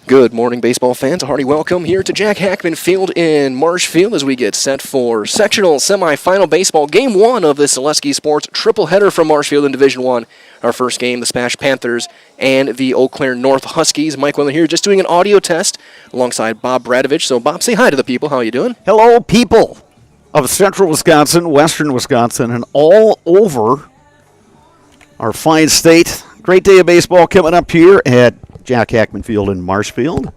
Good morning, baseball fans. A hearty welcome here to Jack Hackman Field in Marshfield as we get set for sectional semifinal baseball. Game 1 of the Selesky Sports triple header from Marshfield in Division 1. Our first game, the SPASH Panthers and the Eau Claire North Huskies. Mike Whelan here just doing an audio test alongside Bob Bradovich. So, Bob, say hi to the people. How are you doing? Hello, people of central Wisconsin, western Wisconsin, and all over our fine state. Great day of baseball coming up here at Jack Hackman Field in Marshfield.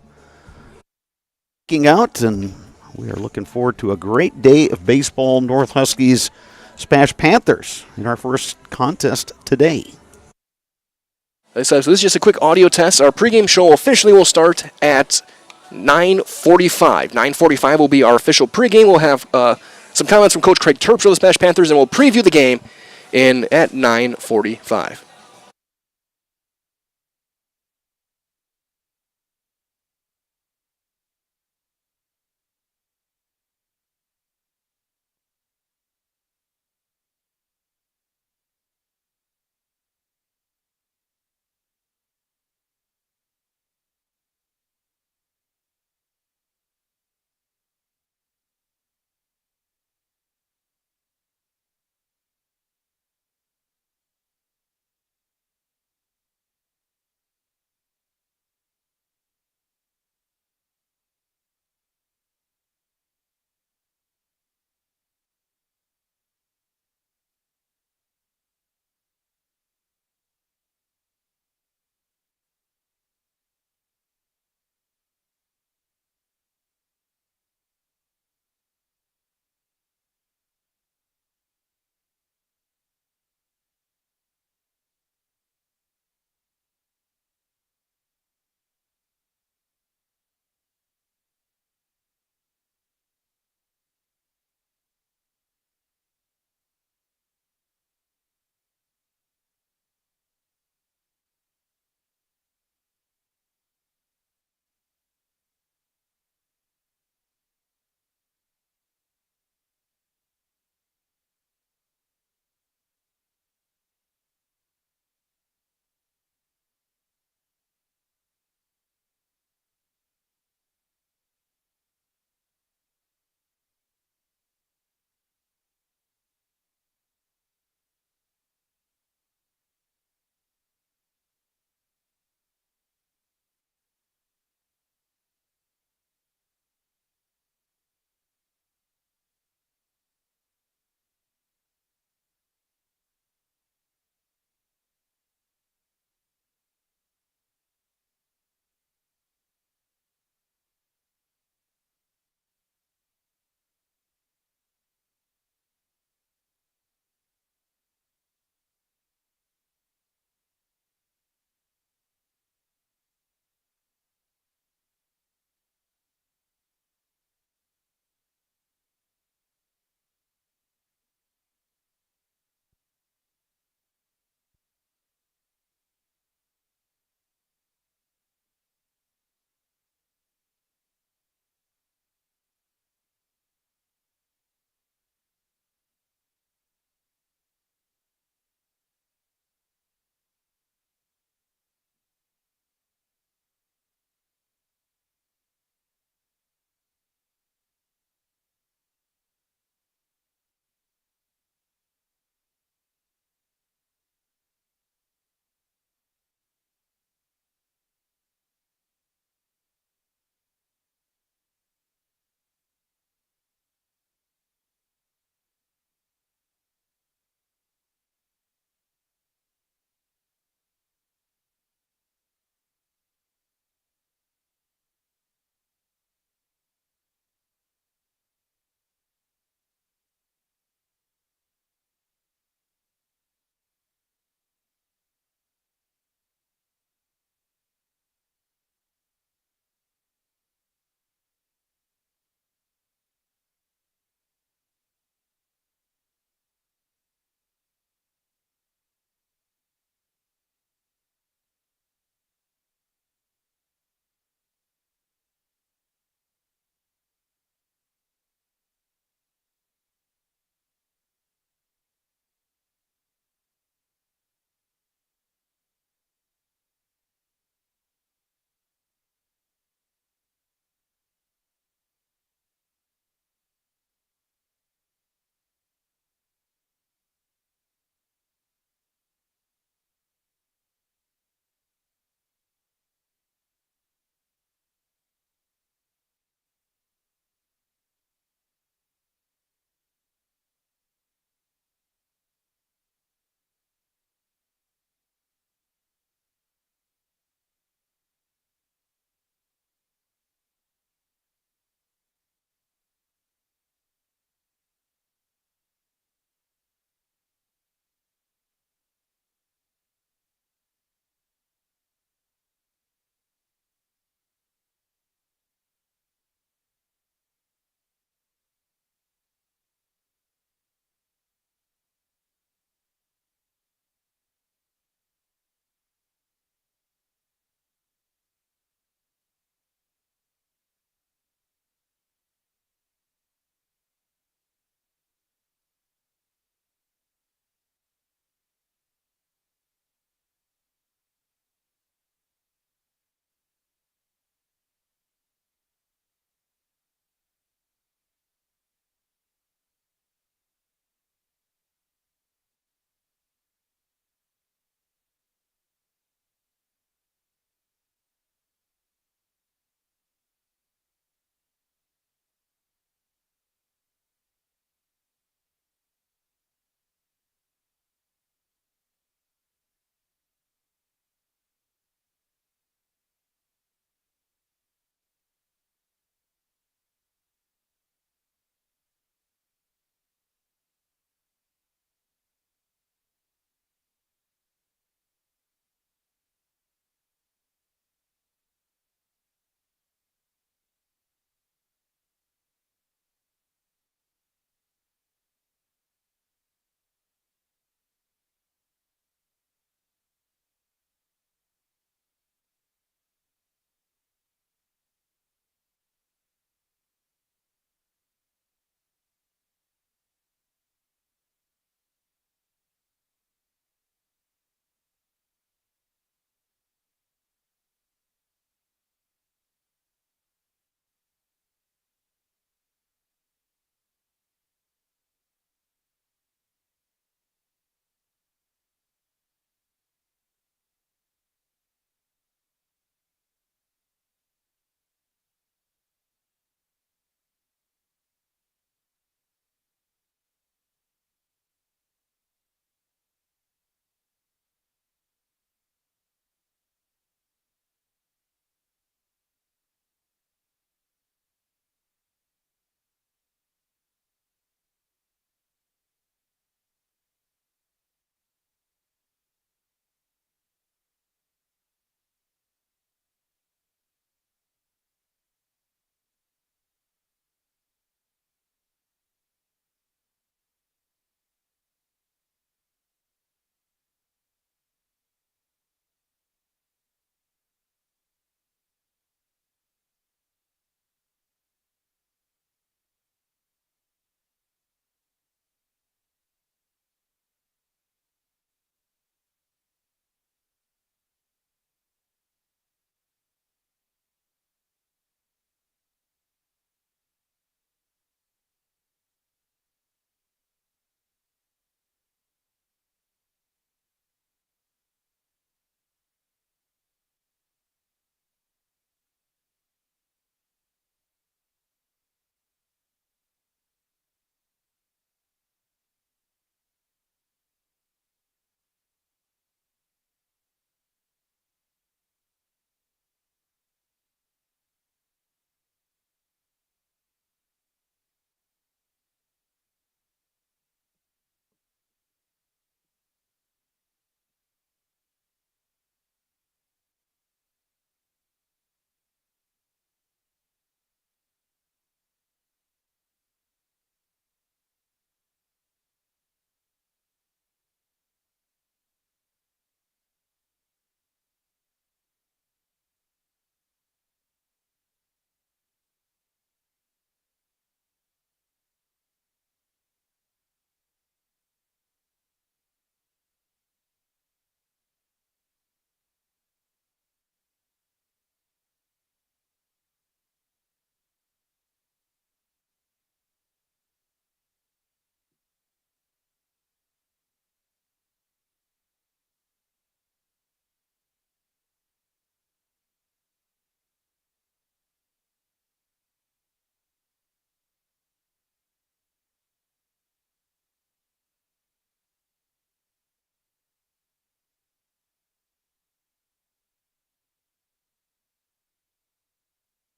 Looking out, and we are looking forward to a great day of baseball. North Huskies, SPASH Panthers in our first contest today. So this is just a quick audio test. Our pregame show officially will start at 9:45. 9:45 will be our official pregame. We'll have some comments from Coach Craig Terps for the SPASH Panthers, and we'll preview the game at 9:45.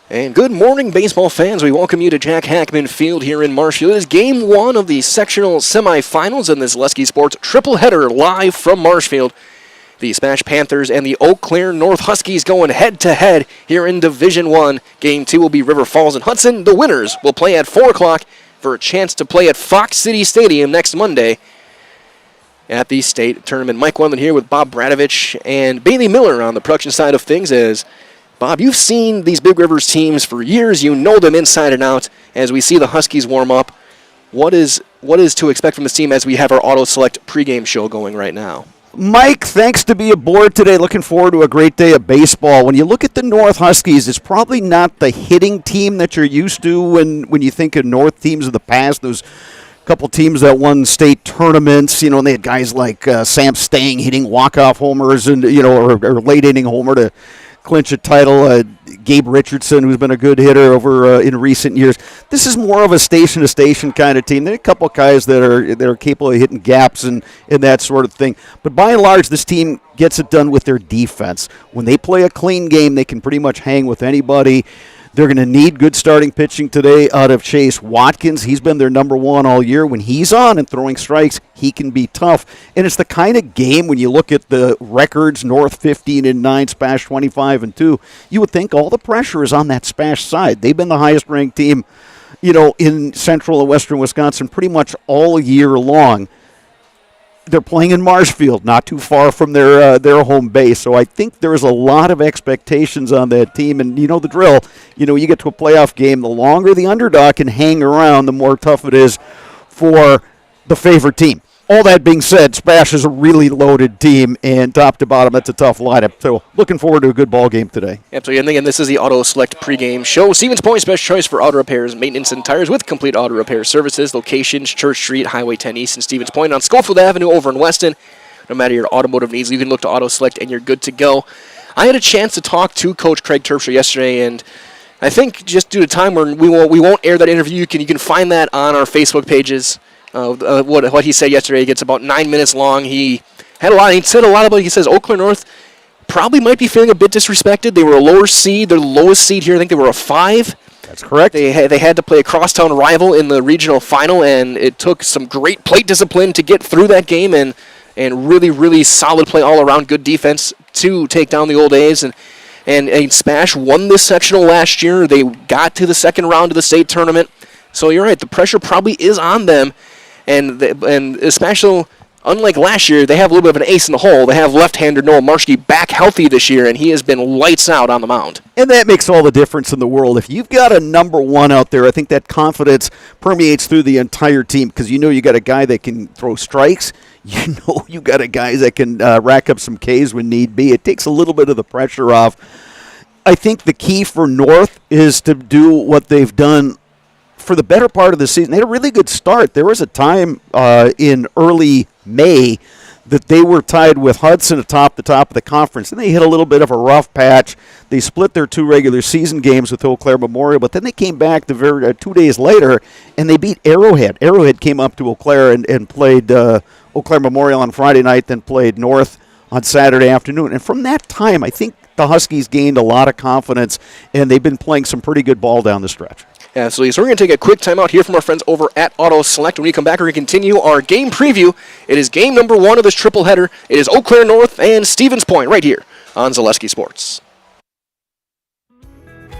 And good morning, baseball fans. We welcome you to Jack Hackman Field here in Marshfield. It is Game 1 of the sectional semifinals in this Zaleski Sports triple header live from Marshfield. The SPASH Panthers and the Eau Claire North Huskies going head-to-head here in Division 1. Game 2 will be River Falls and Hudson. The winners will play at 4 o'clock for a chance to play at Fox City Stadium next Monday at the state tournament. Mike Wendland here with Bob Bradovich and Bailey Miller on the production side of things. As Bob, you've seen these Big Rivers teams for years. You know them inside and out. As we see the Huskies warm up, what is to expect from this team as we have our Auto Select pregame show going right now? Mike, thanks to be aboard today. Looking forward to a great day of baseball. When you look at the North Huskies, it's probably not the hitting team that you're used to when you think of North teams of the past. Those couple teams that won state tournaments, and they had guys like Sam Stang hitting walk-off homers and or late inning homer to clinch a title. Gabe Richardson, who's been a good hitter over in recent years. This is more of a station-to-station kind of team. There are a couple of guys that are capable of hitting gaps and that sort of thing. But by and large, this team gets it done with their defense. When they play a clean game, they can pretty much hang with anybody. They're going to need good starting pitching today out of Chase Watkins. He's been their number one all year. When he's on and throwing strikes, he can be tough. And it's the kind of game, when you look at the records, North 15-9, SPASH 25-2, you would think all the pressure is on that SPASH side. They've been the highest-ranked team, in central and western Wisconsin pretty much all year long. They're playing in Marshfield, not too far from their home base. So I think there's a lot of expectations on that team. And you know the drill. You get to a playoff game, the longer the underdog can hang around, the more tough it is for the favorite team. All that being said, SPASH is a really loaded team, and top to bottom, that's a tough lineup. So looking forward to a good ball game today. Absolutely. And again, this is the Auto Select pregame show. Stevens Point's best choice for auto repairs, maintenance, and tires with complete auto repair services. Locations, Church Street, Highway 10 East, and Stevens Point on Schofield Avenue over in Weston. No matter your automotive needs, you can look to Auto Select, and you're good to go. I had a chance to talk to Coach Craig Terpstra yesterday, and I think just due to time, we won't air that interview. You can find that on our Facebook pages. What he said yesterday. It gets about 9 minutes long. He said a lot about. He says Eau Claire North probably might be feeling a bit disrespected. They were a lower seed. Their lowest seed here, I think they were a 5. That's correct. They had to play a crosstown rival in the regional final, and it took some great plate discipline to get through that game, and really, really solid play all around. Good defense to take down the Old A's. And SPASH won this sectional last year. They got to the second round of the state tournament. So you're right. The pressure probably is on them. And especially, unlike last year, they have a little bit of an ace in the hole. They have left-hander Noah Marshke back healthy this year, and he has been lights out on the mound. And that makes all the difference in the world. If you've got a number one out there, I think that confidence permeates through the entire team because you got a guy that can throw strikes. You got a guy that can rack up some Ks when need be. It takes a little bit of the pressure off. I think the key for North is to do what they've done for the better part of the season. They had a really good start. There was a time in early May that they were tied with Hudson atop the top of the conference. And they hit a little bit of a rough patch. They split their 2 regular season games with Eau Claire Memorial, but then they came back 2 days later, and they beat Arrowhead. Arrowhead came up to Eau Claire and played Eau Claire Memorial on Friday night, then played North on Saturday afternoon. And from that time, I think the Huskies gained a lot of confidence, and they've been playing some pretty good ball down the stretch. Absolutely. So we're going to take a quick timeout here from our friends over at Auto Select. When we come back, we're going to continue our game preview. It is game number 1 of this triple header. It is Eau Claire North and Stevens Point right here on Zaleski Sports.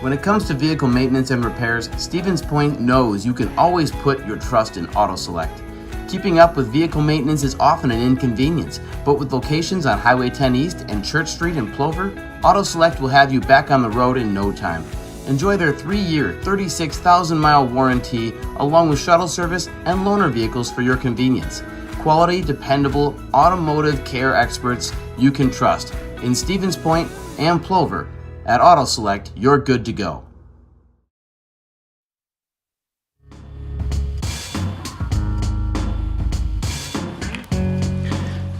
When it comes to vehicle maintenance and repairs, Stevens Point knows you can always put your trust in Auto Select. Keeping up with vehicle maintenance is often an inconvenience, but with locations on Highway 10 East and Church Street in Plover, Auto Select will have you back on the road in no time. Enjoy their 3-year, 36,000-mile warranty, along with shuttle service and loaner vehicles for your convenience. Quality, dependable, automotive care experts you can trust. In Stevens Point and Plover, at Auto Select, you're good to go.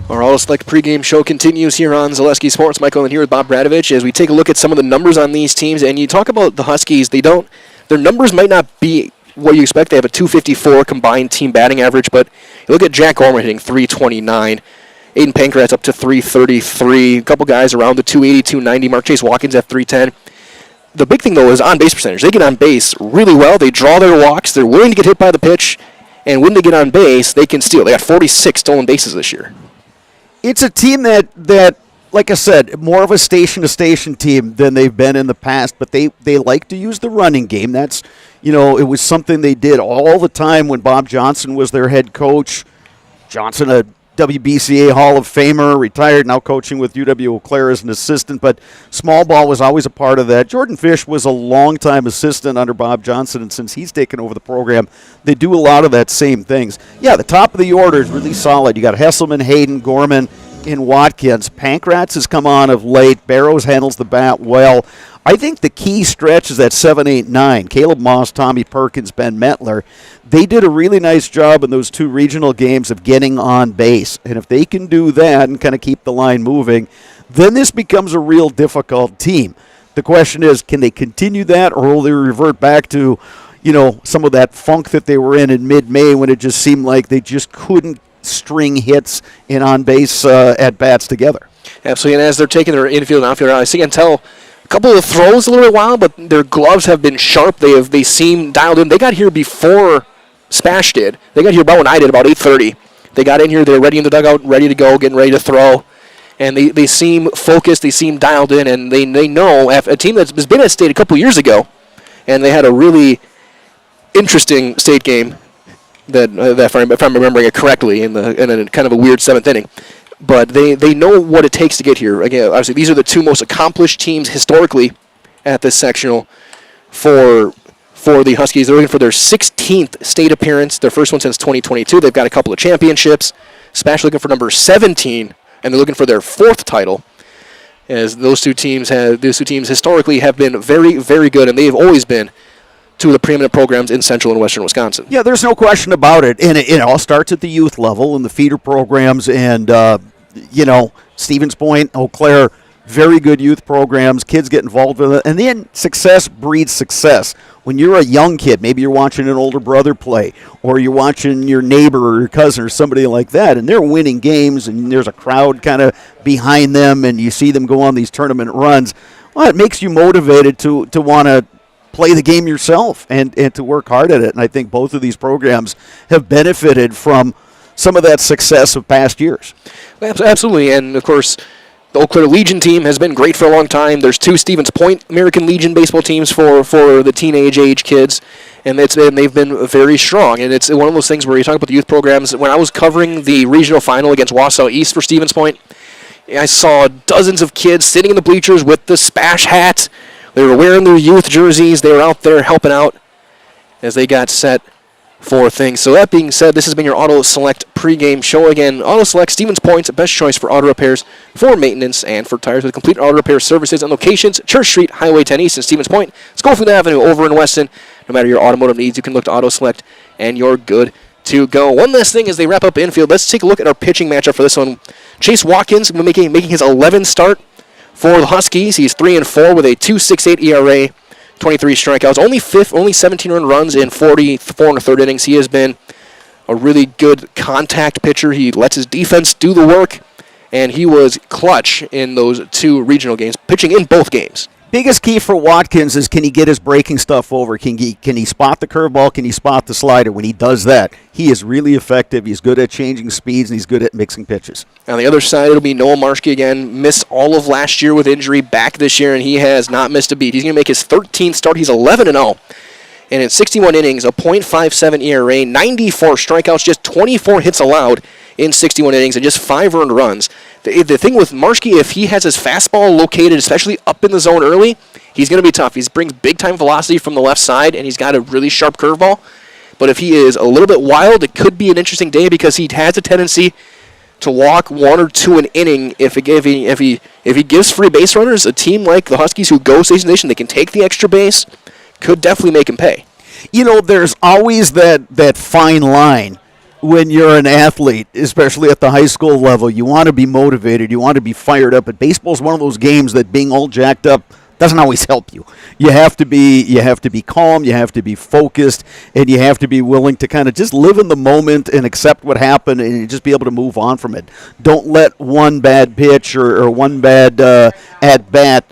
Our Auto Select pregame show continues here on Zaleski Sports. Michael and here with Bob Bradovich as we take a look at some of the numbers on these teams. And you talk about the Huskies, their numbers might not be what you expect. They have a .254 combined team batting average, but you look at Jack Gorman hitting .329. Aiden Pankratz up to .333. A couple guys around the .280, .290 mark. Chase Watkins at .310. the big thing, though, is on-base percentage. They get on base really well. They draw their walks. They're willing to get hit by the pitch. And when they get on base, they can steal. They got 46 stolen bases this year. It's a team that, like I said, more of a station-to-station team than they've been in the past, but they like to use the running game. That's, it was something they did all the time when Bob Johnson was their head coach. Johnson, a WBCA Hall of Famer, retired, now coaching with UW-Eau Claire as an assistant, but small ball was always a part of that. Jordan Fish was a longtime assistant under Bob Johnson, and since he's taken over the program, they do a lot of that same things. Yeah, the top of the order is really solid. You got Hesselman, Hayden, Gorman, and Watkins. Pankratz has come on of late. Barrows handles the bat well. I think the key stretch is that 7, 8, 9. Caleb Moss, Tommy Perkins, Ben Metler. They did a really nice job in those 2 regional games of getting on base. And if they can do that and kind of keep the line moving, then this becomes a real difficult team. The question is, can they continue that, or will they revert back to, some of that funk that they were in mid-May when it just seemed like they just couldn't string hits and on-base at-bats together? Absolutely, and as they're taking their infield and outfield out, I can tell a couple of the throws a little bit wild, but their gloves have been sharp. They seem dialed in. They got here before SPASH did. They got here about when I did, about 8:30. They got in here. They're ready in the dugout, ready to go, getting ready to throw. And they seem focused. They seem dialed in, and they know a team that's been at state a couple years ago, and they had a really interesting state game that if I'm remembering it correctly, in a kind of a weird 7th inning. But they know what it takes to get here. Again, obviously, these are the 2 most accomplished teams historically at this sectional for the Huskies. They're looking for their 16th state appearance, their first one since 2022. They've got a couple of championships. SPASH looking for number 17, and they're looking for their 4th title. As those two teams historically have been very, very good, and they've always been 2 of the preeminent programs in central and western Wisconsin. Yeah, there's no question about it. And it all starts at the youth level and the feeder programs and, Stevens Point, Eau Claire, very good youth programs. Kids get involved with it. And then success breeds success. When you're a young kid, maybe you're watching an older brother play, or you're watching your neighbor or your cousin or somebody like that, and they're winning games and there's a crowd kind of behind them and you see them go on these tournament runs, well, it makes you motivated to want to play the game yourself and to work hard at it. And I think both of these programs have benefited from some of that success of past years. Absolutely, and of course, the Eau Claire Legion team has been great for a long time. There's 2 Stevens Point American Legion baseball teams for the teenage age kids, and they've been very strong. And it's one of those things where you talk about the youth programs. When I was covering the regional final against Wausau East for Stevens Point, I saw dozens of kids sitting in the bleachers with the SPASH hat. They were wearing their youth jerseys. They were out there helping out as they got set for things. So that being said, this has been your Auto Select pregame show. Again, Auto Select, Stevens Point's best choice for auto repairs, for maintenance, and for tires with complete auto repair services and locations. Church Street, Highway 10 East in Stevens Point, Schofield Avenue over in Weston. No matter your automotive needs, you can look to Auto Select, and you're good to go. One last thing as they wrap up infield, let's take a look at our pitching matchup for this one. Chase Watkins making his 11th start for the Huskies. He's 3-4 with a 2.68 ERA, 23 strikeouts, only 17 earned runs in 44 and a third innings. He has been a really good contact pitcher. He lets his defense do the work, and he was clutch in those 2 regional games, pitching in both games. Biggest key for Watkins is, can he get his breaking stuff over? Can he spot the curveball? Can he spot the slider? When he does that, he is really effective. He's good at changing speeds, and he's good at mixing pitches. On the other side, it'll be Noah Marshke again. Missed all of last year with injury, back this year, and he has not missed a beat. He's going to make his 13th start. He's 11-0. And in 61 innings, a .57 ERA, 94 strikeouts, just 24 hits allowed in 61 innings, and just 5 earned runs. The thing with Marshke, if he has his fastball located, especially up in the zone early, he's going to be tough. He brings big-time velocity from the left side, and he's got a really sharp curveball. But if he is a little bit wild, it could be an interesting day because he has a tendency to walk 1 or 2 an inning. If he gives free base runners, a team like the Huskies who go station to station, they can take the extra base, could definitely make him pay. There's always that fine line when you're an athlete, especially at the high school level. You want to be motivated, you want to be fired up, but baseball's one of those games that being all jacked up doesn't always help you. You have to be calm, you have to be focused, and you have to be willing to kind of just live in the moment and accept what happened and just be able to move on from it. Don't let one bad pitch or one bad at-bat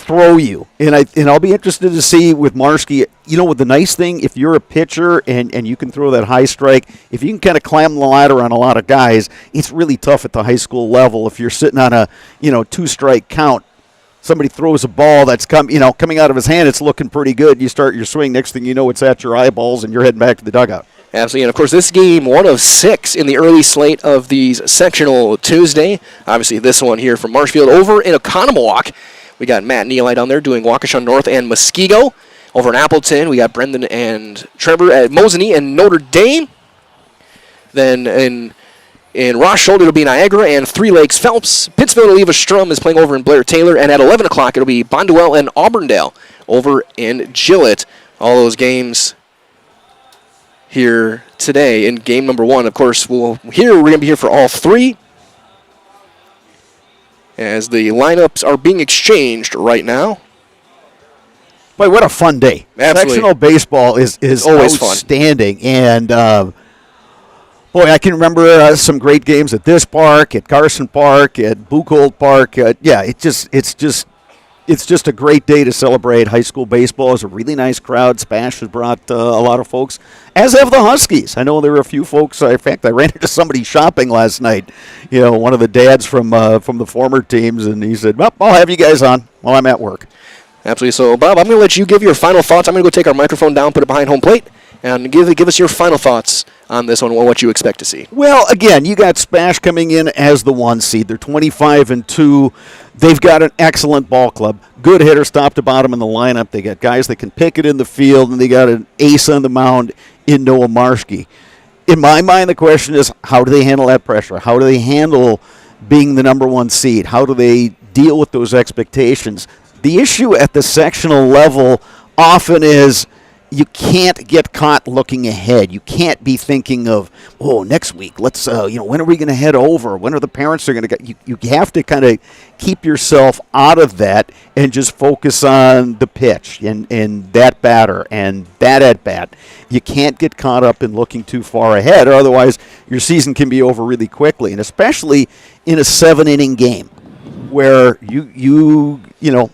throw you. And I'll be interested to see with Marski, with the nice thing, if you're a pitcher and you can throw that high strike, if you can kind of climb the ladder on a lot of guys, it's really tough at the high school level. If you're sitting on a, 2-strike count, somebody throws a ball that's coming out of his hand, it's looking pretty good. You start your swing, next thing you know, it's at your eyeballs, and you're heading back to the dugout. Absolutely, and of course, this game, one of 6 in the early slate of these sectional Tuesday. Obviously, this one here from Marshfield over in Oconomowoc. We got Matt Neely down there doing Waukesha North and Muskego. Over in Appleton, we got Brendan and Trevor at Mosinee and Notre Dame. Then in Ross Shoulder, it'll be Niagara and Three Lakes Phelps. Pittsville Oliva Strum is playing over in Blair Taylor. And at 11 o'clock, it'll be Bonduel and Auburndale over in Gillett. All those games here today in game number 1. Of course, we're going to be here for all 3 as the lineups are being exchanged right now. Boy, what a fun day. Absolutely. Sectional baseball is always outstanding. Fun. And, boy, I can remember some great games at this park, at Carson Park, at Buchholz Park. It's just a great day to celebrate high school baseball. It's a really nice crowd. SPASH has brought a lot of folks, as have the Huskies. I know there were a few folks. In fact, I ran into somebody shopping last night, one of the dads from the former teams, and he said, well, I'll have you guys on while I'm at work. Absolutely. So, Bob, I'm going to let you give your final thoughts. I'm going to go take our microphone down, put it behind home plate, and give us your final thoughts on this one, what you expect to see. Well, again, you got SPASH coming in as the 1 seed. They're 25-2. They've got an excellent ball club. Good hitters top to bottom in the lineup. They got guys that can pick it in the field, and they got an ace on the mound in Noah Marski. In my mind, the question is, how do they handle that pressure? How do they handle being the number 1 seed? How do they deal with those expectations? The issue at the sectional level often is you can't get caught looking ahead. You can't be thinking of, next week, let's, when are we going to head over? When are the parents are going to get? You have to kind of keep yourself out of that and just focus on the pitch and that batter and that at-bat. You can't get caught up in looking too far ahead, or otherwise your season can be over really quickly, and especially in a 7-inning game where you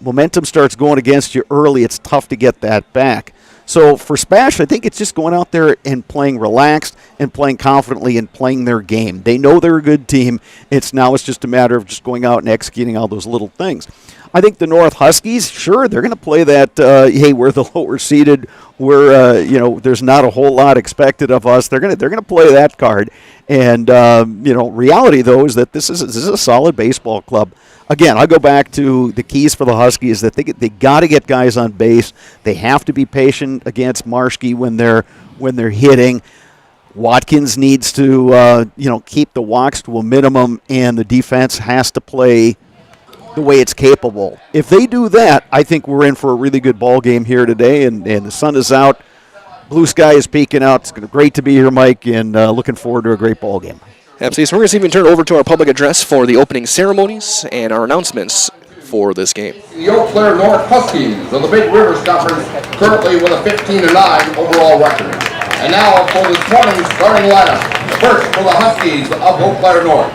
momentum starts going against you early. It's tough to get that back. So for SPASH, I think it's just going out there and playing relaxed and playing confidently and playing their game. They know they're a good team. It's just a matter of just going out and executing all those little things. I think the North Huskies, sure, they're going to play that, hey, we're the lower seeded. We're, there's not a whole lot expected of us. They're going to play that card. And, reality, though, is that this is a solid baseball club. Again, I'll go back to the keys for the Huskies that they got to get guys on base. They have to be patient against Marski when they're hitting. Watkins needs to keep the walks to a minimum, and the defense has to play the way it's capable. If they do that, I think we're in for a really good ball game here today, and the sun is out. Blue sky is peeking out. It's great to be here, Mike, and looking forward to a great ball game. Absolutely. So we're going to even turn over to our public address for the opening ceremonies and our announcements for this game. The Eau Claire North Huskies of the Big Rivers Conference, currently with a 15-9 overall record. And now for this morning's starting lineup. First for the Huskies of Eau Claire North.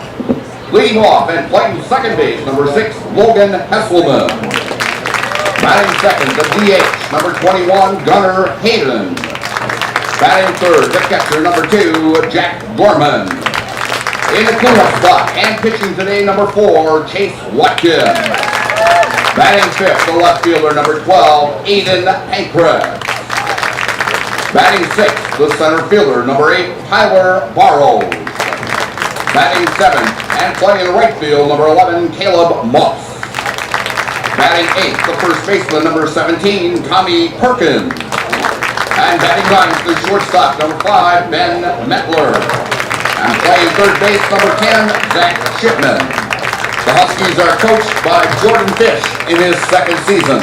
Leading off and playing second base, number 6, Logan Hesselman. Batting second, the DH, number 21, Gunnar Hayden. Batting third, the catcher, number 2, Jack Gorman. In the cleanup spot and pitching today, number 4, Chase Watkins. Batting fifth, the left fielder, number 12, Aiden Pankra. Batting sixth, the center fielder, number 8, Tyler Barrows. Batting seventh and playing in the right field, number 11, Caleb Moss. Batting eighth, the first baseman, number 17, Tommy Perkins. And batting ninth, the shortstop, number 5, Ben Metler. And playing third base, number 10, Zach Shipman. The Huskies are coached by Jordan Fish in his second season.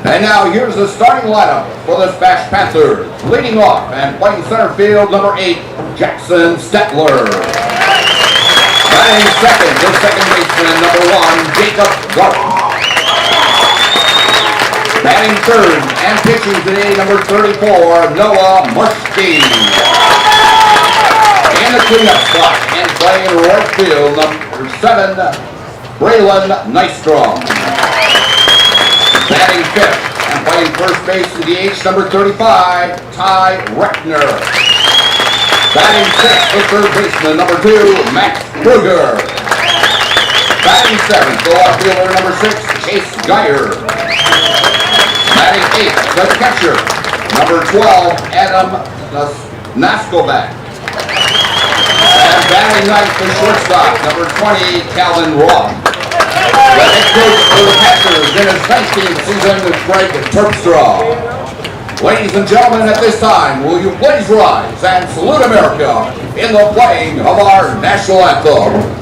And now here's the starting lineup for the SPASH Panthers. Leading off and playing center field, number 8, Jackson Stetler. Batting second, the second baseman, number 1, Jacob Garth. Batting third and pitching today, number 34, Noah Marski. In the cleanup spot and playing right field, number 7, Braylon Nystrom. Batting fifth and playing first base to DH, number 35, Ty Reckner. Batting sixth, the third baseman, number 2, Max Kruger. Batting seventh, the left fielder, number 6, Chase Geyer. Batting eighth, the catcher, number 12, Adam Naskovac. And batting ninth, the shortstop, number 20, Calvin Roth. The head coach for the Packers in his 19th season with Greg Terpstra. Ladies and gentlemen, at this time, will you please rise and salute America in the playing of our national anthem.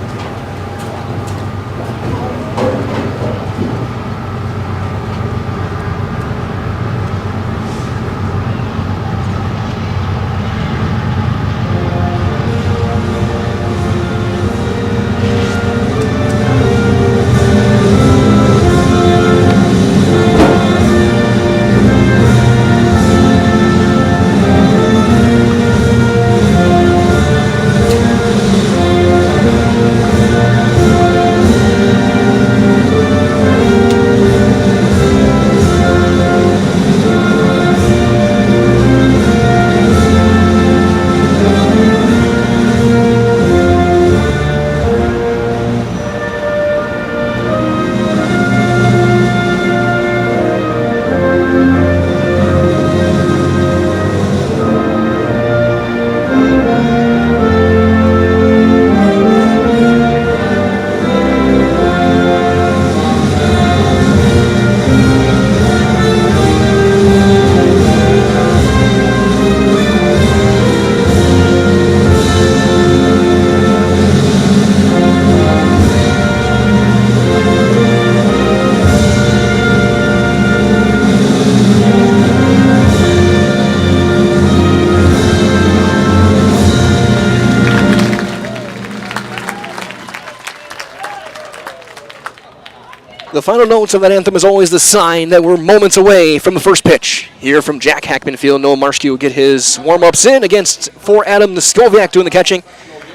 The final notes of that anthem is always the sign that we're moments away from the first pitch. Here from Jack Hackman Field, Noah Marshke will get his warm-ups in for Adam Naskoviak doing the catching.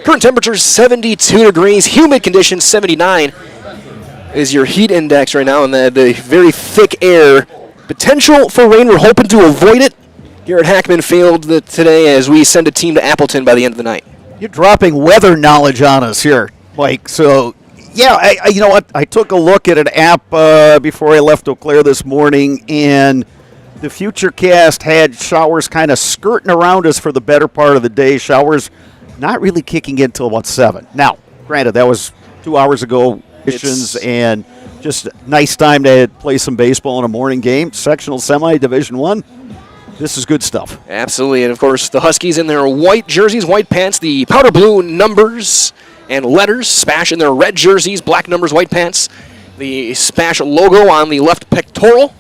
Current temperature is 72 degrees, humid conditions 79 is your heat index right now, and the very thick air. Potential for rain, we're hoping to avoid it here at Hackman Field today as we send a team to Appleton by the end of the night. You're dropping weather knowledge on us here, Mike. So, yeah, you know what? I took a look at an app before I left Eau Claire this morning, and the Futurecast had showers kind of skirting around us for the better part of the day. Showers not really kicking in until about 7. Now, granted, that was 2 hours ago, and just nice time to play some baseball in a morning game. Sectional semi, Division I. This is good stuff. Absolutely, and of course, the Huskies in their white jerseys, white pants, the powder blue numbers and letters, SPASH in their red jerseys, black numbers, white pants, the SPASH logo on the left pectoral.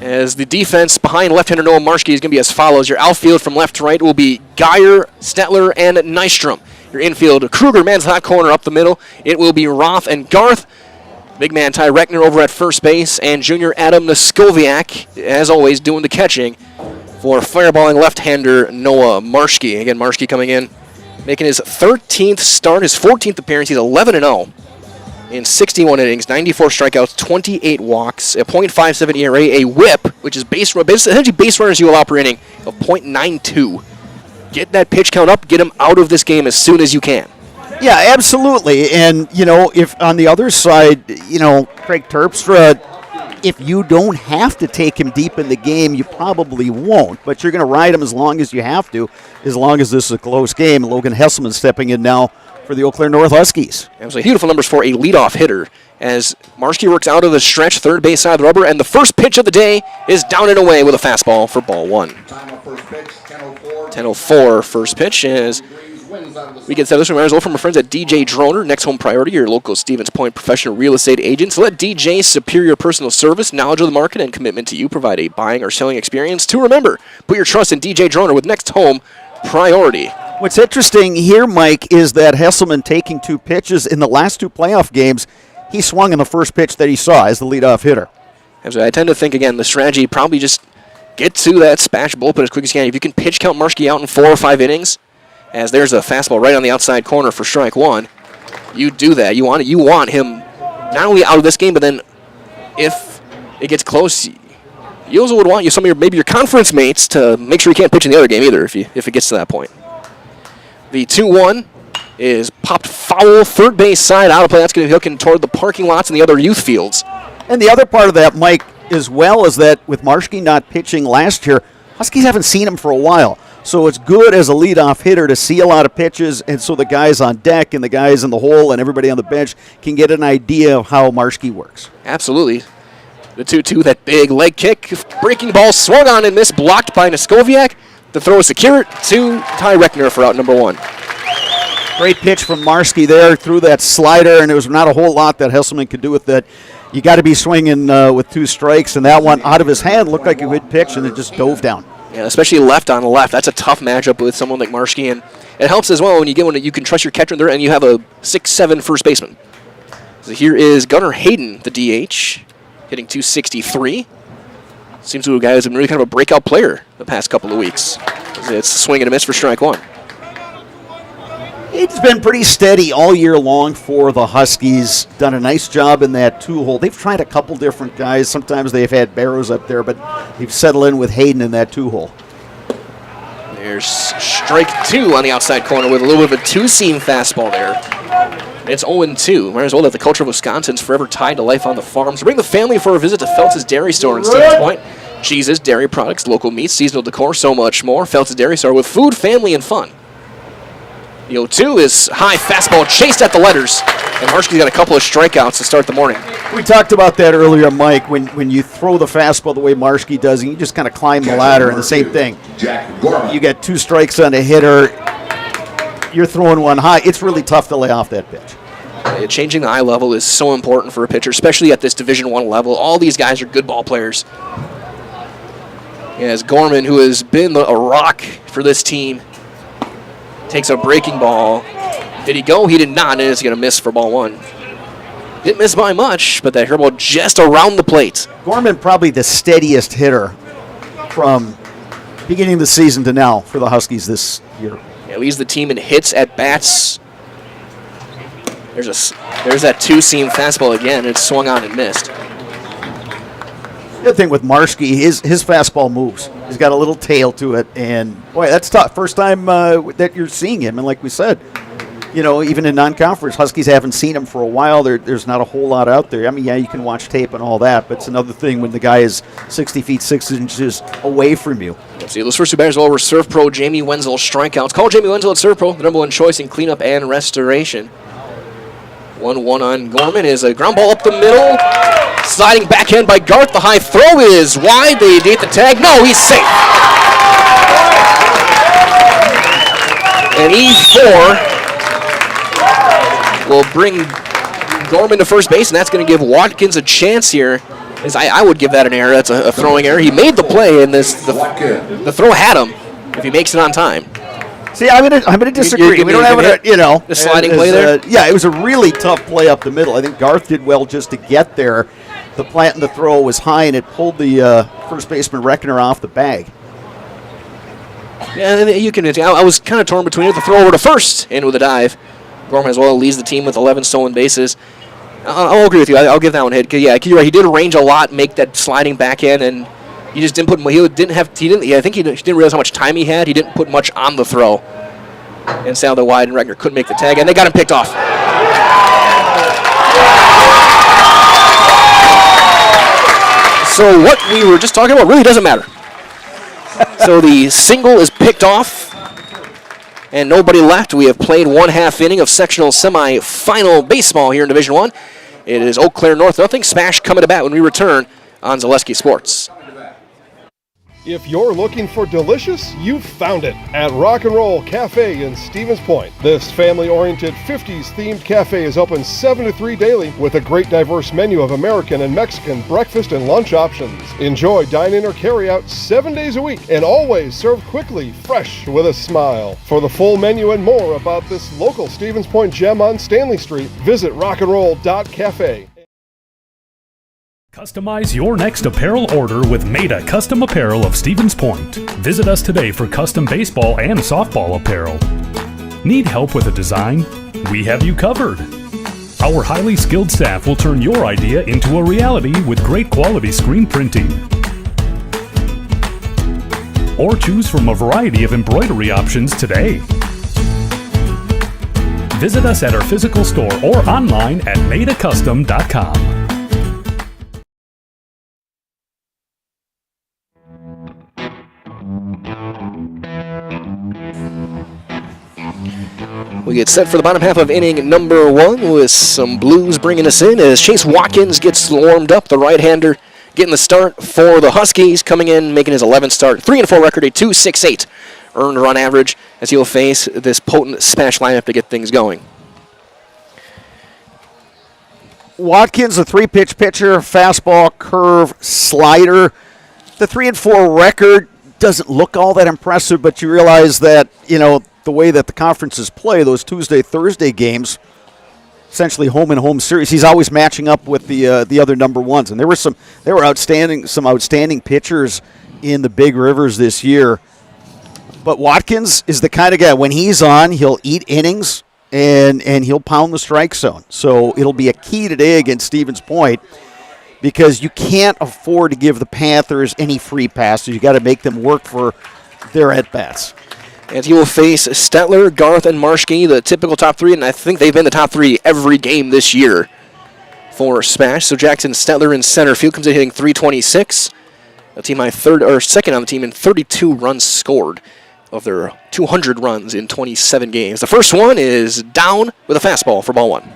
As the defense behind left-hander Noah Marshke is going to be as follows. Your outfield from left to right will be Geyer, Stetler, and Nystrom. Your infield, Kruger, man's hot corner up the middle. It will be Roth and Garth. Big man Ty Reckner over at first base, and junior Adam Naskoviak, as always, doing the catching for fireballing left-hander Noah Marshke. Again, Marshke coming in, making his 13th start, his 14th appearance. He's 11-0 in 61 innings, 94 strikeouts, 28 walks, a .57 ERA, a WHIP, which is essentially base runners you allow per inning, of .92. Get that pitch count up, get him out of this game as soon as you can. Yeah, absolutely. And, you know, if on the other side, you know, Craig Terpstra, if you don't have to take him deep in the game, you probably won't. But you're going to ride him as long as you have to, as long as this is a close game. Logan Hesselman stepping in now for the Eau Claire North Huskies. Absolutely beautiful numbers for a leadoff hitter as Marshke works out of the stretch, third base side of the rubber, and the first pitch of the day is down and away with a fastball for ball one. Time of first pitch, 10:04. 10:04 first pitch as we get set this one as well from our friends at DJ Droner, Next Home Priority, your local Stevens Point professional real estate agent. So let DJ's superior personal service, knowledge of the market, and commitment to you provide a buying or selling experience. To remember, put your trust in DJ Droner with Next Home Priority. What's interesting here, Mike, is that Hesselman taking 2 pitches in the last 2 playoff games, he swung in the first pitch that he saw as the leadoff hitter. I tend to think, again, the strategy probably just get to that SPASH bullpen as quick as you can. If you can pitch count Marshke out in 4 or 5 innings, as there's a fastball right on the outside corner for strike one. You do that. You want him not only out of this game, but then if it gets close, you also would want maybe your conference mates to make sure you can't pitch in the other game either if it gets to that point. The 2-1 is popped foul, third base side, out of play. That's going to be hooking toward the parking lots and the other youth fields. And the other part of that, Mike, as well, is that with Marshke not pitching last year, Huskies haven't seen him for a while. So it's good as a leadoff hitter to see a lot of pitches, and so the guys on deck and the guys in the hole and everybody on the bench can get an idea of how Marshke works. Absolutely. The 2-2, that big leg kick, breaking ball swung on and missed, blocked by Neskoviak. The throw is secured to Ty Reckner for out number one. Great pitch from Marshke there, threw that slider, and there was not a whole lot that Hesselman could do with that. You got to be swinging with 2 strikes, and that one out of his hand looked like a good pitch, and it just dove down. Yeah, especially left on the left. That's a tough matchup with someone like Marshke, and it helps as well when you get one that you can trust your catcher there, and you have a 6'7" first baseman. So here is Gunnar Hayden, the DH, hitting .263. Seems to be a guy who's been really kind of a breakout player the past couple of weeks. It's a swing and a miss for strike one. It's been pretty steady all year long for the Huskies. Done a nice job in that 2-hole. They've tried a couple different guys. Sometimes they've had Barrows up there, but they've settled in with Hayden in that 2-hole. There's strike 2 on the outside corner with a little bit of a two-seam fastball there. It's 0-2. Might as well that the culture of Wisconsin's forever tied to life on the farm. So bring the family for a visit to Feltz's Dairy Store in Stevens Point. Cheeses, dairy products, local meats, seasonal decor, so much more. Feltz's Dairy Store with food, family, and fun. The 0-2 is high fastball chased at the letters, and Marshke's got a couple of strikeouts to start the morning. We talked about that earlier, Mike, when you throw the fastball the way Marshke does, and you just kind of climb the ladder, and the same thing. You get 2 strikes on a hitter, you're throwing one high. It's really tough to lay off that pitch. Changing the eye level is so important for a pitcher, especially at this Division I level. All these guys are good ball players. As Gorman, who has been a rock for this team, takes a breaking ball. Did he go? He did not, and it's going to miss for ball one. Didn't miss by much, but that hurt ball just around the plate. Gorman probably the steadiest hitter from beginning of the season to now for the Huskies this year. Yeah, leads the team in hits at bats. There's that two-seam fastball again. It swung on and missed. The other thing with Marshke, his fastball moves. He's got a little tail to it, and boy, that's tough. First time that you're seeing him, and like we said, even in non-conference, Huskies haven't seen him for a while. There's not a whole lot out there. I mean, yeah, you can watch tape and all that, but it's another thing when the guy is 60 feet 6 inches away from you. See, those first 2 batters were Serve Pro Jamie Wenzel strikeouts. Call Jamie Wenzel at Serve Pro, the #1 choice in cleanup and restoration. 1-1 on Gorman is a ground ball up the middle. Sliding backhand by Garth. The high throw is wide. They date the tag. No, he's safe. And E4 will bring Gorman to first base, and that's going to give Watkins a chance here. I would give that an error. That's a throwing error. He made the play, and the throw had him if he makes it on time. See, I'm gonna disagree. We don't have the sliding play there. Yeah, it was a really tough play up the middle. I think Garth did well just to get there. The plant and the throw was high, and it pulled the first baseman Reckner off the bag. Yeah, you can. I was kind of torn between it. The throw over to first and with a dive. Gorman as well leads the team with 11 stolen bases. I'll agree with you. I'll give that one a hit. Yeah, you're right. He did range a lot, make that sliding backhand, and he just didn't put. I think he didn't realize how much time he had. He didn't put much on the throw, and sounded wide. And Reckner couldn't make the tag, and they got him picked off. So what we were just talking about really doesn't matter. So the single is picked off, and nobody left. We have played 1/2 inning of sectional semi-final baseball here in Division I. It is Eau Claire North 0. SPASH coming to bat when we return on Zaleski Sports. If you're looking for delicious, you've found it at Rock and Roll Cafe in Stevens Point. This family-oriented 50s-themed cafe is open 7 to 3 daily with a great diverse menu of American and Mexican breakfast and lunch options. Enjoy dine-in or carry-out 7 days a week and always served quickly, fresh, with a smile. For the full menu and more about this local Stevens Point gem on Stanley Street, visit rockandroll.cafe. Customize your next apparel order with Maida Custom Apparel of Stevens Point. Visit us today for custom baseball and softball apparel. Need help with a design? We have you covered. Our highly skilled staff will turn your idea into a reality with great quality screen printing. Or choose from a variety of embroidery options today. Visit us at our physical store or online at madeacustom.com. We get set for the bottom half of inning number 1 with some blues bringing us in as Chase Watkins gets warmed up, the right-hander getting the start for the Huskies, coming in, making his 11th start. 3-4 record, a 2.68 earned run average as he'll face this potent SPASH lineup to get things going. Watkins, a 3-pitch pitcher, fastball, curve, slider. The 3-4 record doesn't look all that impressive, but you realize that, the way that the conferences play, those Tuesday, Thursday games, essentially home and home series, he's always matching up with the other number ones. And there were some outstanding pitchers in the Big Rivers this year. But Watkins is the kind of guy, when he's on, he'll eat innings and he'll pound the strike zone. So it'll be a key today against Stevens Point, because you can't afford to give the Panthers any free passes. You got to make them work for their at-bats. And he will face Stetler, Garth, and Marschke, the typical top 3, and I think they've been the top 3 every game this year for SPASH. So Jackson Stetler in center field comes in hitting .326. A team second on the team in 32 runs scored of their 200 runs in 27 games. The first one is down with a fastball for ball 1.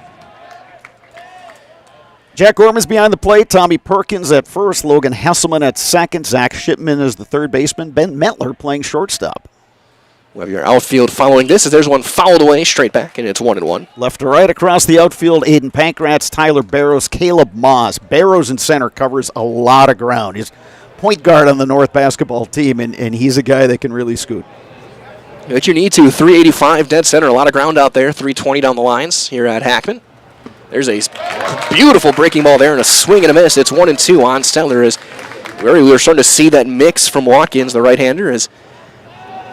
Jack Gorman's behind the plate. Tommy Perkins at first. Logan Hesselman at second. Zach Shipman is the third baseman. Ben Metler playing shortstop. We have your outfield following this as there's one fouled away straight back, and it's 1-1. Left to right across the outfield, Aiden Pankratz, Tyler Barrows, Caleb Moss. Barrows in center covers a lot of ground. He's point guard on the North basketball team, and he's a guy that can really scoot. What you need to, 385 dead center, a lot of ground out there, 320 down the lines here at Hackman. There's a beautiful breaking ball there and a swing and a miss. It's 1-2 on Stetler as we're starting to see that mix from Watkins, the right-hander, as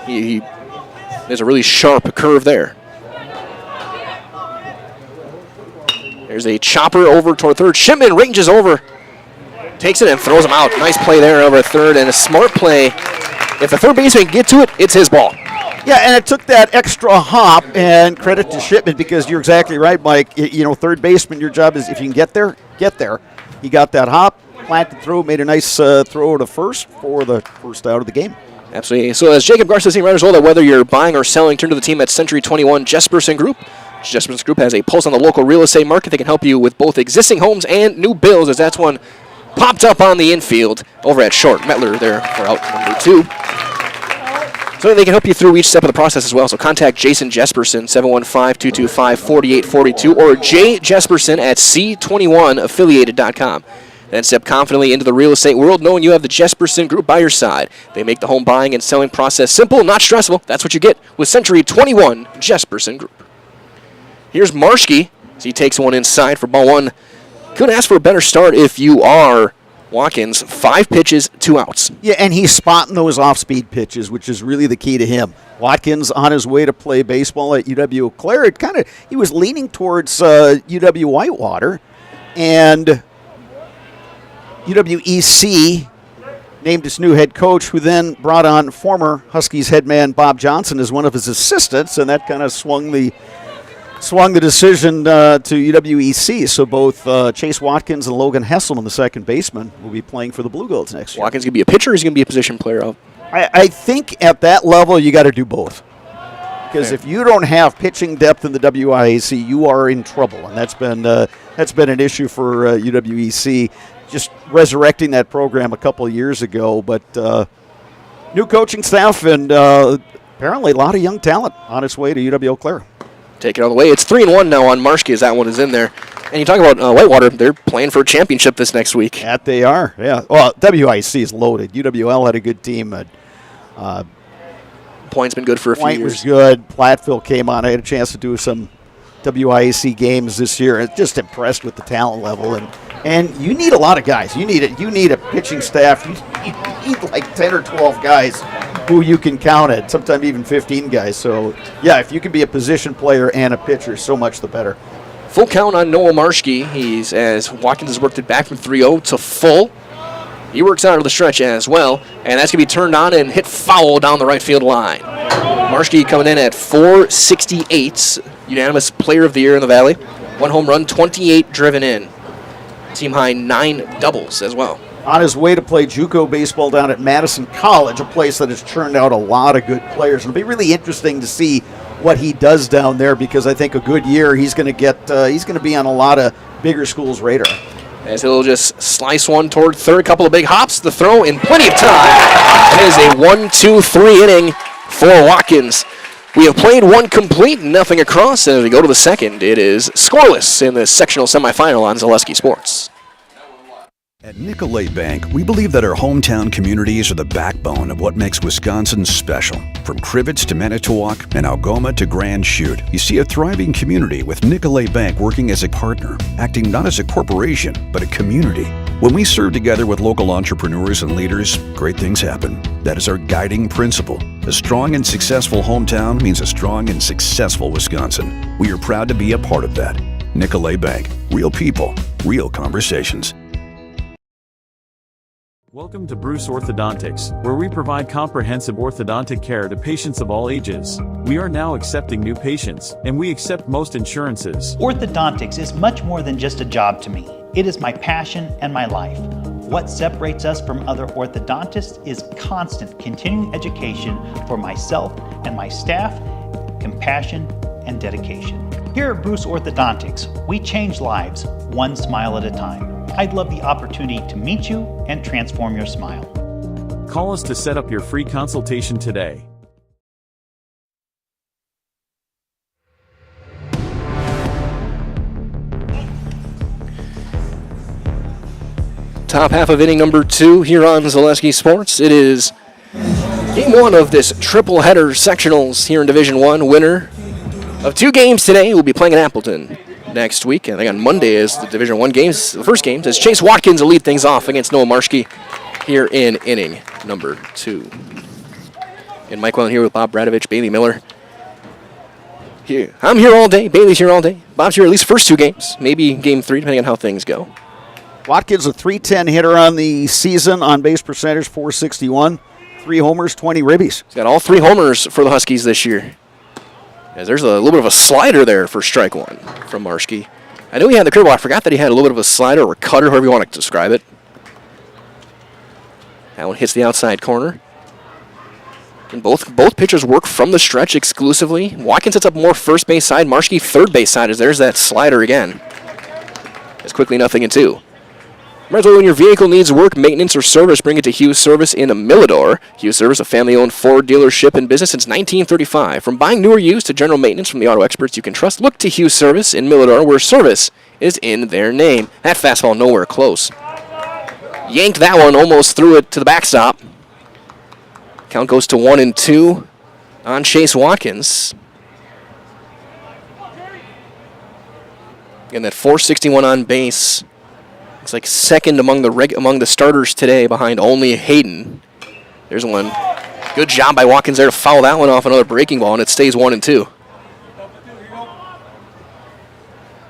he there's a really sharp curve there. There's a chopper over toward third. Shipman ranges over, takes it and throws him out. Nice play there over third, and a smart play. If the third baseman can get to it, it's his ball. Yeah, and it took that extra hop, and credit to Shipman, because you're exactly right, Mike. Third baseman, your job is if you can get there, get there. He got that hop, planted through, made a nice throw to first for the first out of the game. Absolutely. So as Jacob Garcia saying, riders, that whether you're buying or selling, turn to the team at Century 21 Jesperson Group. Jesperson Group has a pulse on the local real estate market. They can help you with both existing homes and new builds, as that's one popped up on the infield over at short. Metler there for out number 2. So they can help you through each step of the process as well. So contact Jason Jesperson, 715-225-4842, or jjesperson at c21affiliated.com. Then step confidently into the real estate world knowing you have the Jesperson Group by your side. They make the home buying and selling process simple, not stressful. That's what you get with Century 21 Jesperson Group. Here's Marschke as he takes one inside for ball 1. Couldn't ask for a better start if you are Watkins. 5 pitches, 2 outs. Yeah, and he's spotting those off-speed pitches, which is really the key to him. Watkins on his way to play baseball at UW-Eau Claire. He was leaning towards UW-Whitewater, and UWEC named its new head coach, who then brought on former Huskies head man Bob Johnson as one of his assistants, and that kind of swung the decision to UWEC. So both Chase Watkins and Logan Hesselman, the second baseman, will be playing for the Blue Goats next year. Watkins going to be a pitcher, or is he going to be a position player? I think at that level you got to do both. Because if you don't have pitching depth in the WIAC, you are in trouble, and that's been an issue for UWEC. Just resurrecting that program a couple of years ago, but new coaching staff and apparently a lot of young talent on its way to UW-Eau Claire. Take it all the way. It's 3-1 now on Marschke as that one is in there. And you talk about Whitewater, they're playing for a championship this next week. That they are, yeah. Well, WIC is loaded. UWL had a good team. Point's been good for a few years. Point was good. Platteville came on. I had a chance to do some WIAC games this year. Just impressed with the talent level, and you need a lot of guys. You need a pitching staff. You need like 10 or 12 guys who you can count at, sometimes even 15 guys. So, yeah, if you can be a position player and a pitcher, so much the better. Full count on Noah Marshke. He's, as Watkins has worked it back from 3-0 to full. He works out of the stretch as well, and that's going to be turned on and hit foul down the right field line. Marshke coming in at .468, unanimous player of the year in the Valley. 1 home run, 28 driven in. Team high 9 doubles as well. On his way to play JUCO baseball down at Madison College, a place that has churned out a lot of good players. It'll be really interesting to see what he does down there, because I think a good year he's going to be on a lot of bigger schools' radar. As he'll just slice one toward third, couple of big hops, the throw in plenty of time. It is a 1-2-3 inning for Watkins. We have played one complete, nothing across, and as we go to the second, it is scoreless in the sectional semifinal on Zaleski Sports. At Nicolay Bank, we believe that our hometown communities are the backbone of what makes Wisconsin special. From Crivets to Manitowoc and Algoma to Grand Chute, you see a thriving community with Nicolay Bank working as a partner, acting not as a corporation, but a community. When we serve together with local entrepreneurs and leaders, great things happen. That is our guiding principle. A strong and successful hometown means a strong and successful Wisconsin. We are proud to be a part of that. Nicolay Bank. Real people, real conversations. Welcome to Bruce Orthodontics, where we provide comprehensive orthodontic care to patients of all ages. We are now accepting new patients, and we accept most insurances. Orthodontics is much more than just a job to me. It is my passion and my life. What separates us from other orthodontists is constant continuing education for myself and my staff, compassion, and dedication. Here at Bruce Orthodontics, we change lives one smile at a time. I'd love the opportunity to meet you and transform your smile. Call us to set up your free consultation today. Top half of inning number 2 here on Zaleski Sports. It is game 1 of this triple header sectionals here in Division 1. Winner of 2 games today will be playing in Appleton next week. I think on Monday is the Division 1 games, the first games, as Chase Watkins will lead things off against Noah Marshke here in inning number 2. And Mike Wellen here with Bob Bradovich, Bailey Miller. Here, I'm here all day. Bailey's here all day. Bob's here at least first 2 games, maybe game 3, depending on how things go. Watkins, a .310 hitter on the season, on base percentage .461, 3 homers, 20 ribbies. He's got all 3 homers for the Huskies this year. As there's a little bit of a slider there for strike 1 from Marshke. I knew he had the curveball. I forgot that he had a little bit of a slider or a cutter, however you want to describe it. That one hits the outside corner. And both pitchers work from the stretch exclusively. Watkins sets up more first base side. Marshke third base side, as there's that slider again. It's quickly 0-2. Remember, when your vehicle needs work, maintenance, or service, bring it to Hughes Service in Milidor. Hughes Service, a family-owned Ford dealership in business since 1935. From buying new or used to general maintenance from the auto experts you can trust, look to Hughes Service in Milidor, where service is in their name. That fastball nowhere close. Yanked that one, almost threw it to the backstop. Count goes to 1-2 on Chase Watkins. And that .461 on base. Looks like second among the starters today, behind only Hayden. There's one. Good job by Watkins there to foul that one off, another breaking ball, and it stays 1-2.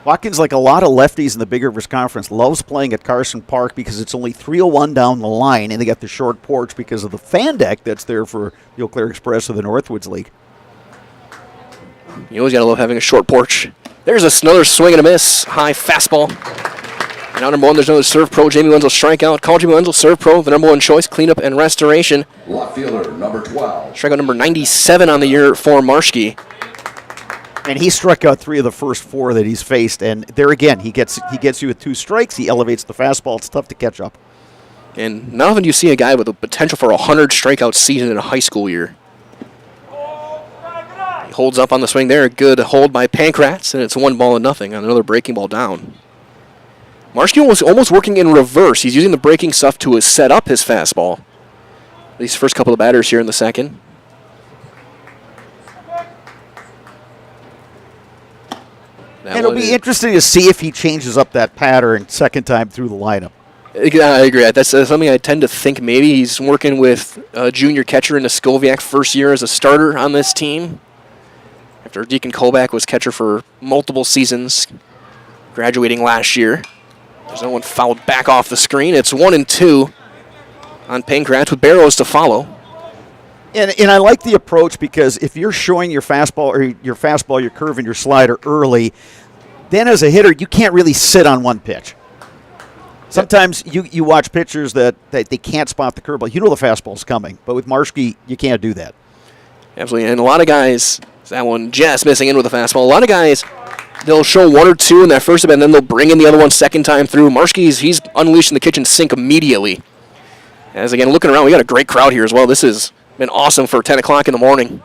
Watkins, like a lot of lefties in the Big Rivers Conference, loves playing at Carson Park because it's only 301 down the line, and they got the short porch because of the fan deck that's there for the Eau Claire Express of the Northwoods League. You always got to love having a short porch. There's another swing and a miss. High fastball. And now number 1, there's another serve pro. Jamie Wenzel strikeout. Call Jamie Wenzel, serve pro, the number 1 choice, cleanup and restoration. Left fielder, number 12. Strikeout number 97 on the year for Marshke. And he struck out 3 of the first 4 that he's faced. And there again, he gets you with 2 strikes. He elevates the fastball. It's tough to catch up. And not often do you see a guy with the potential for a 100 strikeout season in a high school year. He holds up on the swing there. A good hold by Pankratz, and it's 1-0 on another breaking ball down. Marshke was almost working in reverse. He's using the breaking stuff to set up his fastball. These first couple of batters here in the second. And it'll be interesting to see if he changes up that pattern second time through the lineup. I agree. That's something I tend to think maybe he's working with a junior catcher in Skoviak first year as a starter on this team. After Deacon Kolbach was catcher for multiple seasons, graduating last year. There's no one fouled back off the screen. It's 1-2 on Pankratz with Barrows to follow. And I like the approach because if you're showing your fastball, your curve, and your slider early, then as a hitter, you can't really sit on one pitch. Sometimes you watch pitchers that they can't spot the curveball. You know the fastball's coming, but with Marshke, you can't do that. Absolutely, and a lot of guys, that one just missing in with the fastball. A lot of guys, they'll show one or two in that first at bat, and then they'll bring in the other one second time through. Marshke's, he's unleashing the kitchen sink immediately. As again, looking around, we got a great crowd here as well. This has been awesome for 10 o'clock in the morning.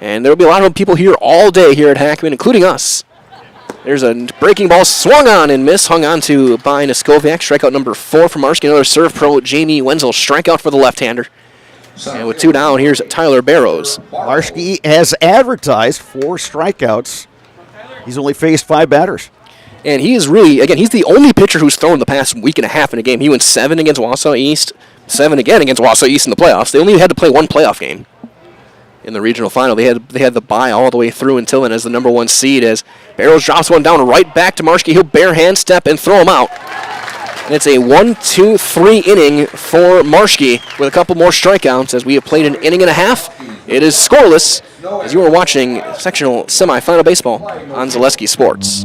And there'll be a lot of people here all day here at Hackman, including us. There's a breaking ball swung on and missed, hung on to by Skoviak. Strikeout number 4 from Marshke. Another serve pro, Jamie Wenzel, strikeout for the left-hander. And with 2 down, here's Tyler Barrows. Marshke has advertised 4 strikeouts. He's only faced 5 batters. And he is really, again, he's the only pitcher who's thrown the past week and a half in a game. He went 7 against Wausau East, 7 again against Wausau East in the playoffs. They only had to play 1 playoff game in the regional final. They had the bye all the way through until then as the number 1 seed, as Barrows drops one down right back to Marshke. He'll bare hand step and throw him out. And it's a 1-2-3 inning for Marshke with a couple more strikeouts as we have played an inning and a half. It is scoreless as you are watching sectional semifinal baseball on Zaleski Sports.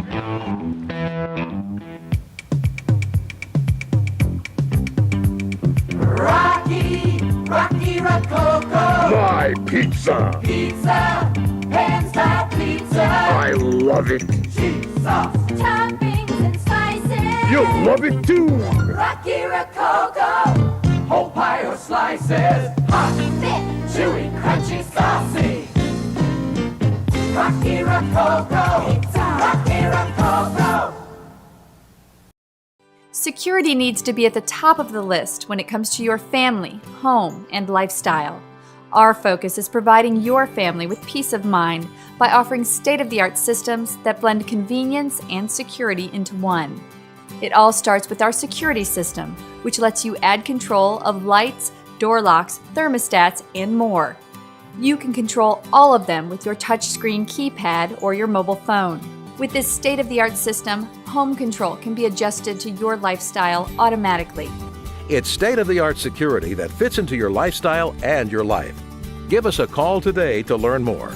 Rocky Rococo. My pizza. Pizza. Hand-style pizza. I love it. Cheese sauce. Toppings and slices. You'll love it too. Rocky Rococo. Whole pie or slices. Hot, thick, chewy, crunchy, saucy. Rocky Rococo. Pizza. Rocky Rococo. Security needs to be at the top of the list when it comes to your family, home, and lifestyle. Our focus is providing your family with peace of mind by offering state-of-the-art systems that blend convenience and security into one. It all starts with our security system, which lets you add control of lights, door locks, thermostats, and more. You can control all of them with your touchscreen keypad or your mobile phone. With this state-of-the-art system, home control can be adjusted to your lifestyle automatically. It's state-of-the-art security that fits into your lifestyle and your life. Give us a call today to learn more.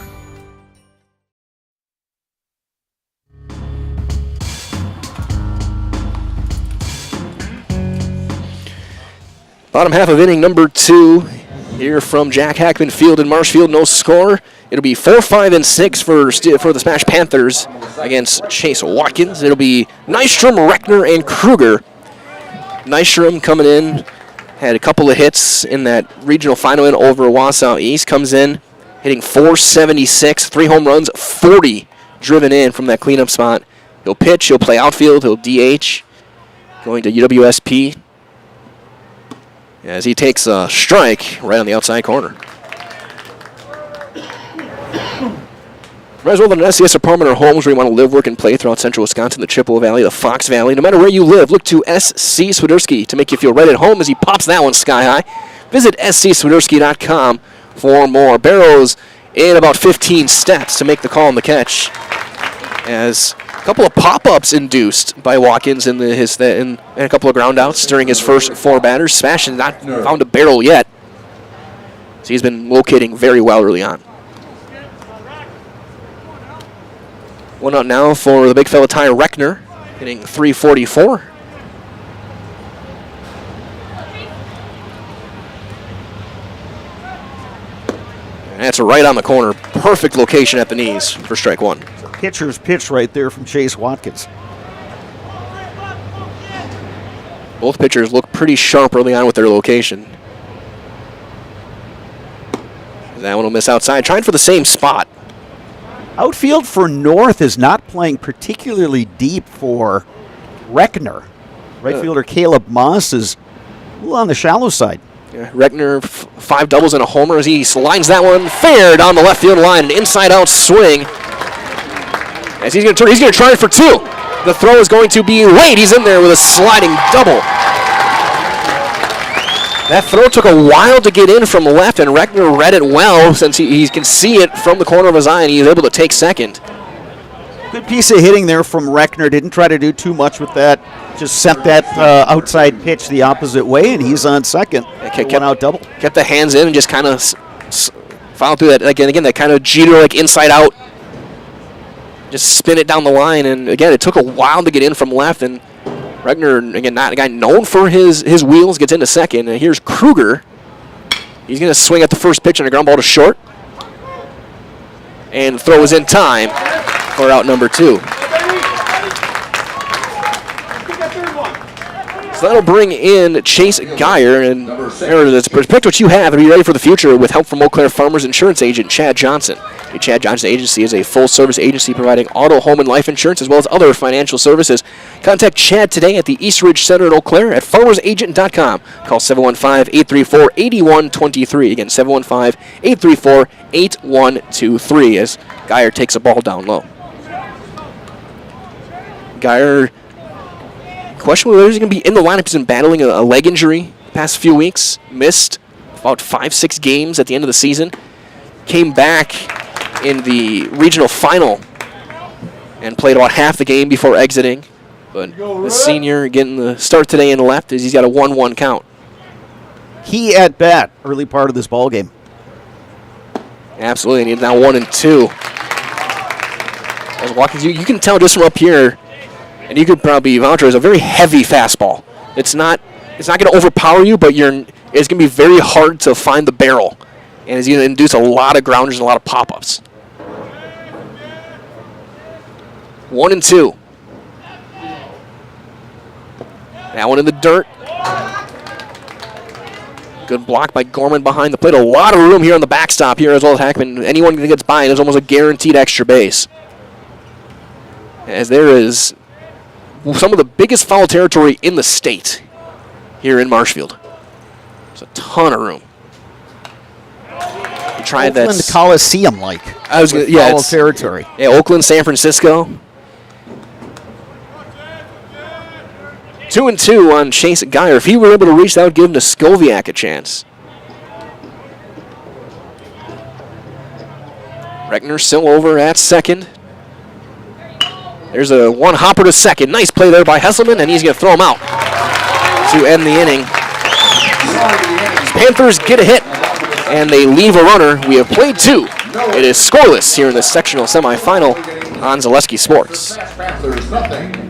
Bottom half of inning number 2 here from Jack Hackman Field in Marshfield. No score. It'll be 4, 5, and 6 for the SPASH Panthers against Chase Watkins. It'll be Nystrom, Reckner, and Kruger. Nystrom coming in, had a couple of hits in that regional final win over Wausau East. Comes in hitting .476, 3 home runs, 40 driven in from that cleanup spot. He'll pitch, he'll play outfield, he'll DH, going to UWSP as he takes a strike right on the outside corner. Might as well than an SCS apartment or homes where you want to live, work, and play throughout central Wisconsin, the Chippewa Valley, the Fox Valley. No matter where you live, look to SC Swiderski to make you feel right at home as he pops that one sky high. Visit scswiderski.com for more. Barrows in about 15 steps to make the call on the catch. As a couple of pop-ups induced by Watkins in a couple of groundouts during his first 4 batters. SPASH has not found a barrel yet. So he's been locating very well early on. One out now for the big fella Ty Reckner, hitting .344. And that's right on the corner. Perfect location at the knees for strike 1. Pitcher's pitch right there from Chase Watkins. Both pitchers look pretty sharp early on with their location. That one will miss outside, trying for the same spot. Outfield for North is not playing particularly deep for Reckner. Right fielder Caleb Moss is a little on the shallow side. Yeah, Reckner 5 doubles and a homer as he lines that one fair down the left field line. An inside-out swing. As he's going to try it for 2. The throw is going to be late. He's in there with a sliding double. That throw took a while to get in from left, and Reckner read it well since he can see it from the corner of his eye, and he's able to take second. Good piece of hitting there from Reckner. Didn't try to do too much with that. Just sent that outside pitch the opposite way, and he's on second. Kept out double. Kept the hands in and just kind of fouled through that. Again, that kind of Jeter, like inside out. Just spin it down the line, and again, it took a while to get in from left, and Reckner, again, not a guy known for his wheels, gets into second. And here's Kruger. He's going to swing at the first pitch on a ground ball to short. And throw is in time for out number 2. So that'll bring in Chase Geyer, and protect what you have and be ready for the future with help from Eau Claire Farmers Insurance Agent Chad Johnson. The Chad Johnson Agency is a full-service agency providing auto, home, and life insurance as well as other financial services. Contact Chad today at the East Ridge Center in Eau Claire at farmersagent.com. Call 715-834-8123. Again, 715-834-8123 as Geyer takes a ball down low. Geyer, question whether he's going to be in the lineup. He's been battling a leg injury the past few weeks. Missed about 5-6 games at the end of the season. Came back in the regional final and played about half the game before exiting. But the senior getting the start today in the left as he's got a 1-1 count. He at bat early part of this ball game. Absolutely, and he's now 1-2. As walking through, you can tell just from up here, and you could probably vouch for, it's a very heavy fastball. It's not going to overpower you, but it's going to be very hard to find the barrel. And it's going to induce a lot of grounders and a lot of pop-ups. 1-2. That one in the dirt. Good block by Gorman behind the plate. A lot of room here on the backstop here as well as Hackman. Anyone that gets by, and it's almost a guaranteed extra base. As there is some of the biggest foul territory in the state here in Marshfield. There's a ton of room. We tried that. Oakland Coliseum-like. Foul territory. Yeah, Oakland, San Francisco. 2-2 on Chase Geyer. If he were able to reach, that would give him to Skoviak a chance. Reckner still over at second. There's a one hopper to second. Nice play there by Hesselman, and he's going to throw him out to end the inning. Panthers get a hit, and they leave a runner. We have played 2. It is scoreless here in the sectional semifinal on Zaleski Sports. Panthers, nothing.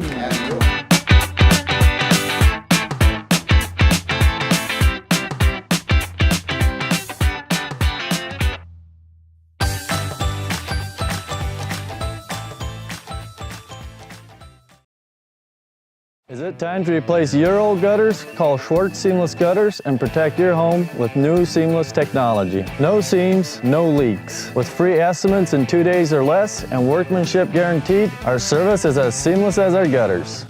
Is it time to replace your old gutters? Call Schwartz Seamless Gutters and protect your home with new seamless technology. No seams, no leaks. With free estimates in 2 days or less and workmanship guaranteed, our service is as seamless as our gutters.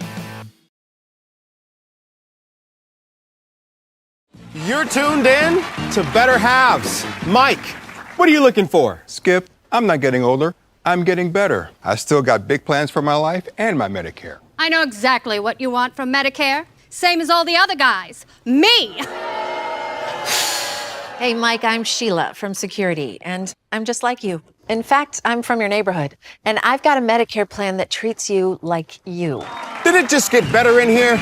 You're tuned in to Better Halves. Mike, what are you looking for? Skip, I'm not getting older. I'm getting better. I still got big plans for my life and my Medicare. I know exactly what you want from Medicare. Same as all the other guys. Me! Hey, Mike, I'm Sheila from Security, and I'm just like you. In fact, I'm from your neighborhood, and I've got a Medicare plan that treats you like you. Did it just get better in here?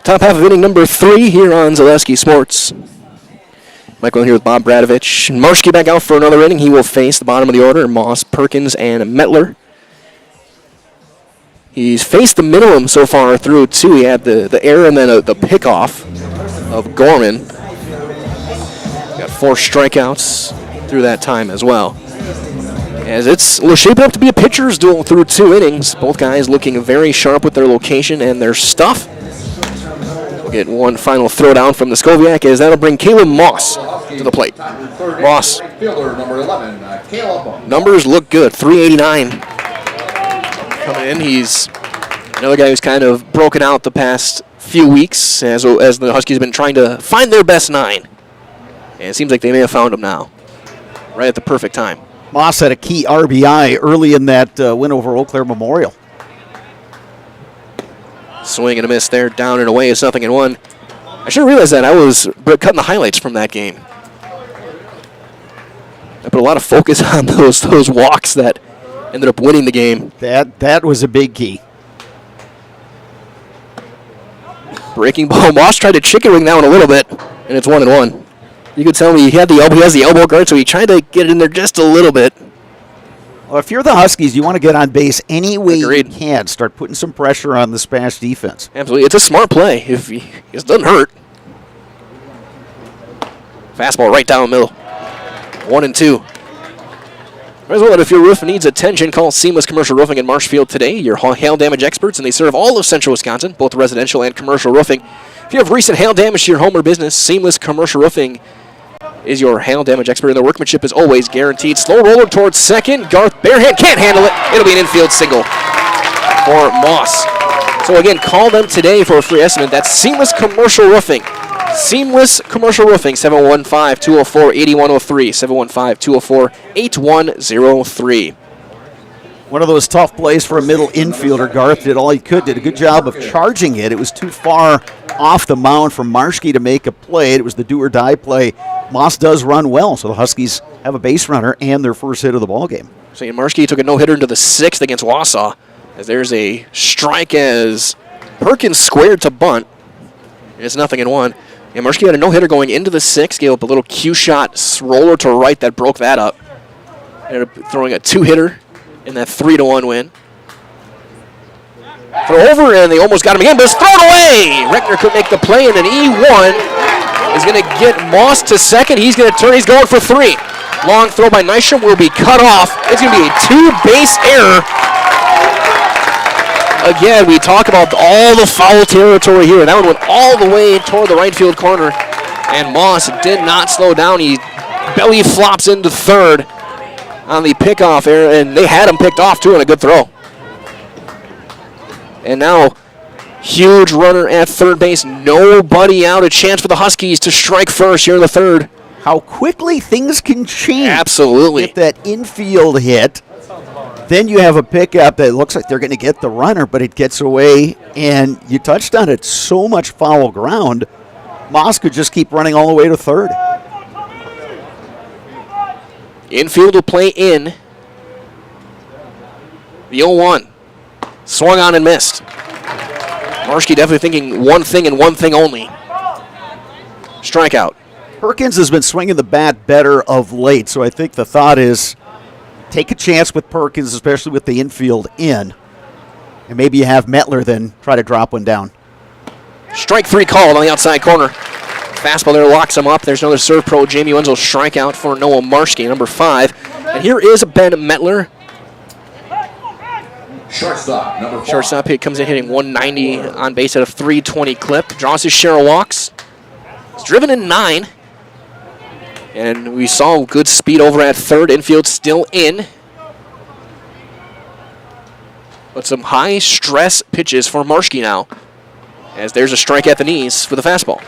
Top half of inning number 3 here on Zaleski Sports. Michael here with Bob Bradovich. Marshke back out for another inning. He will face the bottom of the order, Moss, Perkins, and Mettler. He's faced the minimum so far through 2. He had the error and then the pickoff of Gorman. Got 4 strikeouts through that time as well. As it's shaping up to be a pitcher's duel through 2 innings. Both guys looking very sharp with their location and their stuff. Get one final throwdown from the Skoviak as that'll bring Caleb Moss to the plate. Moss. Numbers look good. 389 coming in. He's another guy who's kind of broken out the past few weeks as the Huskies have been trying to find their best 9. And it seems like they may have found him now. Right at the perfect time. Moss had a key RBI early in that win over Eau Claire Memorial. Swing and a miss there, down and away is 0-1. I should have realized that. I was cutting the highlights from that game. I put a lot of focus on those walks that ended up winning the game. That was a big key. Breaking ball. Moss tried to chicken wing that one a little bit, and it's 1-1. You could tell me he has the elbow guard, so he tried to get it in there just a little bit. Well, if you're the Huskies, you want to get on base any way you can. Start putting some pressure on the SPASH defense. Absolutely. It's a smart play. It doesn't hurt. Fastball right down the middle. 1-2. As well, if your roof needs attention, call Seamless Commercial Roofing in Marshfield today. Your hail damage experts, and they serve all of central Wisconsin, both residential and commercial roofing. If you have recent hail damage to your home or business, Seamless Commercial Roofing is your hail damage expert, and the workmanship is always guaranteed. Slow roller towards second. Garth Barehand can't handle it. It'll be an infield single for Moss. So again, call them today for a free estimate. That's Seamless Commercial Roofing. Seamless Commercial Roofing, 715-204-8103, 715-204-8103. One of those tough plays for a middle infielder. Garth did all he could, did a good job of charging it. It was too far off the mound for Marshke to make a play. It was the do-or-die play. Moss does run well, so the Huskies have a base runner and their first hit of the ballgame. So Marshke took a no-hitter into the 6th against Wausau, as there's a strike as Perkins squared to bunt. It's 0-1. And Marshke had a no-hitter going into the 6th, gave up a little cue shot roller to right that broke that up. Ended up throwing a 2-hitter in that 3-1 win. Throw over, and they almost got him again, but it's thrown away! Reckner could make the play, and an E1 is going to get Moss to second. He's going to turn. He's going for 3. Long throw by Nystrom will be cut off. It's going to be a 2-base error. Again, we talk about all the foul territory here. That one went all the way toward the right field corner, and Moss did not slow down. He belly flops into third on the pickoff error, and they had him picked off too, and a good throw. And now, huge runner at third base. Nobody out. A chance for the Huskies to strike first here in the 3rd. How quickly things can change. Absolutely. Get that infield hit. Then you have a pickup that looks like they're going to get the runner, but it gets away, and you touched on it. So much foul ground. Moss could just keep running all the way to third. Infield will play in. The 0-1. Swung on and missed. Marshke definitely thinking one thing and one thing only. Strikeout. Perkins has been swinging the bat better of late, so I think the thought is take a chance with Perkins, especially with the infield in. And maybe you have Mettler then try to drop one down. Strike 3 called on the outside corner. Fastball there locks him up. There's another serve pro. Jamie Wenzel strikeout for Noah Marshke, number 5. And here is Ben Mettler. Shortstop, number 4. Shortstop, he comes in hitting 190 on base at a 320 clip. Draws his share of walks. He's driven in 9. And we saw good speed over at third. Infield still in. But some high stress pitches for Marshke now, as there's a strike at the knees for the fastball.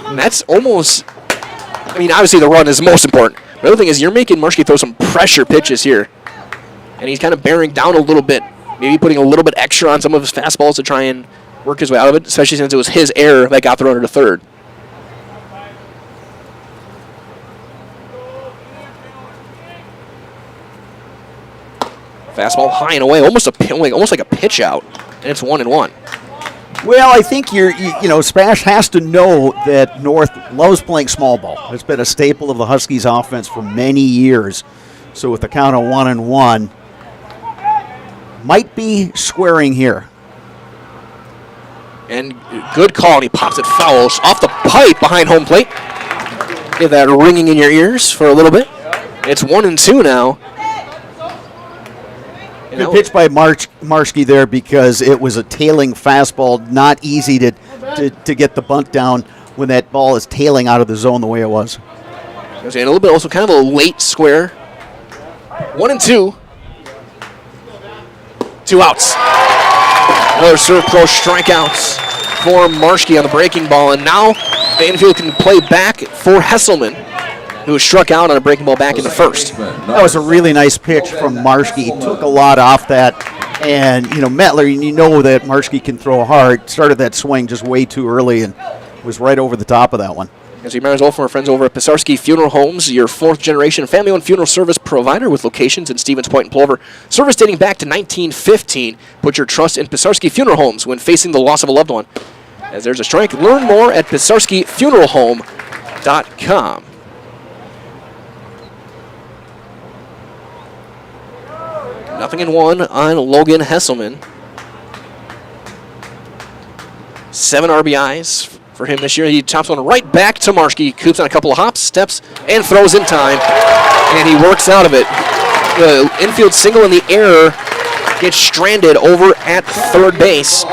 And that's almost, I mean, obviously the run is most important. The other thing is you're making Marshke throw some pressure pitches here. And he's kind of bearing down a little bit, maybe putting a little bit extra on some of his fastballs to try and work his way out of it, especially since it was his error that got the runner to third. Fastball high and away, almost like a pitch out, and it's 1-1. Well, I think you know, SPASH has to know that North loves playing small ball. It's been a staple of the Huskies' offense for many years. So with the count of 1-1, might be squaring here. And good call, and he pops it foul off the pipe behind home plate. Get that ringing in your ears for a little bit. It's 1-2 now. Good pitch by Marshke there, because it was a tailing fastball. Not easy to get the bunt down when that ball is tailing out of the zone the way it was. And a little bit also kind of a late square. 1-2. 2 outs. Another serve pro strikeouts for Marshke on the breaking ball. And now the infield can play back for Hesselman. who struck out on a breaking ball back in the first. That was a really nice pitch from Marshke. He took a lot off that. And, Mettler, you know that Marshke can throw hard. Started that swing just way too early and was right over the top of that one. As we remind as well from our friends over at Pisarski Funeral Homes, your fourth-generation family-owned funeral service provider with locations in Stevens Point and Plover. Service dating back to 1915. Put your trust in Pisarski Funeral Homes when facing the loss of a loved one. As there's a strike, learn more at pisarskifuneralhome.com. Nothing in one on Logan Hesselman. 7 RBIs for him this year. He chops one right back to Marshke. Coops on a couple of hops, steps, and throws in time. And he works out of it. The infield single in the air gets stranded over at third base.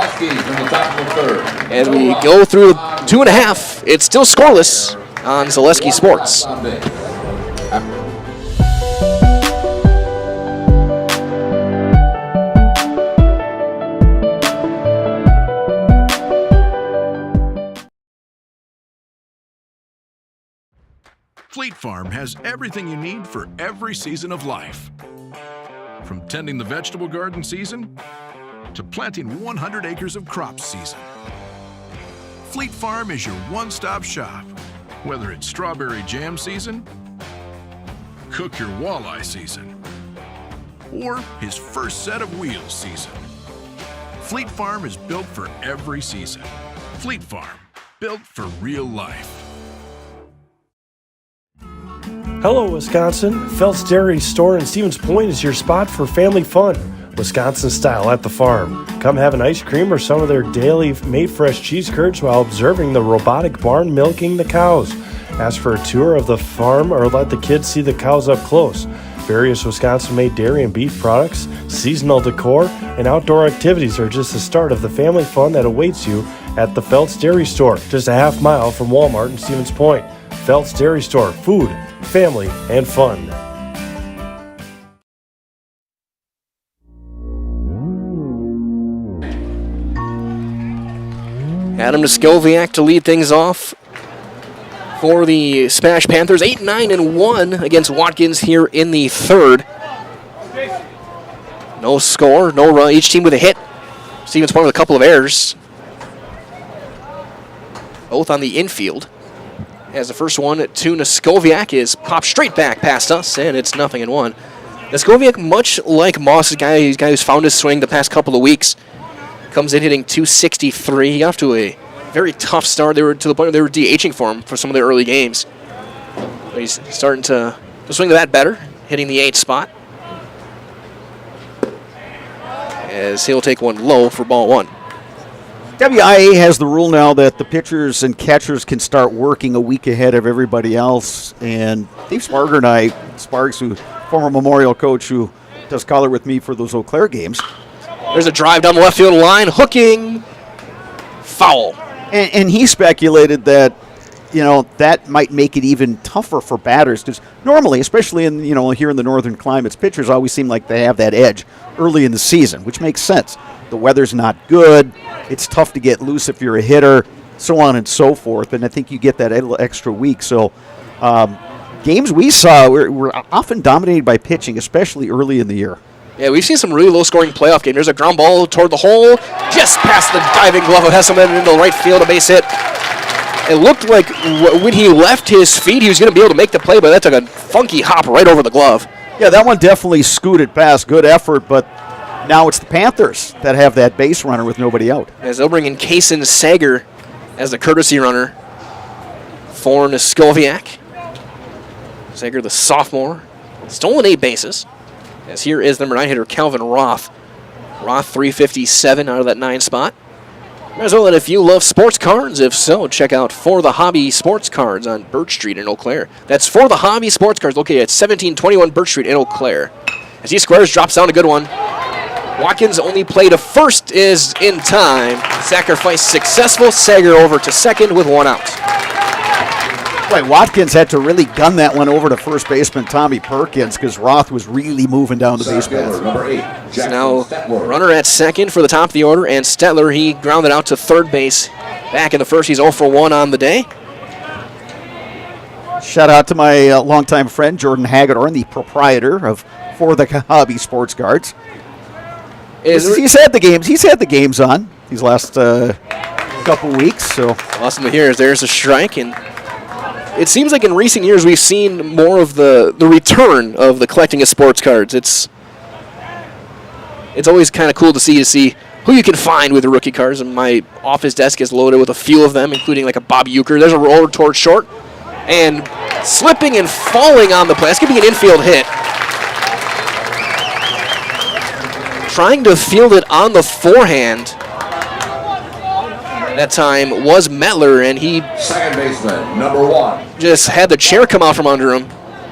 As we go through 2.5, it's still scoreless on Zaleski Sports. Fleet Farm has everything you need for every season of life. From tending the vegetable garden season to planting 100 acres of crops season. Fleet Farm is your one-stop shop. Whether it's strawberry jam season, cook your walleye season, or his first set of wheels season. Fleet Farm is built for every season. Fleet Farm, built for real life. Hello, Wisconsin. Phelps Dairy Store in Stevens Point is your spot for family fun. Wisconsin style at the farm. Come have an ice cream or some of their daily made fresh cheese curds while observing the robotic barn milking the cows. Ask for a tour of the farm or let the kids see the cows up close. Various Wisconsin-made dairy and beef products, seasonal decor, and outdoor activities are just the start of the family fun that awaits you at the Phelps Dairy Store, just a half mile from Walmart in Stevens Point. Phelps Dairy Store, food, family, and fun. Adam Noskowiak to lead things off for the SPASH Panthers. 8-9-1 against Watkins here in the third. No score, no run. Each team with a hit. Stevens Point with a couple of errors. Both on the infield. As the first one to Noskowiak is popped straight back past us, and it's 0-1. Noskowiak, much like Moss, a guy who's found his swing the past couple of weeks, comes in hitting .263. He got off to a very tough start. They were to the point where they were DHing for him for some of the early games. But he's starting to swing the bat better, hitting the 8th spot. As he'll take one low for ball 1. WIAA has the rule now that the pitchers and catchers can start working a week ahead of everybody else. And Dave Sparger and I, Sparks, who former Memorial coach who does color with me for those Eau Claire games. There's a drive down the left field line, hooking, foul. And he speculated that, that might make it even tougher for batters because normally, especially in here in the northern climates, pitchers always seem like they have that edge early in the season, which makes sense. The weather's not good. It's tough to get loose if you're a hitter, so on and so forth. And I think you get that extra week. So games we saw were often dominated by pitching, especially early in the year. Yeah, we've seen some really low-scoring playoff games. There's a ground ball toward the hole, just past the diving glove of Hesselman into the right field, a base hit. It looked like when he left his feet, he was going to be able to make the play, but that took a funky hop right over the glove. Yeah, that one definitely scooted past. Good effort, but now it's the Panthers that have that base runner with nobody out. As they'll bring in Kaysen Sager as the courtesy runner for Noskowiak. Sager, the sophomore, stolen 8 bases. As here is number 9 hitter Calvin Roth. Roth 357 out of that 9 spot. As well, and if you love sports cards, if so, check out For the Hobby Sports Cards on Birch Street in Eau Claire. That's For the Hobby Sports Cards located at 1721 Birch Street in Eau Claire. As he squares, drops down a good one. Watkins only play to first is in time. Sacrifice successful. Sager over to second with 1 out. Right, Watkins had to really gun that one over to first baseman Tommy Perkins because Roth was really moving down the base path. Number 8, So now runner at second for the top of the order, and Stetler, he grounded out to third base. Back in the first, he's 0 for 1 on the day. Shout out to my longtime friend, Jordan Hagedorn, the proprietor of For the Hobby Sports Cards. He's had the games on these last couple weeks. So awesome to hear. There's a strike, and it seems like in recent years we've seen more of the return of the collecting of sports cards. It's always kind of cool to see who you can find with the rookie cards. And my office desk is loaded with a few of them, including like a Bob Uecker. There's a roller towards short, and slipping and falling on the play. That's going to be an infield hit. Trying to field it on the forehand that time was Mettler, and he second baseman, number 1. just had the chair come out from under him.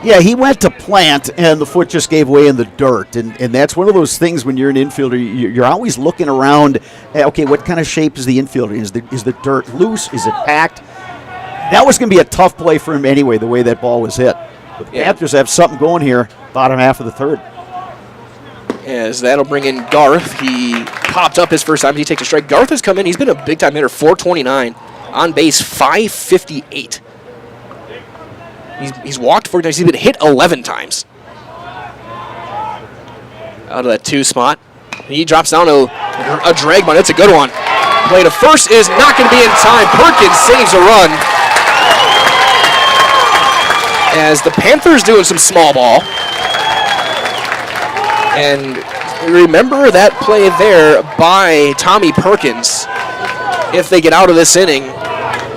yeah, he went to plant, and the foot just gave way in the dirt, and that's one of those things when you're an infielder, you're always looking around. Okay, what kind of shape is the infielder? Is the dirt loose? Is it packed? That was going to be a tough play for him anyway, the way that ball was hit. But the Panthers have something going here, bottom half of the third. As that'll bring in Garth. He popped up his first time. He takes a strike. Garth has come in. He's been a big-time hitter, 429. On base, 558. He's walked 4 times. He's been hit 11 times. Out of that 2 spot. He drops down to a drag bunt. It's a good one. Play to first is not going to be in time. Perkins saves a run. As the Panthers doing some small ball. And remember that play there by Tommy Perkins. If they get out of this inning,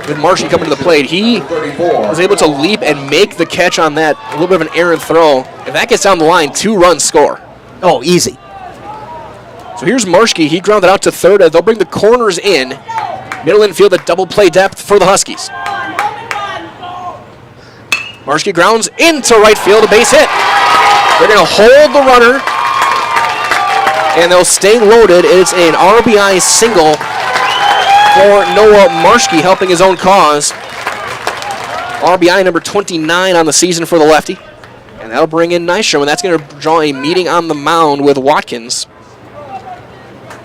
with Marshy coming to the plate, he was able to leap and make the catch on that. A little bit of an errant throw. If that gets down the line, 2-run score. Oh, easy. So here's Marshke. He grounded out to third. They'll bring the corners in. Middle infield at double play depth for the Huskies. Marshke grounds into right field, a base hit. They're going to hold the runner, and they'll stay loaded. It's an RBI single for Noah Marshke, helping his own cause. RBI number 29 on the season for the lefty. And that'll bring in Nystrom, and that's going to draw a meeting on the mound with Watkins.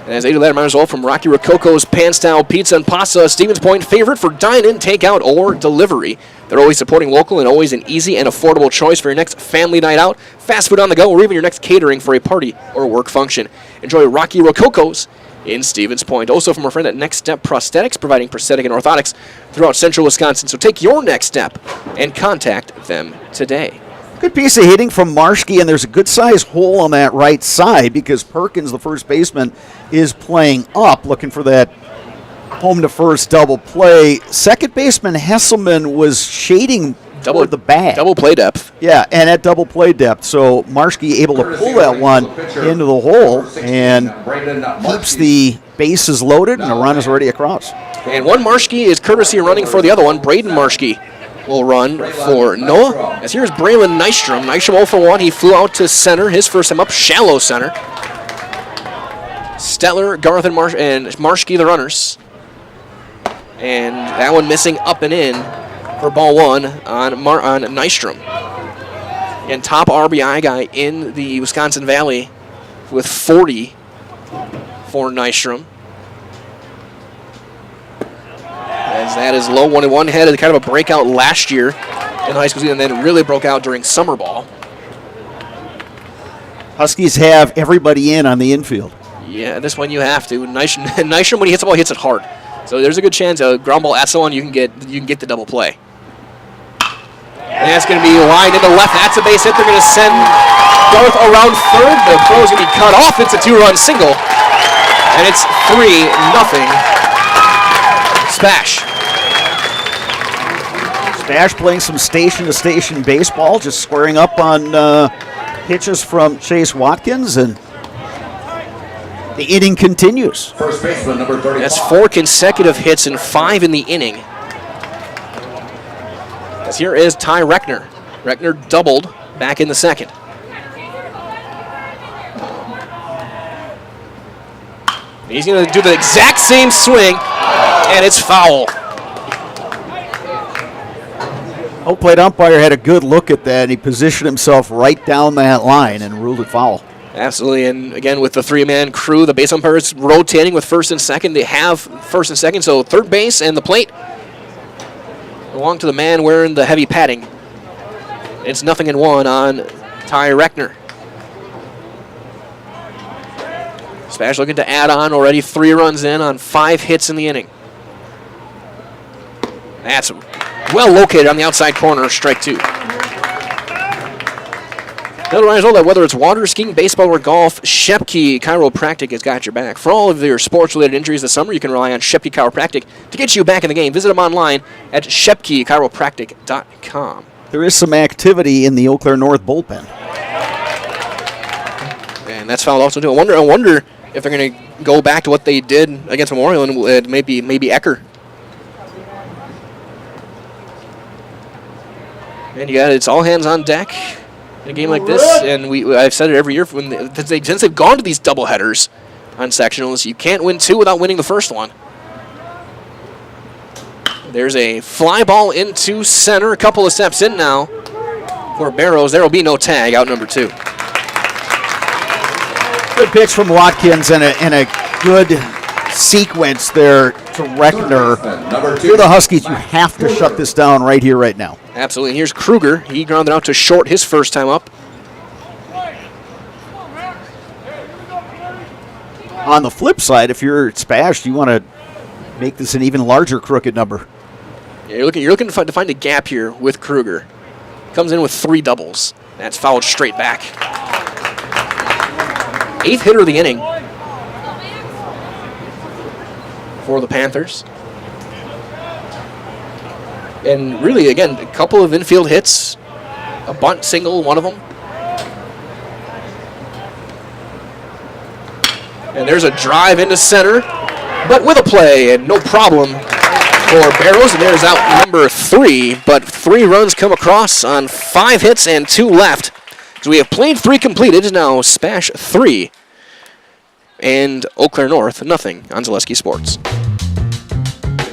As they do that, might as well from Rocky Rococo's Pan-Style Pizza and Pasta, Stevens Point favorite for dine-in, takeout, or delivery. They're always supporting local and always an easy and affordable choice for your next family night out, fast food on the go, or even your next catering for a party or work function. Enjoy Rocky Rococo's in Stevens Point. Also from our friend at Next Step Prosthetics, providing prosthetic and orthotics throughout central Wisconsin. So take your next step and contact them today. Good piece of hitting from Marshke, and there's a good-sized hole on that right side because Perkins, the first baseman, is playing up, looking for that home-to-first double play. Second baseman Hesselman was shading toward the bag. Double play depth. Yeah, and at double play depth. So Marshke able to pull that one into the hole and keeps the bases loaded, and the run is already across. And one Marshke is courtesy running for the other one. Braden Marshke will run for Noah. As here's Braylon Nystrom. Nystrom 0 for 1. He flew out to center, his first time up, shallow center. Stetler, Garth, and Marshke the runners. And that one missing up and in for ball 1 on Nystrom. And top RBI guy in the Wisconsin Valley with 40 for Nystrom. As that is low 1-1, had kind of a breakout last year in high school season, and then really broke out during summer ball. Huskies have everybody in on the infield. Yeah, this one you have to. Nystrom, when he hits the ball, hits it hard. So there's a good chance a ground ball at someone you can get the double play. And that's going to be lined into left. That's a base hit. They're going to send Garth around third. The throw's going to be cut off. It's a 2-run single, and it's 3-0. SPASH. SPASH playing some station-to-station baseball, just squaring up on pitches from Chase Watkins, and the inning continues. First baseman, number 35. That's 4 consecutive hits and 5 in the inning. As here is Ty Reckner. Reckner doubled back in the second. He's going to do the exact same swing, and it's foul. Home plate umpire had a good look at that, and he positioned himself right down that line and ruled it foul. Absolutely, and again with the 3-man crew, the base umpire is rotating with first and second. They have first and second, so third base and the plate. belong to the man wearing the heavy padding. It's 0-1 on Ty Reckner. Spash looking to add on, already 3 runs in on 5 hits in the inning. That's well located on the outside corner, strike 2. Otherwise, all that, whether it's water skiing, baseball, or golf, Shepke Chiropractic has got your back. For all of your sports-related injuries this summer, you can rely on Shepke Chiropractic to get you back in the game. Visit them online at shepkechiropractic.com. There is some activity in the Eau Claire North bullpen. And that's fouled also too. I wonder if they're going to go back to what they did against Memorial and maybe Ecker. And you got it's all hands on deck in a game like this, and I've said it every year since they've gone to these doubleheaders on sectionals, you can't win 2 without winning the first one. There's a fly ball into center, a couple of steps in now for Barrows. There will be no tag, out number 2. Good pitch from Watkins and a good sequence there to Reckner. For the Huskies, you have to shut this down right here, right now. Absolutely. Here's Kruger. He grounded out to short his first time up. On the flip side, if you're Spash, you want to make this an even larger crooked number. Yeah, you're looking to find a gap here with Kruger. Comes in with 3 doubles. That's fouled straight back. 8th hitter of the inning for the Panthers. And really, again, a couple of infield hits, a bunt single, one of them. And there's a drive into center, but with a play, and no problem for Barrows. And there's out number 3, but 3 runs come across on 5 hits and 2 left. So we have played 3 completed, now Spash 3. And Eau Claire North, nothing on Zaleski Sports.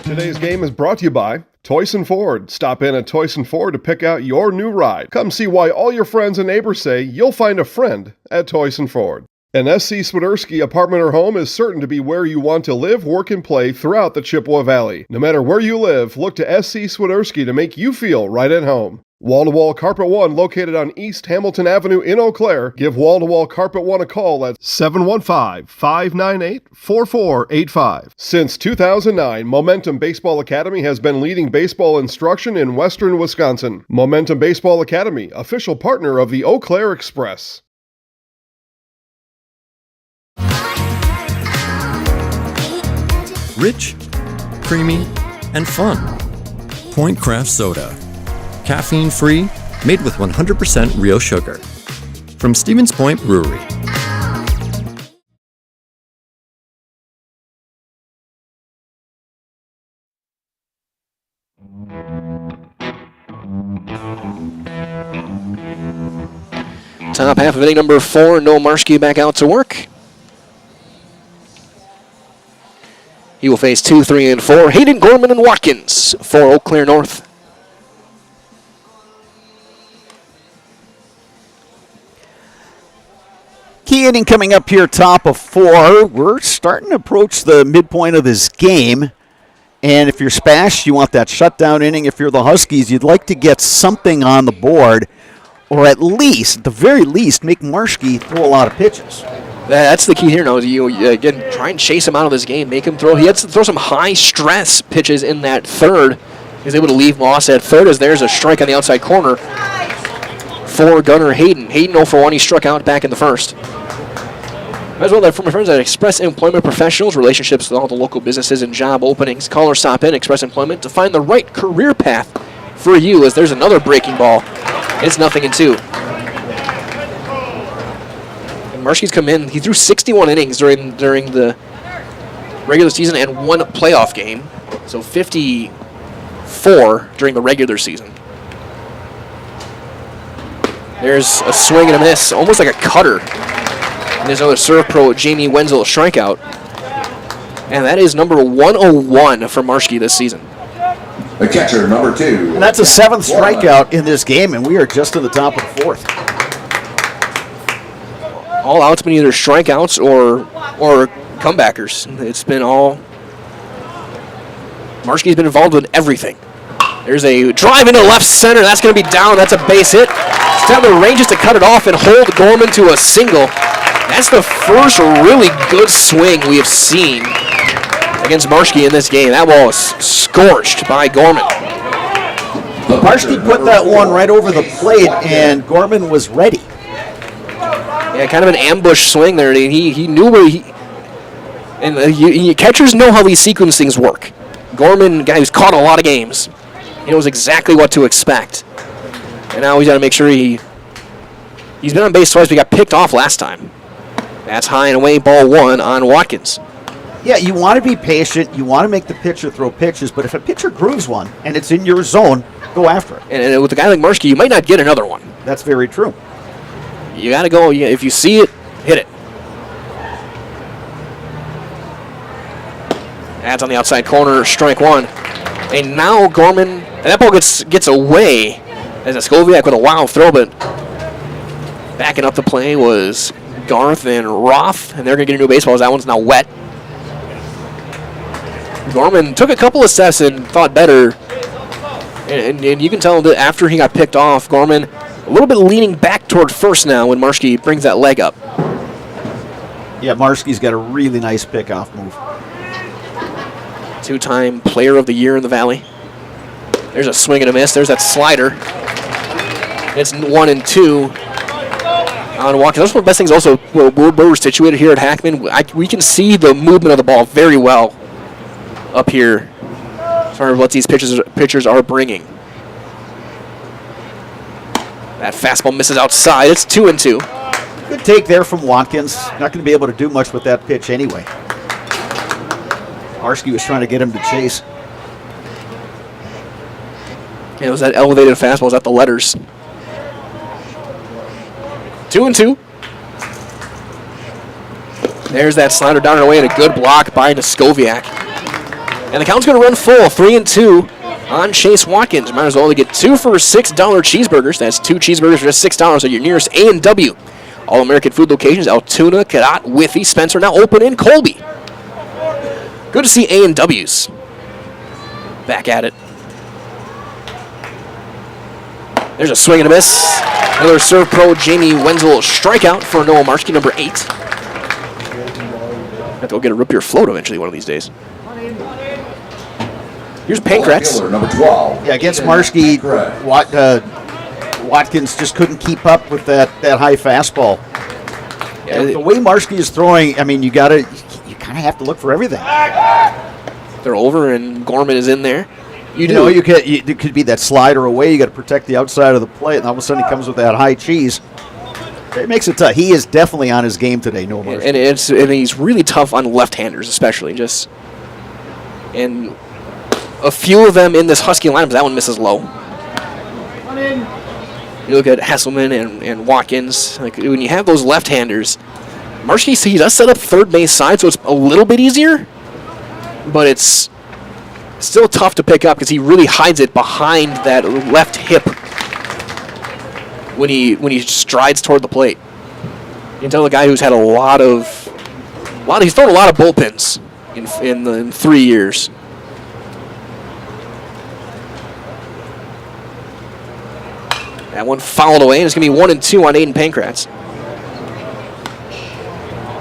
Today's game is brought to you by Toyson Ford. Stop in at Toyson Ford to pick out your new ride. Come see why all your friends and neighbors say you'll find a friend at Toyson Ford. An SC Swiderski apartment or home is certain to be where you want to live, work, and play throughout the Chippewa Valley. No matter where you live, look to SC Swiderski to make you feel right at home. Wall-to-Wall Carpet One, located on East Hamilton Avenue in Eau Claire. Give Wall-to-Wall Carpet One a call at 715-598-4485. Since 2009, Momentum Baseball Academy has been leading baseball instruction in western Wisconsin. Momentum Baseball Academy, official partner of the Eau Claire Express. Rich, creamy, and fun. Point Craft Soda. Caffeine-free, made with 100% real sugar. From Stevens Point Brewery. Top half of inning number 4, Noah Marshke back out to work. He will face 2, 3, and 4. Hayden, Gorman, and Watkins for Eau Claire North. Key inning coming up here, top of 4. We're starting to approach the midpoint of this game. And if you're Spash, you want that shutdown inning. If you're the Huskies, you'd like to get something on the board, or at least, at the very least, make Marshke throw a lot of pitches. That's the key here now. You again, try and chase him out of this game. Make him throw. He had to throw some high-stress pitches in that third. He was able to leave Moss at third as there's a strike on the outside corner for Gunnar Hayden. Hayden 0 for 1. He struck out back in the first. As well, that for my friends at Express Employment Professionals, relationships with all the local businesses and job openings. Call or stop in Express Employment to find the right career path for you, as there's another breaking ball. It's 0-2. And Marshke's come in. He threw 61 innings during the regular season and 1 playoff game. So 54 during the regular season. There's a swing and a miss, almost like a cutter. And there's another serve pro, Jamie Wenzel, a strikeout. And that is number 101 for Marshke this season. The catcher, number 2. And that's a 7th strikeout in this game, and we are just to the top of the 4th. All outs been either strikeouts or comebackers. It's been all... Marshke's been involved in everything. There's a drive into left center. That's going to be down. That's a base hit. Stetler ranges to cut it off and hold Gorman to a single. That's the first really good swing we have seen against Marshke in this game. That ball was scorched by Gorman. Marshke put that one right over the plate, and Gorman was ready. Yeah, kind of an ambush swing there. He knew where he... And catchers know how these sequence things work. Gorman, guy who's caught a lot of games, he knows exactly what to expect. And now he's got to make sure he's been on base twice, but he got picked off last time. That's high and away, ball one on Watkins. Yeah, you want to be patient. You want to make the pitcher throw pitches, but if a pitcher grooves one and it's in your zone, go after it. And with a guy like Marshke, you might not get another one. That's very true. You got to go. If you see it, hit it. That's on the outside corner, strike one. And now Gorman, and that ball gets away as a Skoviak with a wild throw, but backing up the play was Garth and Roth, and they're going to get a new baseball as that one's now wet. Gorman took a couple of steps and thought better, and you can tell that after he got picked off, Gorman a little bit leaning back toward first now when Marshke brings that leg up. Yeah, Marshke's got a really nice pickoff move. Two-time player of the year in the Valley. There's a swing and a miss. There's that slider. It's 1-2 on Watkins. That's one of the best things also, where we're situated here at Hackman. We can see the movement of the ball very well up here as far as what these pitchers are bringing. That fastball misses outside. It's 2-2. Good take there from Watkins. Not going to be able to do much with that pitch anyway. Marshke was trying to get him to chase. Yeah, it was that elevated fastball. Was that the letters? 2-2. There's that slider down and away, and a good block by Skoviak. And the count's going to run full, 3-2 on Chase Watkins. Might as well only get 2 for $6 cheeseburgers. That's 2 cheeseburgers for just $6 at your nearest A&W. All-American food locations, Altoona, Cadott, Withee, Spencer, now open in Colby. Good to see A&Ws back at it. There's a swing and a miss. Another serve pro, Jamie Wenzel, strikeout for Noah Marshke, number 8. Have to go get a root beer float eventually one of these days. Here's Pankratz. Number 12. Yeah, against Marshke, Watkins just couldn't keep up with that high fastball. Yeah, the way Marshke is throwing, I mean, you kind of have to look for everything. They're over, and Gorman is in there. It could be that slider away. You got to protect the outside of the plate, and all of a sudden he comes with that high cheese. It makes it tough. He is definitely on his game today, no more. And he's really tough on left-handers, especially. And a few of them in this Husky lineup, that one misses low. You look at Hesselman and Watkins. Like, when you have those left-handers, Marshke, he does set up third base side, so it's a little bit easier, but it's still tough to pick up because he really hides it behind that left hip when he strides toward the plate. You can tell the guy who's had he's thrown a lot of bullpens in 3 years. That one fouled away, and it's going to be 1-2 on Aiden Pankratz.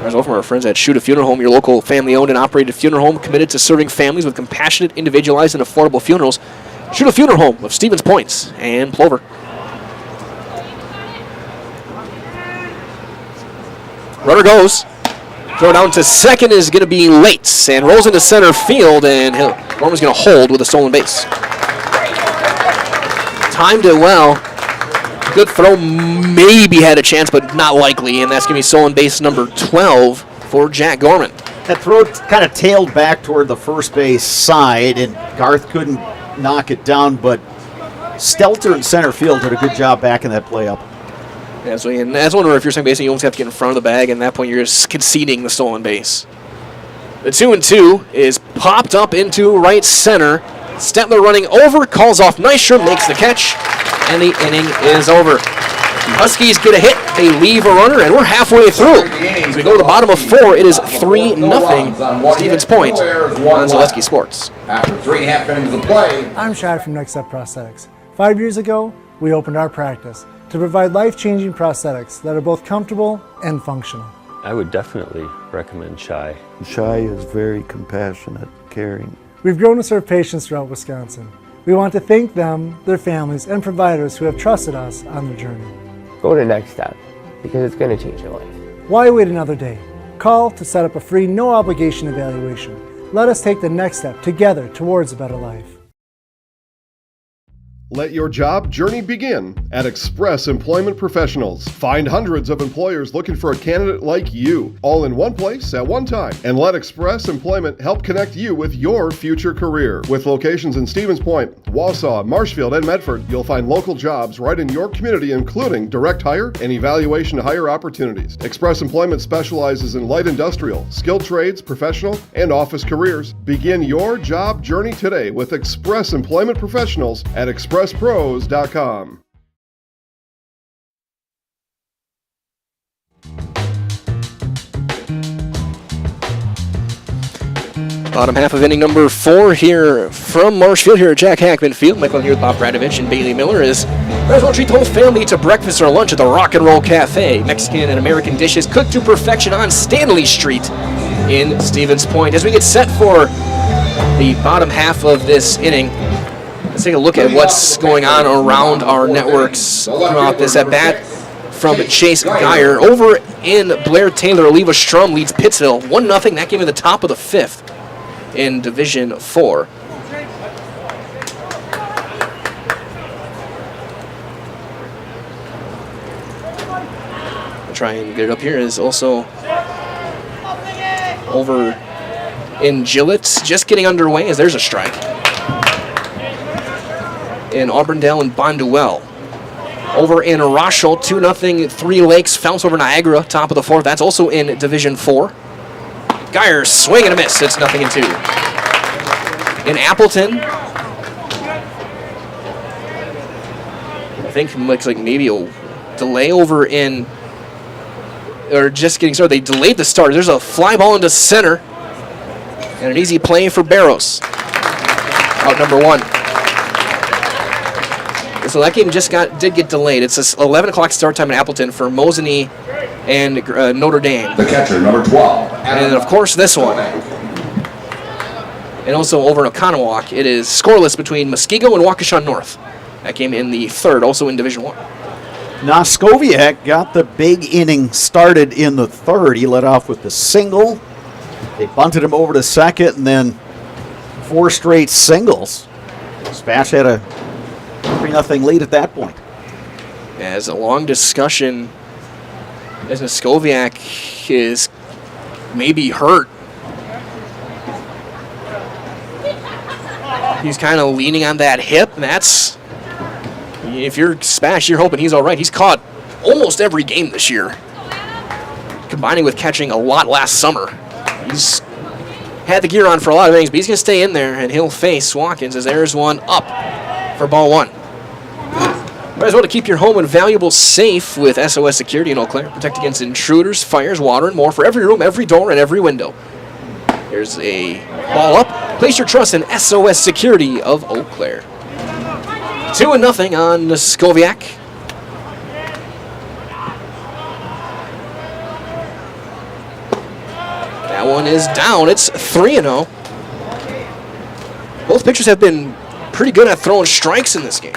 As well from our friends at Shoot a Funeral Home, your local family-owned and operated funeral home committed to serving families with compassionate, individualized, and affordable funerals. Shoot a Funeral Home of Stevens Point and Plover. Runner goes. Throw down to second is going to be late and rolls into center field, and Gorman's going to hold with a stolen base. Timed it well. Good throw, maybe had a chance, but not likely, and that's going to be stolen base number 12 for Jack Gorman. That throw kind of tailed back toward the first base side, and Garth couldn't knock it down, but Stelter in center field did a good job backing that play up. Yeah, so and that's one where if you're second baseman, you almost have to get in front of the bag, and at that point you're just conceding the stolen base. The 2-2 is popped up into right center. Stetler running over, calls off Neischer, makes the catch, and the inning is over. Huskies get a hit, they leave a runner, and we're halfway through. As we go to the bottom of 4, it is 3-0 Stevens Point on Zaleski Sports. After 3.5 innings of play, I'm Shad from Next Step Prosthetics. 5 years ago, we opened our practice to provide life-changing prosthetics that are both comfortable and functional. I would definitely recommend Shai. Shai is very compassionate, caring. We've grown to serve patients throughout Wisconsin. We want to thank them, their families, and providers who have trusted us on their journey. Go to Next Step, because it's going to change your life. Why wait another day? Call to set up a free, no-obligation evaluation. Let us take the next step together towards a better life. Let your job journey begin at Express Employment Professionals. Find hundreds of employers looking for a candidate like you, all in one place at one time. And let Express Employment help connect you with your future career. With locations in Stevens Point, Wausau, Marshfield, and Medford, you'll find local jobs right in your community, including direct hire and evaluation to hire opportunities. Express Employment specializes in light industrial, skilled trades, professional, and office careers. Begin your job journey today with Express Employment Professionals at expresspros.com. Bottom half of inning number 4 here from Marshfield here at Jack Hackman Field. Michael here with Bob Bradovich and Bailey Miller as might well treat the whole family to breakfast or lunch at the Rock and Roll Cafe. Mexican and American dishes cooked to perfection on Stanley Street in Stevens Point. As we get set for the bottom half of this inning, let's take a look at what's going on around our networks throughout this at-bat. From Chase Geyer. Over in Blair Taylor, Oliva Strum leads Pittsville 1-0. That game at the top of the 5th in Division 4. I'll try and get it up here. Is also over in Gillette, just getting underway as there's a strike. In Auburndale and Bonduelle. Over in Rochelle, 2-0, 3 Lakes, Founts over Niagara, top of the 4th. That's also in Division 4. Geyer, swing and a miss. It's 0-2. In Appleton, I think looks like maybe a delay over in, or just getting started. They delayed the start. There's a fly ball into center, and an easy play for Barros. Out number 1. So that game just did get delayed. It's a 11 o'clock start time in Appleton for Mosinee and Notre Dame. The catcher, number 12. And of course this one. And also over in Oconomowoc, it is scoreless between Muskego and Waukesha North. That game in the 3rd, also in Division 1. Noskoviak got the big inning started in the 3rd. He led off with the single. They bunted him over to second, and then 4 straight singles. SPASH had a 3-0 lead at that point. As a long discussion, as Noskoviak is maybe hurt. He's kind of leaning on that hip, and that's, if you're SPASH, you're hoping he's all right. He's caught almost every game this year, combining with catching a lot last summer. He's had the gear on for a lot of things, but he's going to stay in there, and he'll face Watkins as there's one up for ball 1. Might as well to keep your home and valuables safe with SOS Security in Eau Claire. Protect against intruders, fires, water, and more for every room, every door, and every window. There's a ball up. Place your trust in SOS Security of Eau Claire. 2-0 on Noskoviak. That one is down. It's 3-0. Both pitchers have been pretty good at throwing strikes in this game.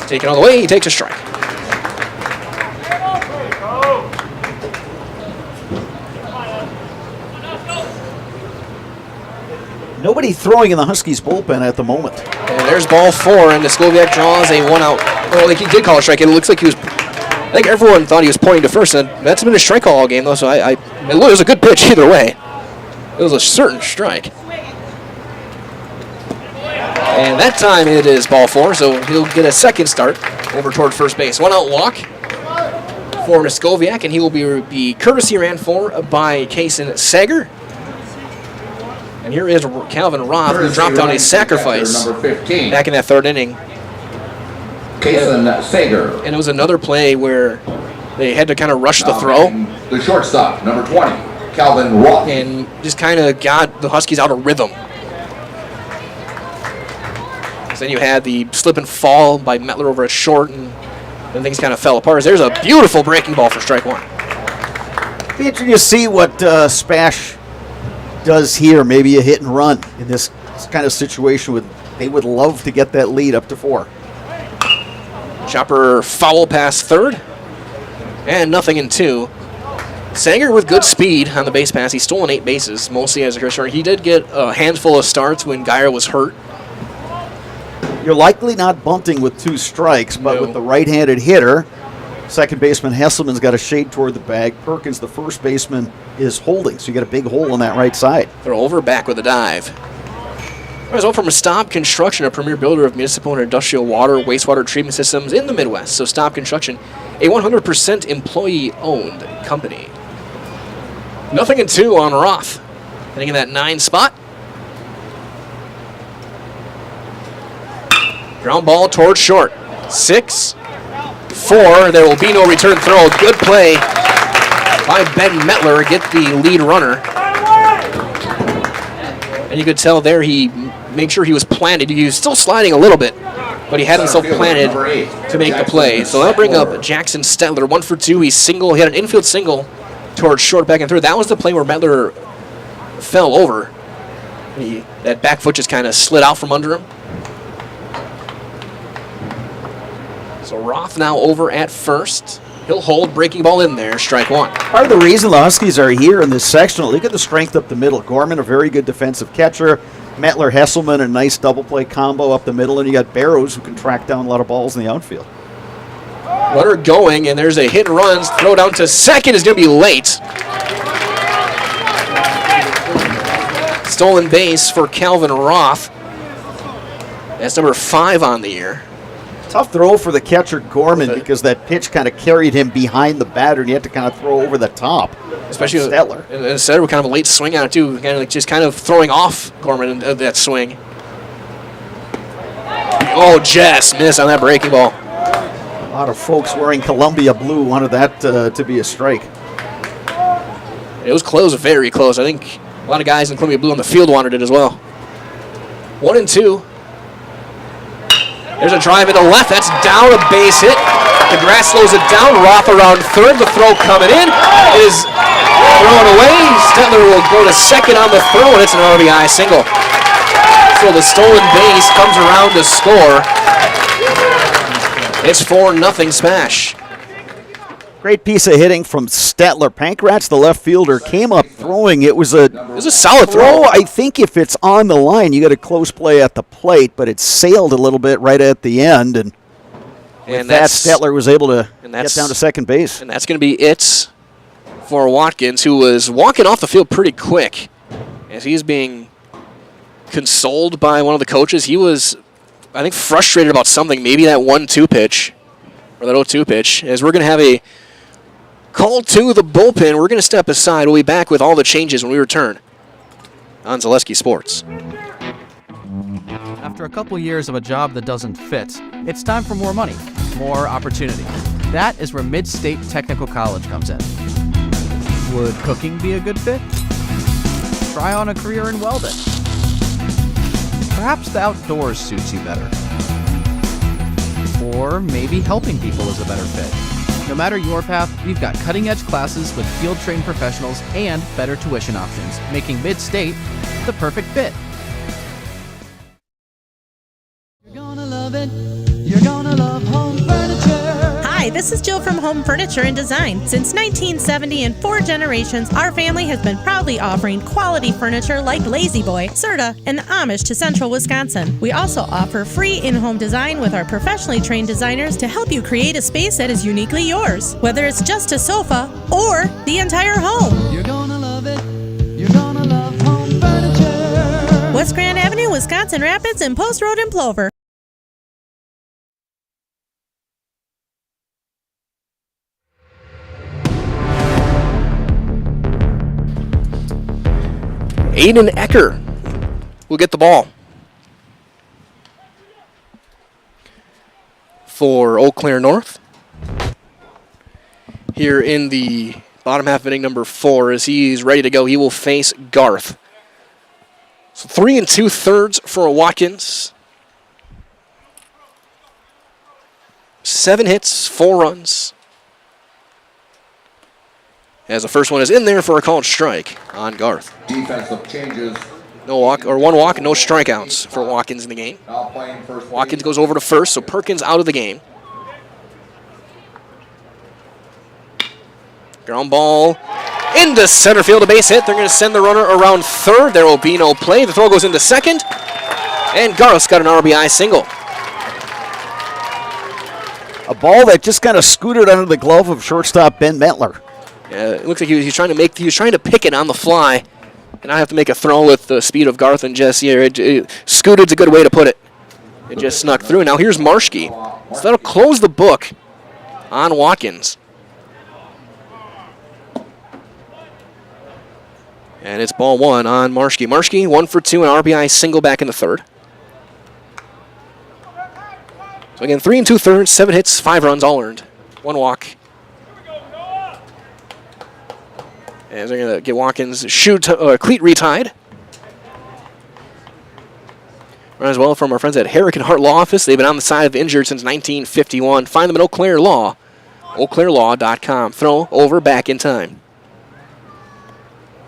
Taken all the way, he takes a strike. Nobody throwing in the Huskies bullpen at the moment. And there's ball 4, and Noskoviak draws a 1-out. Well, he did call a strike. It looks like he was, I think everyone thought he was pointing to first, and that's been a strike call all game, though, so it was a good pitch either way. It was a certain strike. And that time it is ball 4, so he'll get a second start over toward first base. 1-out walk for Noskoviak, and he will be courtesy ran for by Kason Sager. And here is Calvin Roth, who dropped on a sacrifice Number 15. back in that third inning. Kason Sager. And it was another play where they had to kind of rush the throw. The shortstop, number 20, Calvin Roth. And just kind of got the Huskies out of rhythm. So then you had the slip and fall by Mettler over at short, and then things kind of fell apart. There's a beautiful breaking ball for strike one. Be interesting to see what SPASH does here. Maybe a hit and run in this kind of situation. They would love to get that lead up to 4. Chopper foul past third, and nothing in 2. Sanger with good speed on the base pass. He's stolen 8 bases, mostly as a career starter. He did get a handful of starts when Geyer was hurt. You're likely not bunting with 2 strikes, but with the right-handed hitter, second baseman Hesselman's got a shade toward the bag. Perkins, the first baseman, is holding, so you got a big hole on that right side. Throw over, back with a dive. Result from Stop Construction, a premier builder of municipal and industrial water, wastewater treatment systems in the Midwest. So Stop Construction, a 100% employee-owned company. Nothing in 2 on Roth. Hitting in that 9 spot. Ground ball towards short. 6, 4. There will be no return throw. Good play by Ben Mettler. Get the lead runner. And you could tell there he made sure he was planted. He was still sliding a little bit, but he had himself planted to make the play. So that'll bring up Jackson Stetler. 1 for 2. He had an infield single towards short, back and through. That was the play where Mettler fell over. That back foot just kind of slid out from under him. So Roth now over at first. He'll hold, breaking ball in there, strike 1. Part of the reason the Huskies are here in this sectional, look at the strength up the middle. Gorman, a very good defensive catcher. Mettler, Hesselman, a nice double play combo up the middle. And you got Barrows, who can track down a lot of balls in the outfield. Runner going, and there's a hit and run. Throw down to second is going to be late. Stolen base for Calvin Roth. That's number 5 on the year. Tough throw for the catcher Gorman because that pitch kind of carried him behind the batter, and you had to kind of throw over the top. Especially Stetler. Instead, kind of a late swing on it too, kind of throwing off Gorman that swing. Oh, just missed on that breaking ball. A lot of folks wearing Columbia blue wanted that to be a strike. It was close, very close. I think a lot of guys in Columbia blue on the field wanted it as well. 1 and 2. There's a drive into left. That's down, a base hit. DeGrasse slows it down. Roth around third. The throw coming in is thrown away. Stetler will go to second on the throw, and it's an RBI single. So the stolen base comes around to score. It's 4-0 Smash. Great piece of hitting from Stetler. Pankratz, the left fielder, came up throwing. It was a solid throw. I think if it's on the line, you got a close play at the plate, but it sailed a little bit right at the end, and with that, Stetler was able to get down to second base. And that's going to be it for Watkins, who was walking off the field pretty quick as he's being consoled by one of the coaches. He was, I think, frustrated about something, maybe that 1-2 pitch, or that 0-2 pitch, as we're going to have a call to the bullpen. We're going to step aside. We'll be back with all the changes when we return on Zaleski Sports. After a couple years of a job that doesn't fit, it's time for more money, more opportunity. That is where Mid-State Technical College comes in. Would cooking be a good fit? Try on a career in welding. Perhaps the outdoors suits you better. Or maybe helping people is a better fit. No matter your path, we've got cutting-edge classes with field-trained professionals and better tuition options, making Mid-State the perfect fit. You're gonna love it. You're gonna love home furniture. Hi, this is Jill from Home Furniture and Design. Since 1970 and 4 generations, our family has been proudly offering quality furniture like Lazy Boy, Serta, and the Amish to Central Wisconsin. We also offer free in-home design with our professionally trained designers to help you create a space that is uniquely yours, whether it's just a sofa or the entire home. You're gonna love it. You're gonna love home furniture. West Grand Avenue, Wisconsin Rapids, and Post Road in Plover. Aiden Ecker will get the ball. For Eau Claire North. Here in the bottom half of inning number 4, as he's ready to go, he will face Garth. So 3 2/3 for Watkins. 7 hits, 4 runs. As the first one is in there for a called strike on Garth. Defensive changes. No walk, or 1 walk, no strikeouts for Watkins in the game. Now playing first. Watkins goes over to first, so Perkins out of the game. Ground ball into center field, a base hit. They're going to send the runner around third. There will be no play. The throw goes into second, and Garth's got an RBI single. A ball that just kind of scooted under the glove of shortstop Ben Metler. Yeah, it looks like he was trying to pick it on the fly, and I have to make a throw with the speed of Garth and Jess here. Scooted's a good way to put it. It just snuck through. Now here's Marschke. So that'll close the book on Watkins. And it's ball 1 on Marschke. Marschke 1 for 2, an RBI single back in the third. So again, 3 2/3, 7 hits, 5 runs, all earned. 1 walk. And they're going to get Watkins' cleat retied. Run as well from our friends at Herrick and Hart Law Office. They've been on the side of the injured since 1951. Find them at Eau Claire Law, eauclairelaw.com. Throw over, back in time.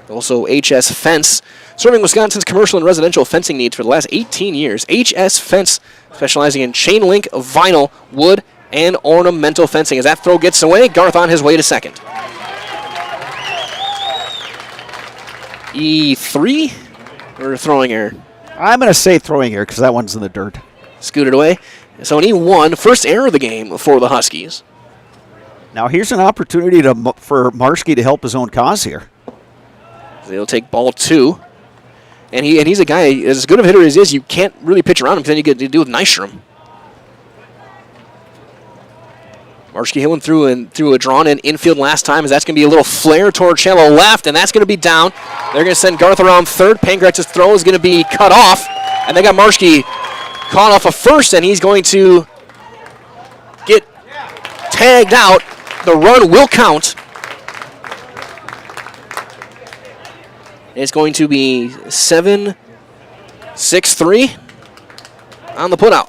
Also, HS Fence, serving Wisconsin's commercial and residential fencing needs for the last 18 years. HS Fence, specializing in chain link, vinyl, wood, and ornamental fencing. As that throw gets away, Garth on his way to second. E3 or throwing error? I'm going to say throwing error because that one's in the dirt. Scooted away. So an E1, first error of the game for the Huskies. Now here's an opportunity for Marschke to help his own cause here. They'll take ball 2. And he's a guy, as good of a hitter as he is, you can't really pitch around him because then you get to do with Nystrom. Marschke hit one through a drawn-in infield last time, as that's going to be a little flare toward shallow left, and that's going to be down. They're going to send Garth around third. Pankrex's throw is going to be cut off, and they got Marschke caught off of first, and he's going to get tagged out. The run will count. It's going to be 7-6-3 on the putout.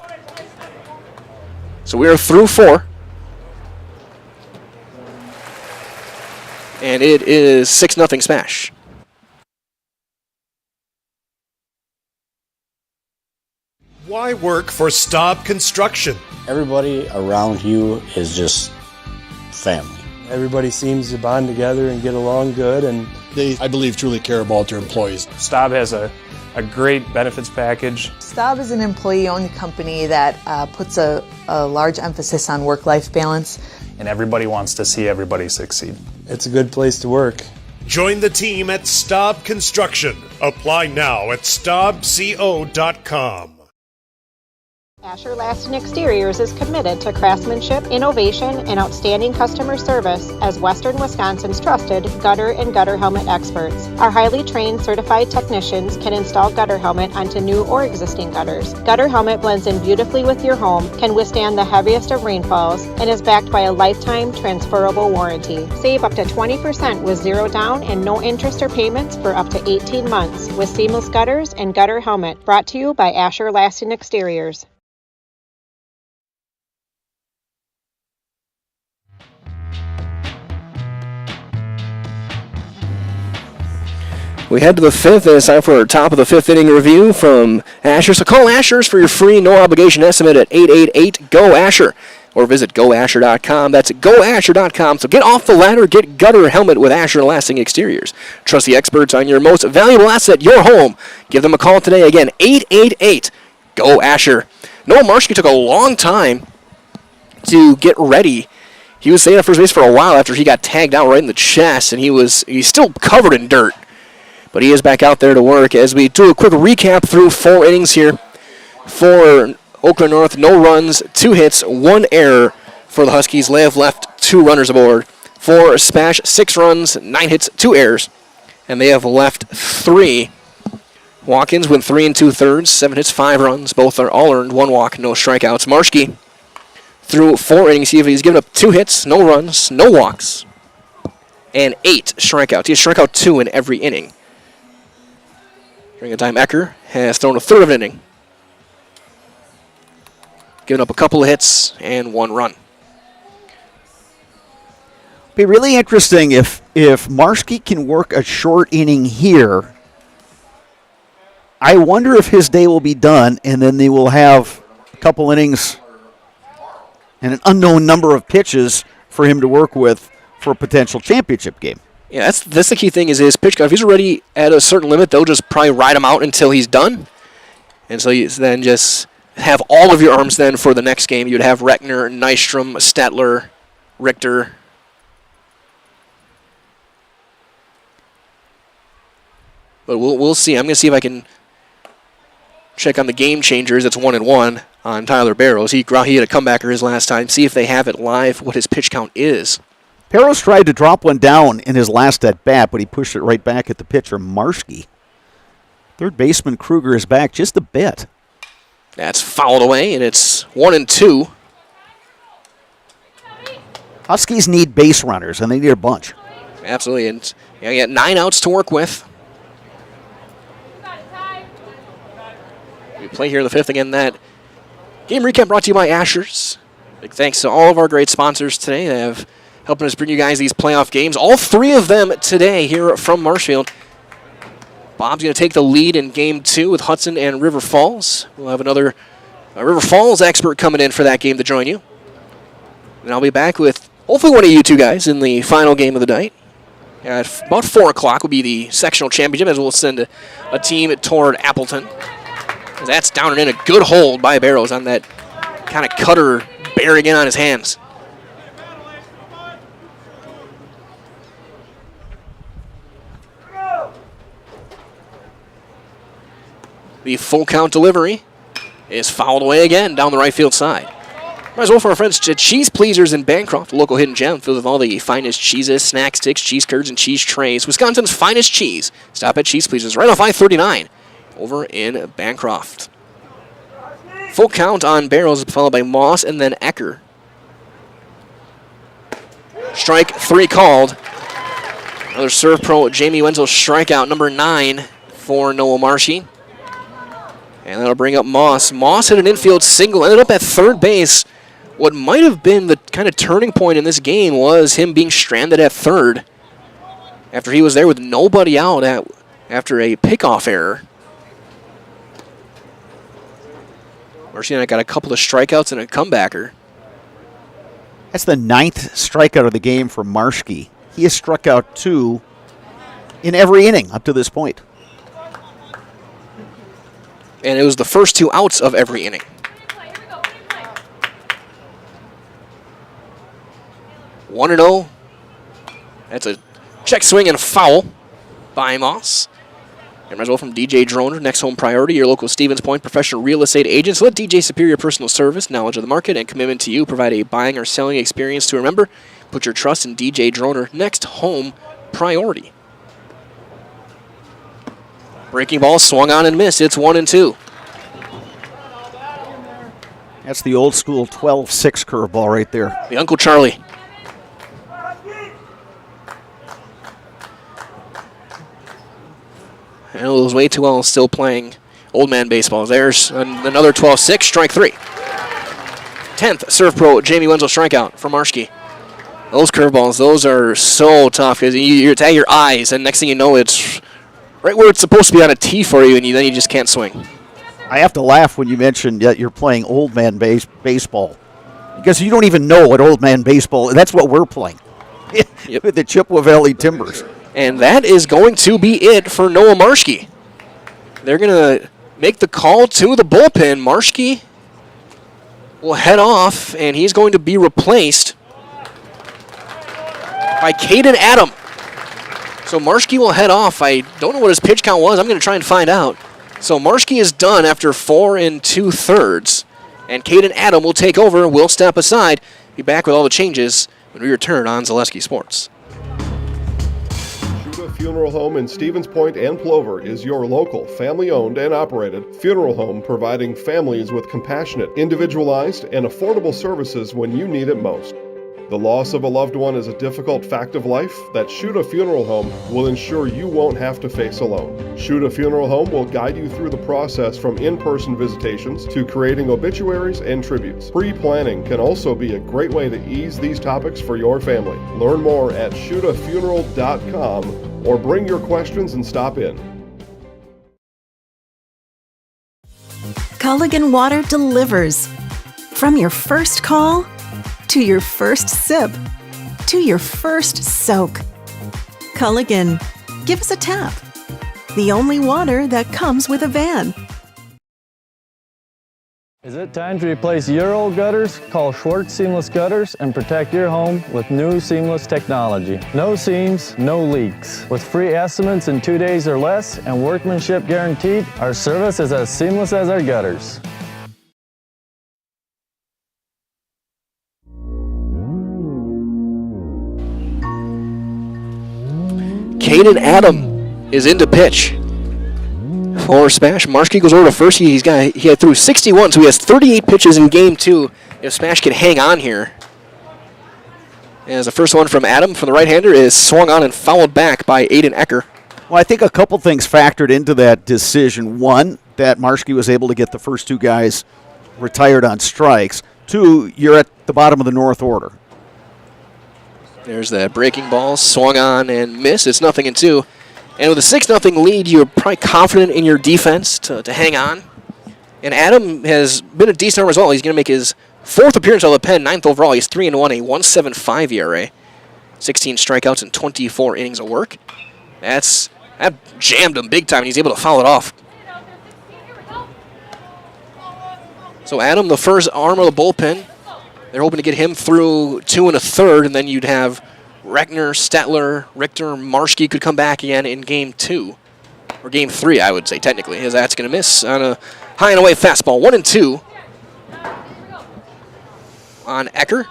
So we are through 4. And it is 6-0 SPASH. Why work for Staub Construction? Everybody around you is just family. Everybody seems to bond together and get along good, and They, I believe, truly care about their employees. Staub has a great benefits package. Staub is an employee-owned company that puts a large emphasis on work-life balance. And everybody wants to see everybody succeed. it's a good place to work. Join the team at Staub Construction. Apply now at staubco.com. Asher Laston Exteriors is committed to craftsmanship, innovation, and outstanding customer service as Western Wisconsin's trusted gutter and gutter helmet experts. Our highly trained certified technicians can install gutter helmet onto new or existing gutters. Gutter helmet blends in beautifully with your home, can withstand the heaviest of rainfalls, and is backed by a lifetime transferable warranty. Save up to 20% with zero down and no interest or payments for up to 18 months with seamless gutters and gutter helmet. Brought to you by Asher Laston Exteriors. We head to the fifth, and it's time for our top of the fifth inning review from Asher. So call Asher's for your free, no-obligation estimate at 888-GO-ASHER or visit goasher.com. That's goasher.com. So get off the ladder, get gutter helmet with Asher Lasting Exteriors. Trust the experts on your most valuable asset, your home. Give them a call today. Again, 888-GO-ASHER. Noah Marschke took a long time to get ready. He was staying at first base for a while after he got tagged out right in the chest, and he's still covered in dirt. But he is back out there to work as we do a quick recap through 4 innings here for Eau Claire North. No runs, 2 hits, 1 error for the Huskies. They have left 2 runners aboard. For SPASH, 6 runs, 9 hits, 2 errors. And they have left 3 Watkins went 3 2/3, 7 hits, 5 runs. Both are all earned, 1 walk, no strikeouts. Marschke through 4 innings. He's given up 2 hits, no runs, no walks, and 8 strikeouts. He has struck out 2 in every inning. During the time, Ecker has thrown a third of an inning, given up a couple of hits and 1 run. Be really interesting if Marschke can work a short inning here. I wonder if his day will be done, and then they will have a couple innings and an unknown number of pitches for him to work with for a potential championship game. Yeah, that's the key thing is his pitch count. If he's already at a certain limit, they'll just probably ride him out until he's done. And so you then just have all of your arms then for the next game. You'd have Reckner, Nystrom, Stetler, Richter. But we'll see. I'm going to see if I can check on the game changers. It's 1-1 on Tyler Barrows. He had a comebacker his last time. See if they have it live, what his pitch count is. Barrows tried to drop one down in his last at-bat, but he pushed it right back at the pitcher, Marschke. Third baseman Kruger is back just a bit. That's fouled away, and it's 1-2. Huskies need base runners, and they need a bunch. Absolutely, and you got 9 outs to work with. We play here in the 5th again. That game recap brought to you by Asher's. Big thanks to all of our great sponsors today that have helping us bring you guys these playoff games. All 3 of them today here from Marshfield. Bob's going to take the lead in Game 2 with Hudson and River Falls. We'll have another River Falls expert coming in for that game to join you. And I'll be back with hopefully one of you two guys in the final game of the night. At about 4 o'clock will be the sectional championship as we'll send a team toward Appleton. That's down and in, a good hold by Barrows on that kind of cutter bearing in on his hands. The full count delivery is fouled away again down the right field side. Might as well for our friends at Cheese Pleasers in Bancroft, a local hidden gem filled with all the finest cheeses, snack sticks, cheese curds, and cheese trays. Wisconsin's finest cheese. Stop at Cheese Pleasers right off I-39 over in Bancroft. Full count on Barrows, followed by Moss and then Ecker. Strike 3 called. Another serve pro, Jamie Wenzel, strikeout number 9 for Noah Marschke. And that'll bring up Moss. Moss hit an infield single, ended up at third base. What might have been the kind of turning point in this game was him being stranded at third after he was there with nobody out after a pickoff error. Marschke got a couple of strikeouts and a comebacker. That's the 9th strikeout of the game for Marschke. He has struck out 2 in every inning up to this point. And it was the first 2 outs of every inning. 1-0. That's a check swing and a foul by Moss. And as well from DJ Droner, next home priority, your local Stevens Point professional real estate agents. Let DJ Superior Personal Service, knowledge of the market, and commitment to you provide a buying or selling experience to remember. Put your trust in DJ Droner, next home priority. Breaking ball swung on and missed. It's 1-2. That's the old school 12-6 curveball right there. The Uncle Charlie. And it was way too well still playing old man baseball. There's another 12-6, strike 3. 10th serve pro, Jamie Wenzel, strikeout for Marschke. Those curveballs, those are so tough because it's at your eyes, and next thing you know, it's right where it's supposed to be on a tee for you, and then you just can't swing. I have to laugh when you mention that you're playing old man baseball because you don't even know what old man baseball is. That's what we're playing with the Chippewa Valley Timbers. And that is going to be it for Noah Marschke. They're going to make the call to the bullpen. Marschke will head off, and he's going to be replaced by Caden Adam. So Marschke will head off. I don't know what his pitch count was. I'm going to try and find out. So Marschke is done after 4 2/3. And Caden Adam will take over. We'll step aside. Be back with all the changes when we return on Zaleski Sports. Funeral Home in Stevens Point and Plover is your local, family-owned and operated funeral home providing families with compassionate, individualized, and affordable services when you need it most. The loss of a loved one is a difficult fact of life that Shuta Funeral Home will ensure you won't have to face alone. Shuta Funeral Home will guide you through the process from in-person visitations to creating obituaries and tributes. Pre-planning can also be a great way to ease these topics for your family. Learn more at shutafuneral.com or bring your questions and stop in. Culligan Water delivers. From your first call to your first sip, to your first soak. Culligan, give us a tap. The only water that comes with a van. Is it time to replace your old gutters? Call Schwartz Seamless Gutters and protect your home with new seamless technology. No seams, no leaks. With free estimates in 2 days or less and workmanship guaranteed, our service is as seamless as our gutters. Caden Adam is into pitch for SPASH. Marshke goes over to first. He had threw 61, so he has 38 pitches in game 2. If SPASH can hang on here. As the first one from Adam from the right-hander is swung on and fouled back by Aiden Ecker. Well, I think a couple things factored into that decision. One, that Marshke was able to get the first two guys retired on strikes. Two, you're at the bottom of the North order. There's that breaking ball, swung on and missed. It's 0-2. And with a 6-0 lead, you're probably confident in your defense to hang on. And Adam has been a decent as well. He's going to make his 4th appearance on the pen, 9th overall. He's 3-1, a 1.75 ERA. 16 strikeouts and 24 innings of work. That jammed him big time, and he's able to foul it off. So Adam, the first arm of the bullpen. They're hoping to get him through 2 1/3, and then you'd have Reckner, Stetler, Richter, Marshke could come back again in game 2. Or game 3, I would say, technically, as that's going to miss on a high and away fastball. 1-2 on Ecker.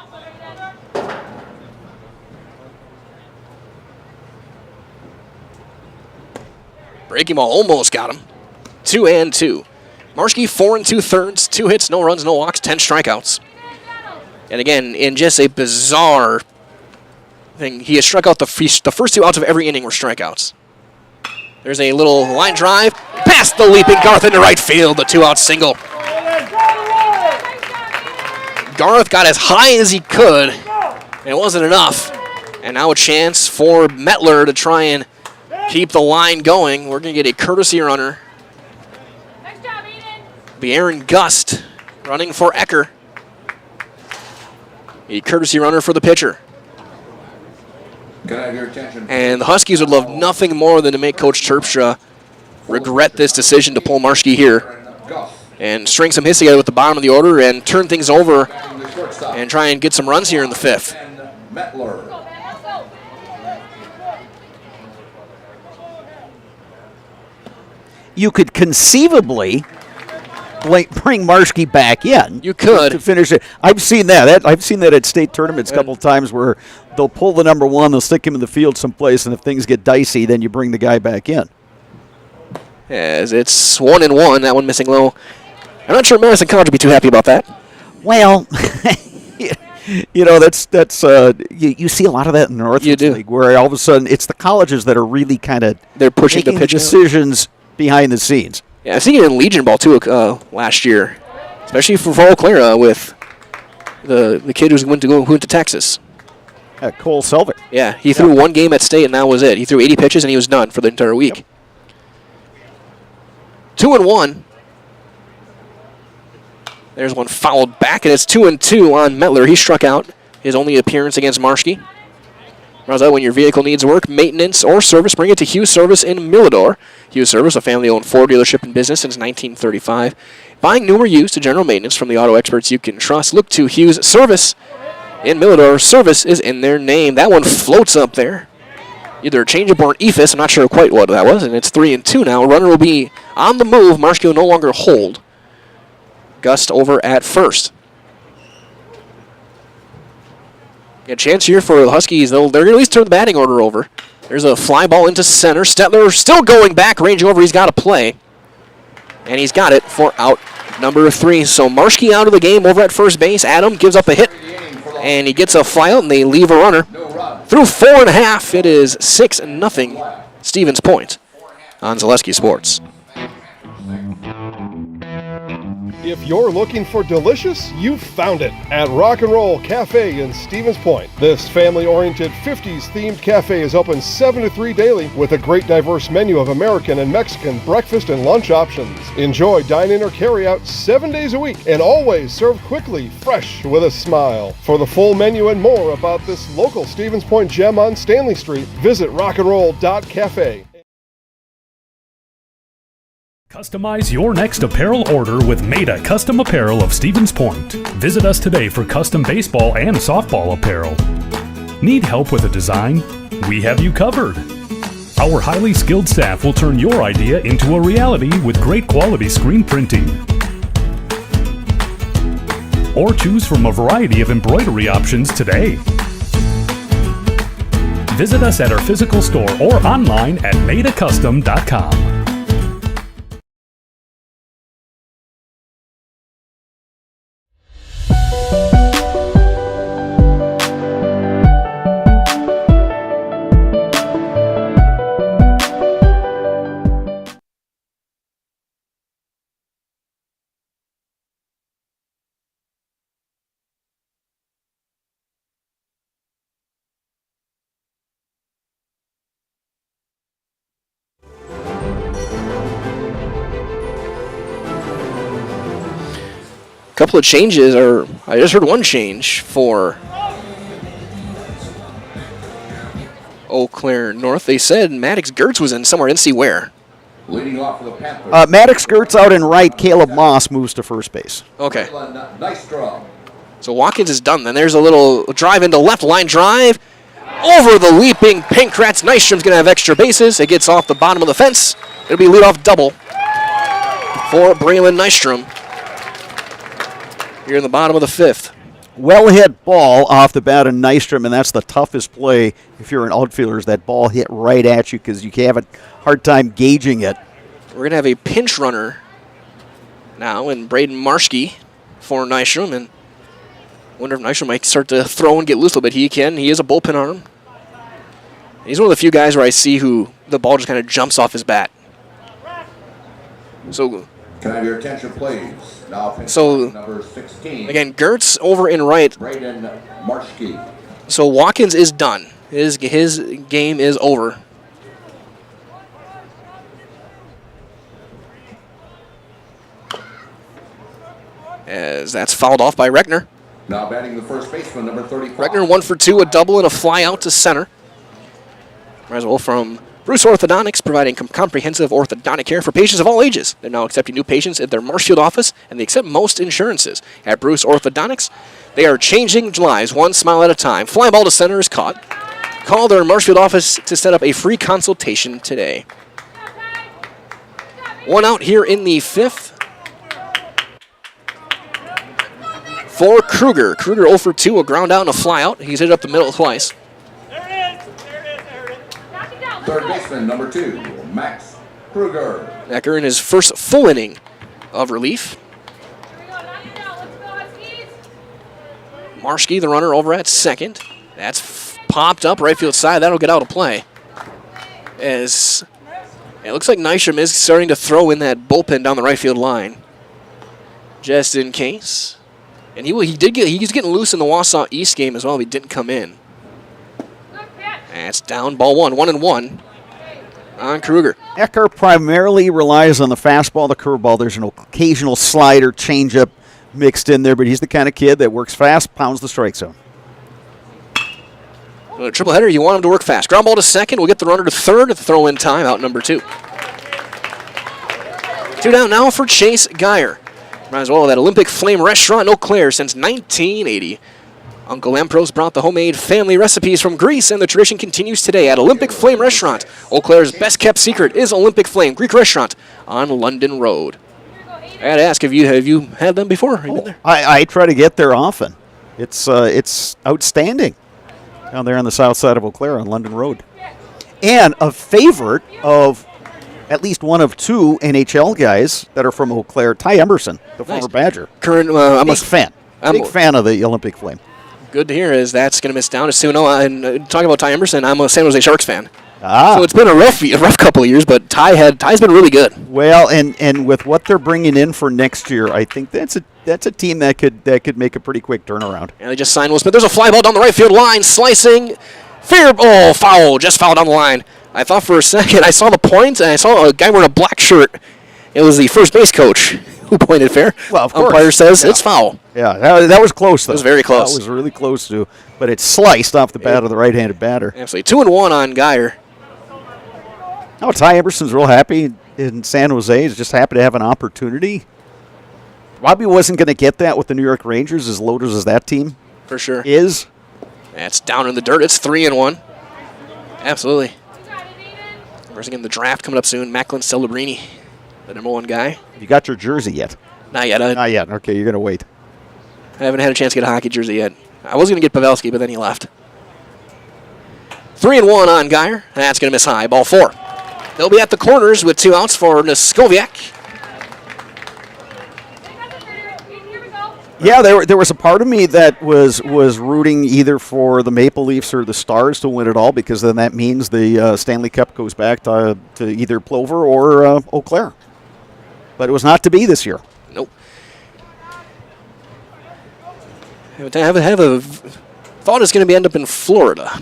Breaking ball almost got him. 2-2. Marshke 4 2/3, 2 hits, no runs, no walks, 10 strikeouts. And again, in just a bizarre thing, he has struck out the first 2 outs of every inning were strikeouts. There's a little line drive, past the leaping Garth into right field, the 2-out single. Garth got as high as he could, and it wasn't enough. And now a chance for Mettler to try and keep the line going. We're going to get a courtesy runner. Be Aaron Gust running for Ecker. A courtesy runner for the pitcher. Can I have your attention? And the Huskies would love nothing more than to make Coach Terpstra regret this decision to pull Marshke here and string some hits together with the bottom of the order and turn things over and try and get some runs here in the 5th. You could conceivably bring Marshke back in. You could. To finish it. I've seen that. I've seen that at state tournaments a couple times where they'll pull the number 1, they'll stick him in the field someplace, and if things get dicey, then you bring the guy back in. As it's 1-1, that one missing low. I'm not sure Madison College would be too happy about that. Well, you know, that's you see a lot of that in the Northwoods League, where all of a sudden it's the colleges that are really kind of pushing the pitch decisions behind the scenes. Yeah, I've seen it in Legion Ball too last year, especially for Eau Claire with the kid who went to Texas. Cole Selvig. Yeah, he threw 1 game at state and that was it. He threw 80 pitches and he was done for the entire week. 2-1. There's one fouled back, and it's 2-2 on Mettler. He struck out his only appearance against Marshke. When your vehicle needs work, maintenance, or service, bring it to Hughes Service in Millador. Hughes Service, a family-owned Ford dealership in business since 1935. Buying new or used to general maintenance from the auto experts you can trust. Look to Hughes Service in Millador. Service is in their name. That one floats up there. Either a changeup or an ephus. I'm not sure quite what that was, and it's 3-2 now. Runner will be on the move. Marshke will no longer hold. Gust over at first. A chance here for the Huskies. They're going to at least turn the batting order over. There's a fly ball into center. Stetler still going back, ranging over. He's got to play. And he's got it for out number 3. So Marshke out of the game over at first base. Adam gives up a hit, and he gets a fly out, and they leave a runner. Through 4.5, it is 6-0 Stevens Point on Zaleski Sports. If you're looking for delicious, you've found it at Rock and Roll Cafe in Stevens Point. This family-oriented 50s-themed cafe is open 7 to 3 daily with a great diverse menu of American and Mexican breakfast and lunch options. Enjoy dine-in or carry-out 7 days a week and always served quickly, fresh, with a smile. For the full menu and more about this local Stevens Point gem on Stanley Street, visit rockandroll.cafe. Customize your next apparel order with Maida Custom Apparel of Stevens Point. Visit us today for custom baseball and softball apparel. Need help with a design? We have you covered. Our highly skilled staff will turn your idea into a reality with great quality screen printing. Or choose from a variety of embroidery options today. Visit us at our physical store or online at maidacustom.com. Couple of changes, or I just heard one change for Eau Claire North. They said Maddox Gertz was in somewhere. I didn't see where. Leading off for the Panthers. Maddox Gertz out in right. Caleb Moss moves to first base. Okay. Nice draw. So Watkins is done then. There's a little drive into left, line drive. Over the leaping Pankratz. Nystrom's going to have extra bases. It gets off the bottom of the fence. It'll be leadoff double for Braylon Nystrom here in the bottom of the 5th. Well hit ball off the bat of Nystrom, and that's the toughest play if you're an outfielder, is that ball hit right at you because you have a hard time gauging it. We're going to have a pinch runner now in Braden Marshke for Nystrom, and wonder if Nystrom might start to throw and get loose a little bit. He can. He is a bullpen arm. He's one of the few guys where I see who the ball just kind of jumps off his bat. So, can I have your attention, please? Now, number 16. Again, Gertz over in right. Braden Marshke. So Watkins is done. His game is over. As that's fouled off by Reckner. Now batting the first baseman, number 35. Reckner 1 for 2, a double and a fly out to center. Might as well from Bruce Orthodontics, providing comprehensive orthodontic care for patients of all ages. They're now accepting new patients at their Marshfield office, and they accept most insurances. At Bruce Orthodontics, they are changing lives one smile at a time. Fly ball to center is caught. Call their Marshfield office to set up a free consultation today. One out here in the 5th. For Kruger. Kruger 0 for 2, a ground out and a fly out. He's hit it up the middle twice. Third baseman, number 2, Max Kruger. Ecker in his first full inning of relief. Marshke, the runner, over at second. That's popped up right field side. That'll get out of play. As it looks like Nystrom is starting to throw in that bullpen down the right field line, just in case. And he's getting loose in the Wausau East game as well. He didn't come in. That's down, ball 1-1 on Kruger. Ecker primarily relies on the fastball, the curveball. There's an occasional slider, changeup mixed in there, but he's the kind of kid that works fast, pounds the strike zone. A triple header, you want him to work fast. Ground ball to second. We'll get the runner to third at the throw-in time, out number 2. 2 down now for Chase Geyer. Might as well, that Olympic Flame restaurant in Eau Claire since 1980. Uncle Lampros brought the homemade family recipes from Greece, and the tradition continues today at Olympic Flame Restaurant. Eau Claire's best-kept secret is Olympic Flame Greek Restaurant on London Road. I got to ask, have you had them before? Have you been there? I try to get there often. It's outstanding down there on the south side of Eau Claire on London Road. and a favorite of at least one of two NHL guys that are from Eau Claire, Ty Emerson, the former Badger. Current, big fan. Big fan of the Olympic Flame. Good to hear is that's going to miss down to Suno. And talking about Ty Emerson, I'm a San Jose Sharks fan. So it's been a rough couple of years, but Ty's been really good. Well, and with what they're bringing in for next year, I think that's a team that could make a pretty quick turnaround. And they just signed Will Smith. There's a fly ball down the right field line, slicing. Foul, just foul down the line. I thought for a second I saw the point, and I saw a guy wearing a black shirt. It was the first base coach who pointed fair. Well, of course. Umpire says it's foul. Yeah, that was close, though. It was very close. That was really close, too. But it sliced off the bat of the right-handed batter. Absolutely. 2-1 on Geyer. Oh, Ty Emerson's real happy in San Jose. He's just happy to have an opportunity. Probably wasn't going to get that with the New York Rangers, as loaded as that team for sure is. That's down in the dirt. It's 3-1. Absolutely. Where's again the draft coming up soon? Macklin Celebrini, the number 1 guy. You got your jersey yet? Not yet. Not yet. Okay, you're going to wait. I haven't had a chance to get a hockey jersey yet. I was going to get Pavelski, but then he left. 3-1 on Geyer. That's going to miss high. Ball 4. They'll be at the corners with 2 outs for Neskoviak. Yeah, there was a part of me that was rooting either for the Maple Leafs or the Stars to win it all, because then that means the Stanley Cup goes back to either Plover or Eau Claire. But it was not to be this year. Nope. I have a thought it's going to end up in Florida.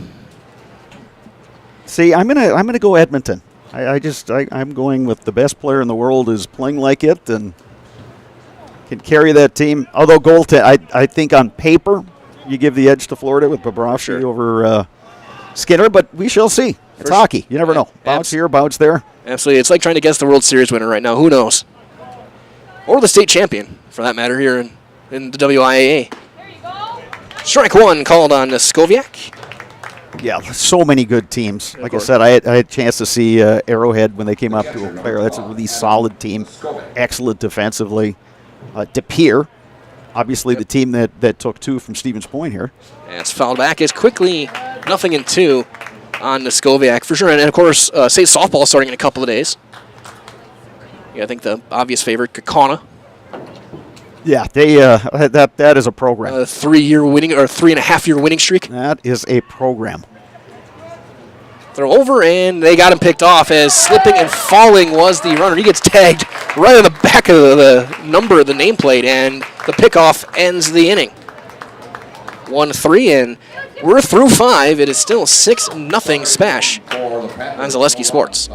See, I'm gonna go Edmonton. I'm going with the best player in the world is playing like it and can carry that team. Although I think on paper you give the edge to Florida with Bobrovsky over Skinner, but we shall see. It's hockey. You never know. Bounce here, bounce there. Absolutely. It's like trying to guess the World Series winner right now. Who knows? Or the state champion, for that matter, here in the WIAA. Strike 1 called on Neskoviak. Yeah, so many good teams. Like I said, I had a chance to see Arrowhead when they came up to Eau Claire. That's a really solid team. Excellent defensively. De Pere, obviously the team that took 2 from Stevens Point here. And it's fouled back. It's quickly 0-2 on Neskoviak for sure. And of course, state softball starting in a couple of days. Yeah, I think the obvious favorite, Kakana. Yeah, they that is a program. 3-year winning or 3.5-year winning streak. That is a program. Throw over, and they got him picked off as slipping and falling was the runner. He gets tagged right on the back of the number of the nameplate, and the pickoff ends the inning. 1-3, and we're through 5. It is still 6-0 SPASH on Zaleski Sports.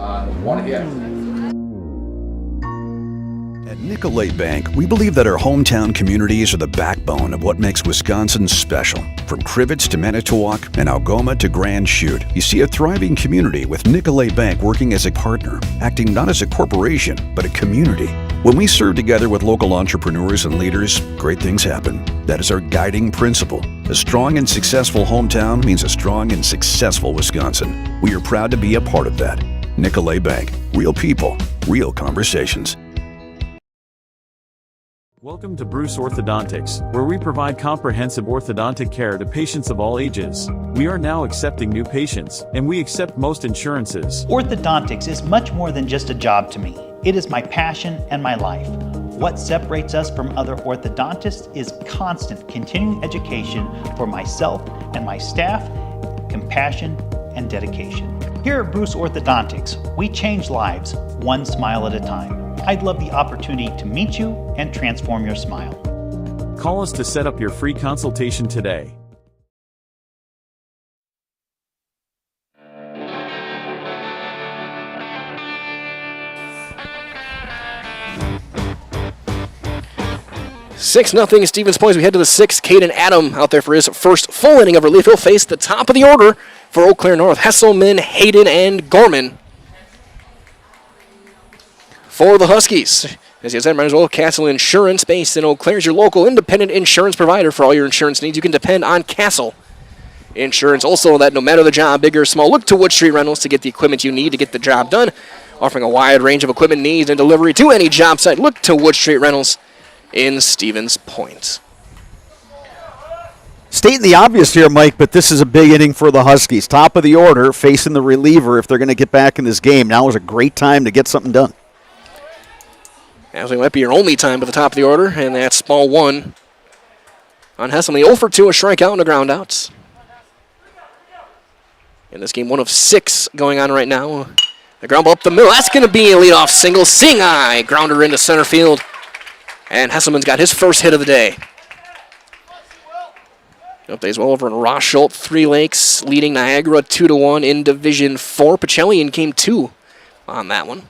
At Nicolay Bank, we believe that our hometown communities are the backbone of what makes Wisconsin special. From Crivets to Manitowoc and Algoma to Grand Chute, you see a thriving community with Nicolay Bank working as a partner, acting not as a corporation, but a community. When we serve together with local entrepreneurs and leaders, great things happen. That is our guiding principle. A strong and successful hometown means a strong and successful Wisconsin. We are proud to be a part of that. Nicolay Bank. Real people, real conversations. Welcome to Bruce Orthodontics, where we provide comprehensive orthodontic care to patients of all ages. We are now accepting new patients, and we accept most insurances. Orthodontics is much more than just a job to me. It is my passion and my life. What separates us from other orthodontists is constant continuing education for myself and my staff, compassion, and dedication. Here at Bruce Orthodontics, we change lives one smile at a time. I'd love the opportunity to meet you and transform your smile. Call us to set up your free consultation today. Six nothing Stevens Point. We head to the 6th. Caden Adam out there for his first full inning of relief. He'll face the top of the order for Eau Claire North. Hesselman, Hayden, and Gorman. For the Huskies, as you said, might as well, Castle Insurance, based in Eau Claire, is your local independent insurance provider for all your insurance needs. You can depend on Castle Insurance. Also, that no matter the job, big or small, look to Wood Street Rentals to get the equipment you need to get the job done. Offering a wide range of equipment needs and delivery to any job site, look to Wood Street Rentals in Stevens Point. stating the obvious here, Mike, but this is a big inning for the Huskies. Top of the order, facing the reliever if they're going to get back in this game. Now is a great time to get something done. Actually, might be your only time at the top of the order, and that's ball one on Hesselman. 0 for 2, a strikeout and a ground out. In this game, 1 of 6 going on right now. The ground ball up the middle. That's going to be a leadoff single. Seeing eye, grounder into center field. And Hesselman's got his first hit of the day. Updates well over in Ross Schultz, 3 Lakes, leading Niagara 2-1 in Division 4. Pacelli in Game 2 on that one.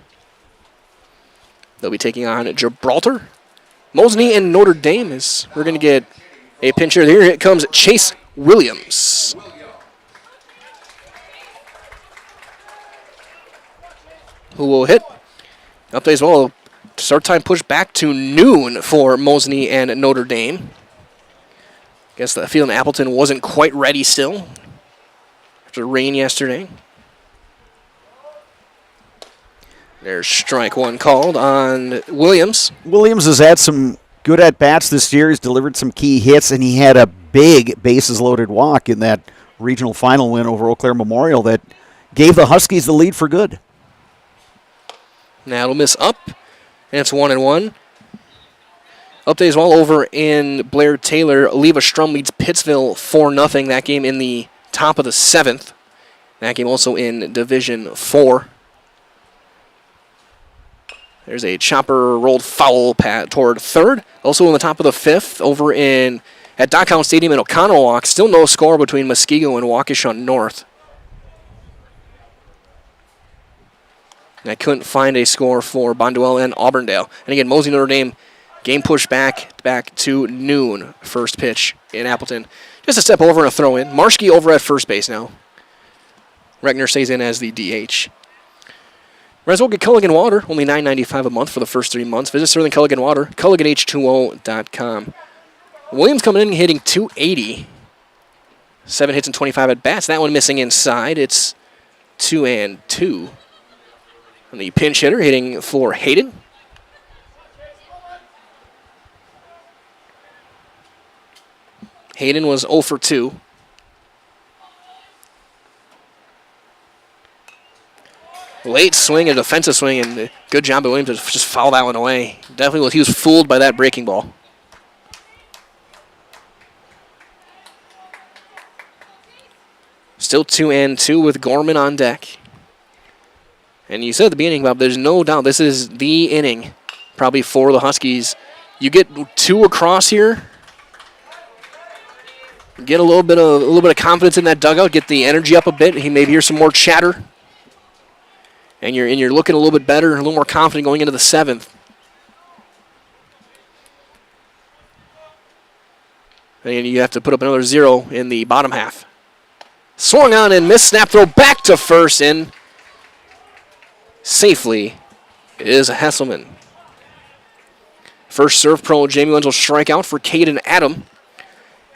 They'll be taking on Gibraltar. Mosney and Notre Dame is. We're going to get a pinch hitter here. Here comes Chase Williams. Who will hit? Updates well. Start time pushed back to noon for Mosney and Notre Dame. Guess the field in Appleton wasn't quite ready still after rain yesterday. There's strike one called on Williams. Williams has had some good at-bats this year. He's delivered some key hits, and he had a big bases-loaded walk in that regional final win over Eau Claire Memorial that gave the Huskies the lead for good. Now it'll miss up, and it's 1-1. Update as well over in Blair Taylor. Leva Strum leads Pittsville 4-0. That game in the top of the 7th. That game also in Division 4. There's a chopper rolled foul toward third. Also in the top of the 5th over at Dockhound Stadium in Oconomowoc. Still no score between Muskego and Waukesha North. And I couldn't find a score for Bonduel and Auburndale. And again, Mosey Notre Dame game pushed back to noon. First pitch in Appleton. Just a step over and a throw in. Marschke over at first base now. Reckner stays in as the DH. Might as well get Culligan Water. Only $9.95 a month for the first 3 months. Visit Sterling Culligan Water. CulliganH2O.com. Williams coming in hitting .280. 7 hits and 25 at bats. That one missing inside. It's 2-2. And the pinch hitter hitting for Hayden. Hayden was 0 for 2. Late swing, a defensive swing, and good job by Williams to just foul that one away. Definitely he was fooled by that breaking ball. Still 2-2 with Gorman on deck. And you said at the beginning, Bob, there's no doubt this is the inning probably for the Huskies. You get 2 across here. Get a little bit of confidence in that dugout. Get the energy up a bit. He maybe hear some more chatter. And you're looking a little bit better, a little more confident going into the 7th. And you have to put up another 0 in the bottom half. Swung on and missed. Snap throw back to first, and safely is Hesselman. First serve pro Jamie Wenzel strike out for Caden Adam.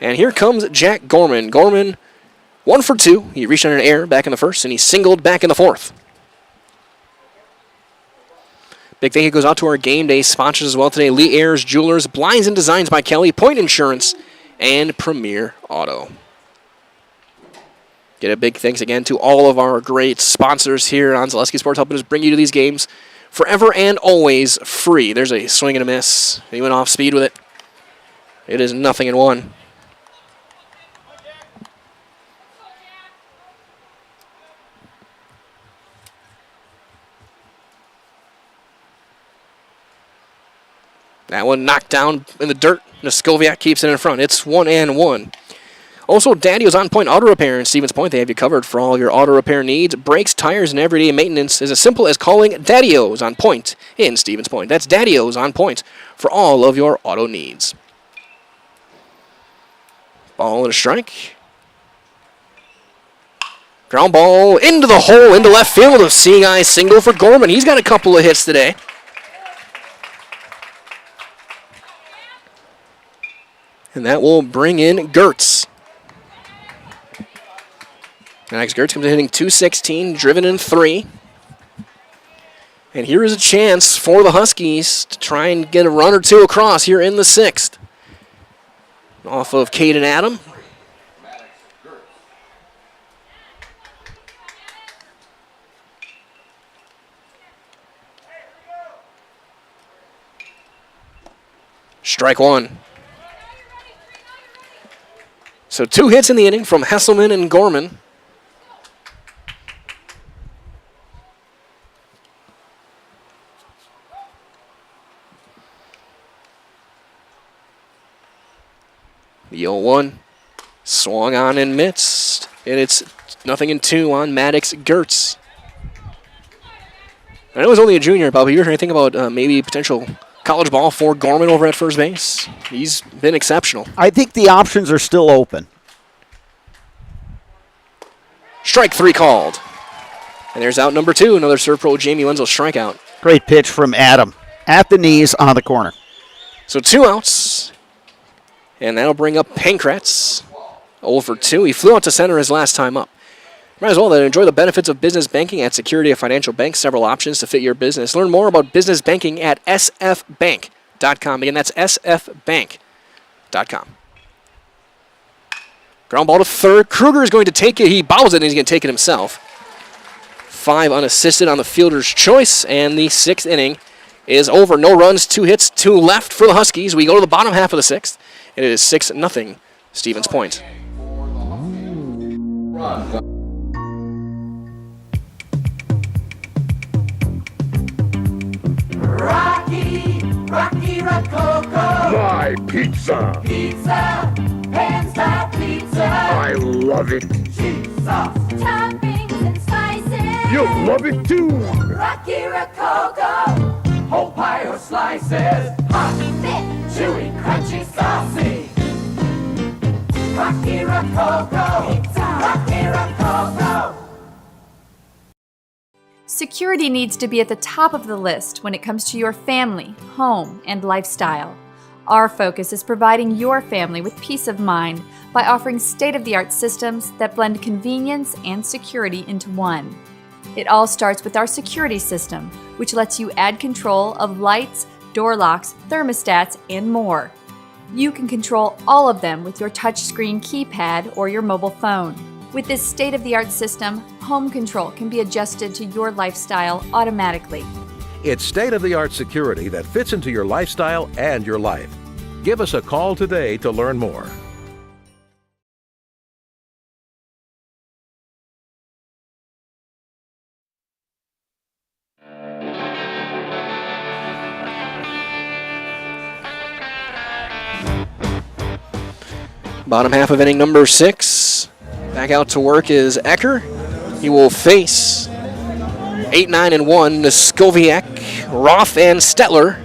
And here comes Jack Gorman. Gorman 1 for 2. He reached on an error back in the first, and he singled back in the 4th. Big thank you goes out to our game day sponsors as well today. Lee Ayers Jewelers, Blinds and Designs by Kelly, Point Insurance, and Premier Auto. Get a big thanks again to all of our great sponsors here on Zaleski Sports, helping us bring you to these games forever and always free. There's a swing and a miss. He went off speed with it. It is 0-1. That one knocked down in the dirt. Noskoviak keeps it in front. It's 1-1. Also, Daddy-O's On Point Auto Repair in Stevens Point. They have you covered for all your auto repair needs. Brakes, tires, and everyday maintenance is as simple as calling Daddy-O's On Point in Stevens Point. That's Daddy-O's On Point for all of your auto needs. Ball and a strike. Ground ball into the hole, into left field. A seeing eye single for Gorman. He's got a couple of hits today. And that will bring in Gertz. Alex Gertz comes in hitting .216, driven in 3. And here is a chance for the Huskies to try and get a run or two across here in the 6th. Off of Caden Adam. Strike one. So 2 hits in the inning from Hesselman and Gorman. The 0-1 swung on and missed, and it's 0-2 on Maddox Gertz. I know he was only a junior, Bob, but you're trying to think about maybe potential college ball for Gorman over at first base. He's been exceptional. I think the options are still open. Strike 3 called. And there's out number 2, another Serve Pro Jamie Wenzel strikeout. Great pitch from Adam. At the knees on the corner. So 2 outs. And that'll bring up Pankratz. 0 for 2. He flew out to center his last time up. Might as well then enjoy the benefits of business banking at Security of Financial Bank. Several options to fit your business. Learn more about business banking at sfbank.com. Again, that's sfbank.com. Ground ball to third. Kruger is going to take it. He bobbles it, and he's going to take it himself. 5 unassisted on the fielder's choice, and the 6th inning is over. No runs, 2 hits, 2 left for the Huskies. We go to the bottom half of the 6th. It is 6-0 Stevens Point. Rocky Rococo. My pizza. Pizza, hands down pizza. I love it. Cheese sauce, toppings and spices. You'll love it too. Rocky Rococo. Whole pie or slices. Hot, thick, chewy, crunchy, saucy. Rocky Rococo. Pizza. Rocky Rococo. Security needs to be at the top of the list when it comes to your family, home, and lifestyle. Our focus is providing your family with peace of mind by offering state-of-the-art systems that blend convenience and security into one. It all starts with our security system, which lets you add control of lights, door locks, thermostats, and more. You can control all of them with your touchscreen keypad or your mobile phone. With this state-of-the-art system, home control can be adjusted to your lifestyle automatically. It's state-of-the-art security that fits into your lifestyle and your life. Give us a call today to learn more. Bottom half of inning number 6. Back out to work is Ecker. He will face 8-9-1 Skoviak, Roth, and Stetler.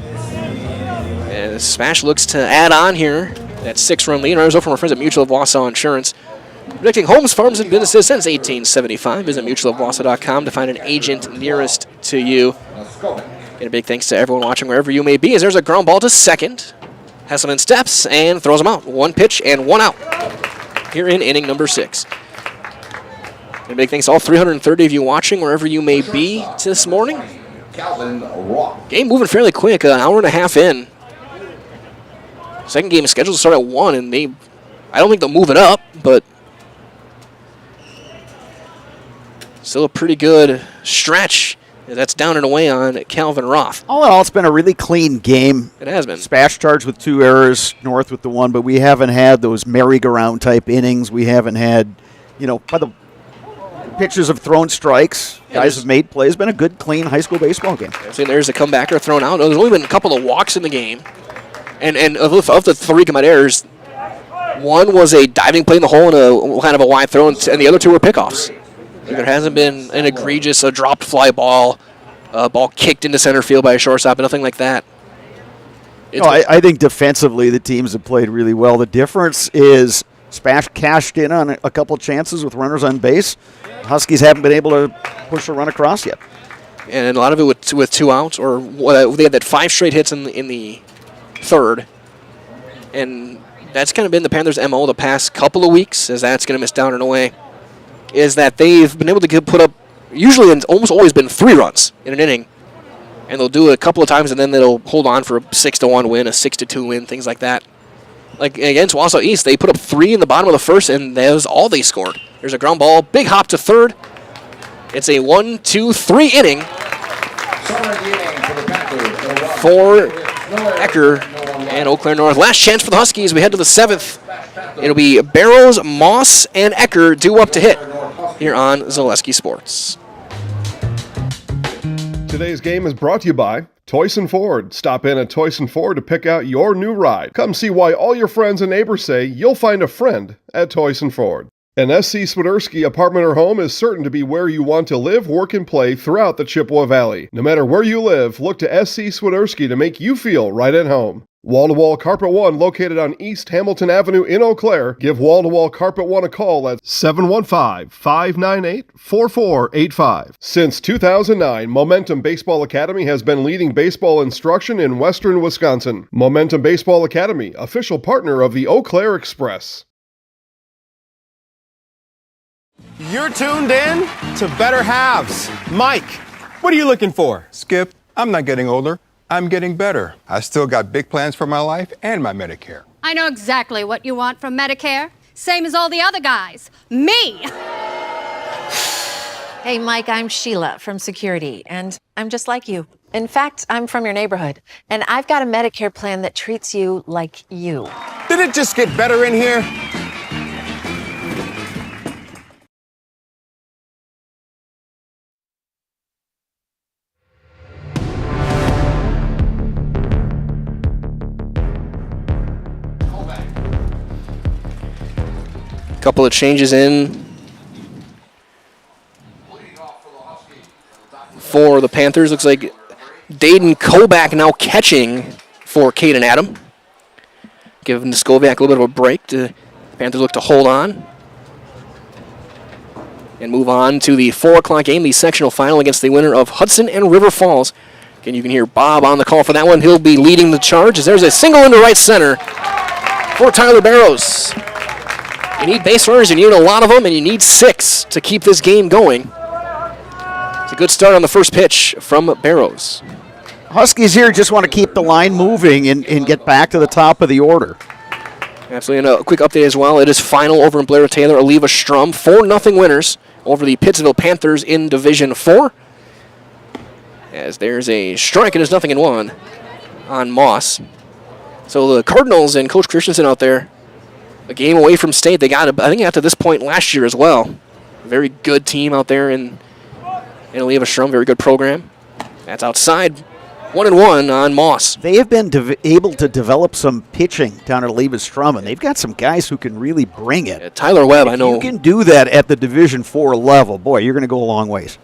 And SPASH looks to add on here. That 6-run lead. Runners over from our friends at Mutual of Wausau Insurance. Protecting homes, farms, and businesses since 1875. Visit mutualofwausau.com to find an agent nearest to you. And a big thanks to everyone watching wherever you may be, as there's a ground ball to second. Hesselman steps and throws him out. 1 pitch and 1 out here in inning number 6. And a big thanks to all 330 of you watching wherever you may be this morning. Game moving fairly quick, an hour and a half in. Second game is scheduled to start at 1, and I don't think they'll move it up, but still a pretty good stretch. That's down and away on Calvin Roth. All in all, it's been a really clean game. It has been. SPASH charged with 2 errors, North with the 1, but we haven't had those merry-go-round type innings. We haven't had, by the pitchers have thrown strikes. Guys have made plays. It's been a good, clean high school baseball game. There's a comebacker thrown out. There's only been a couple of walks in the game. And of the 3 combined errors, 1 was a diving play in the hole and a kind of a wide throw, and the other 2 were pickoffs. There hasn't been an egregious dropped fly ball, ball kicked into center field by a shortstop, nothing like that. I think defensively the teams have played really well. The difference is SPASH cashed in on a couple chances with runners on base. Huskies haven't been able to push a run across yet. And a lot of it with 2 outs, or they had that 5 straight hits in the 3rd. And that's kind of been the Panthers' MO the past couple of weeks, as that's going to miss down and away, is that they've been able to put up, usually it's almost always been 3 runs in an inning. And they'll do it a couple of times, and then they'll hold on for a 6-1 win, a 6-2 win, things like that. Like against Wausau East, they put up 3 in the bottom of the 1st, and that was all they scored. There's a ground ball, big hop to 3rd. It's a 1-2-3 inning for Ecker And Eau Claire North, last chance for the Huskies. We head to the 7th. It'll be Barrows, Moss, and Ecker due up to hit here on Zaleski Sports. Today's game is brought to you by Toyson Ford. Stop in at Toyson Ford to pick out your new ride. Come see why all your friends and neighbors say you'll find a friend at Toyson Ford. An SC Swiderski apartment or home is certain to be where you want to live, work, and play throughout the Chippewa Valley. No matter where you live, look to SC Swiderski to make you feel right at home. Wall-to-Wall Carpet One, located on East Hamilton Avenue in Eau Claire. Give Wall-to-Wall Carpet One a call at 715-598-4485. Since 2009, Momentum Baseball Academy has been leading baseball instruction in western Wisconsin. Momentum Baseball Academy, official partner of the Eau Claire Express. You're tuned in to Better Halves. Mike, what are you looking for? Skip, I'm not getting older. I'm getting better. I still got big plans for my life and my Medicare. I know exactly what you want from Medicare. Same as all the other guys. Me! Hey, Mike, I'm Sheila from Security, and I'm just like you. In fact, I'm from your neighborhood, and I've got a Medicare plan that treats you like you. Did it just get better in here? Couple of changes in for the Panthers. Looks like Dayton Koback now catching for Caden Adam. Giving Skovac a little bit of a break. The Panthers look to hold on and move on to the 4 o'clock game, the sectional final against the winner of Hudson and River Falls. Again, you can hear Bob on the call for that one. He'll be leading the charge as there's a single into right center for Tyler Barrows. You need base runners, you need a lot of them, and you need 6 to keep this game going. It's a good start on the first pitch from Barrows. Huskies here just want to keep the line moving and get back to the top of the order. Absolutely, and a quick update as well. It is final over in Blair Taylor. Oliva Strum, 4-0 winners over the Pittsville Panthers in Division 4. As there's a strike, it is 0-1 on Moss. So the Cardinals and Coach Christensen out there, a game away from state. They got, I think, got to this point last year as well. Very good team out there in Oliva Strum. Very good program. That's outside. 1-1 on Moss. They have been able to develop some pitching down at Oliva Strum, and they've got some guys who can really bring it. Yeah, Tyler Webb, I know. You can do that at the Division 4 level. Boy, you're going to go a long ways.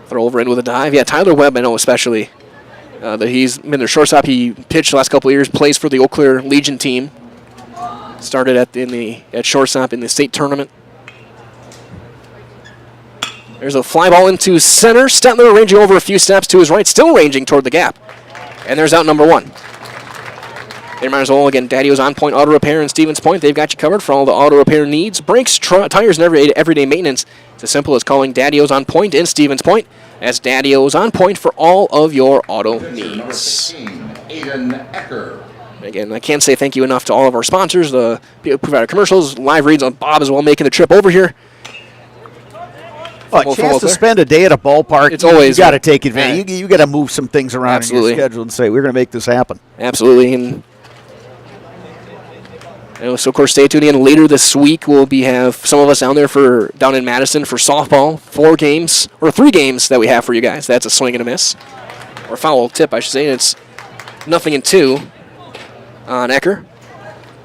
Throw over in with a dive. Yeah, Tyler Webb, I know especially. That he's been their shortstop. He pitched the last couple of years, plays for the Eau Claire Legion team. Started at shortstop in the state tournament. There's a fly ball into center. Stetler ranging over a few steps to his right, still ranging toward the gap. And there's out number 1. They might as well, again, Daddy-O's On Point Auto Repair in Stevens Point. They've got you covered for all the auto repair needs, brakes, tires, and everyday maintenance. It's as simple as calling Daddy-O's On Point in Stevens Point. That's Daddy-O's On Point for all of your auto needs. Aiden Ecker. Again, I can't say thank you enough to all of our sponsors, the people who provide our commercials, live reads on Bob as well, making the trip over here. Well, a chance to spend a day at a ballpark, it's always you got to take advantage. You got to move some things around Absolutely. in your schedule and say, we're going to make this happen. Absolutely. And so, of course, stay tuned in. Later this week, we'll have some of us down in Madison for softball, 3 games that we have for you guys. That's a swing and a miss, or foul tip, I should say. It's 0-2 on Ecker.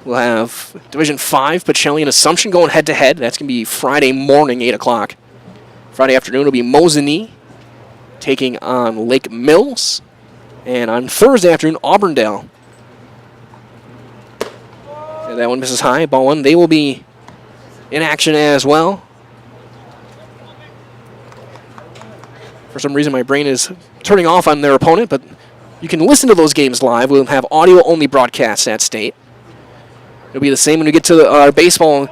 We'll have Division 5, Pacelli and Assumption going head-to-head. That's going to be Friday morning, 8 o'clock. Friday afternoon will be Mosinee taking on Lake Mills. And on Thursday afternoon, Auburndale. And that one misses high. Ball 1. They will be in action as well. For some reason, my brain is turning off on their opponent, but you can listen to those games live. We'll have audio-only broadcasts at State. It'll be the same when we get to our baseball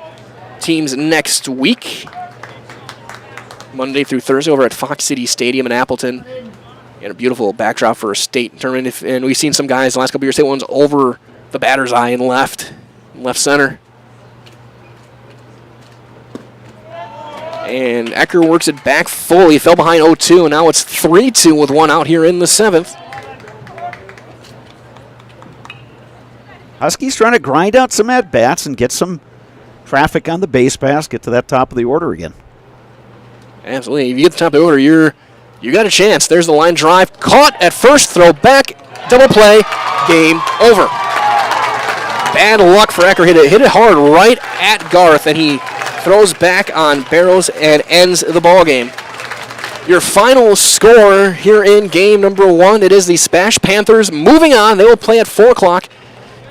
teams next week. Monday through Thursday over at Fox City Stadium in Appleton. And a beautiful backdrop for a state tournament. And we've seen some guys the last couple of years hit ones over the batter's eye in left center. And Ecker works it back full. He fell behind 0-2, and now it's 3-2 with 1 out here in the 7th. Huskies trying to grind out some at-bats and get some traffic on the base pass, get to that top of the order again. Absolutely. If you get to the top of the order, you got a chance. There's the line drive. Caught at first, throw back, double play, game over. Bad luck for Ecker. Hit it hard right at Garth, and he throws back on Barrows and ends the ball game. Your final score here in game number 1, it is the SPASH Panthers moving on. They will play at 4 o'clock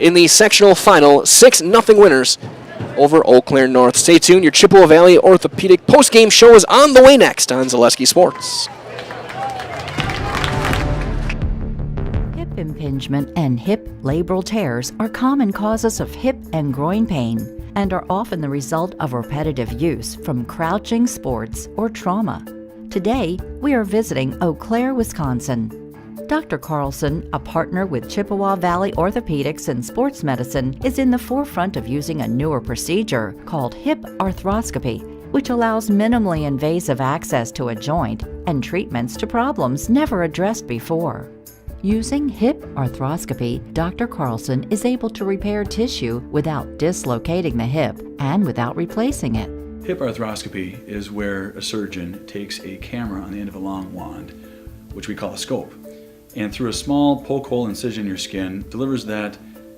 in the sectional final. 6-0 winners over Eau Claire North. Stay tuned. Your Chippewa Valley Orthopedic postgame show is on the way next on Zaleski Sports. Hip impingement and hip labral tears are common causes of hip and groin pain and are often the result of repetitive use from crouching sports or trauma. Today, we are visiting Eau Claire, Wisconsin. Dr. Carlson, a partner with Chippewa Valley Orthopedics and Sports Medicine, is in the forefront of using a newer procedure called hip arthroscopy, which allows minimally invasive access to a joint and treatments to problems never addressed before. Using hip arthroscopy, Dr. Carlson is able to repair tissue without dislocating the hip and without replacing it. Hip arthroscopy is where a surgeon takes a camera on the end of a long wand, which we call a scope, and through a small poke hole incision in your skin, delivers that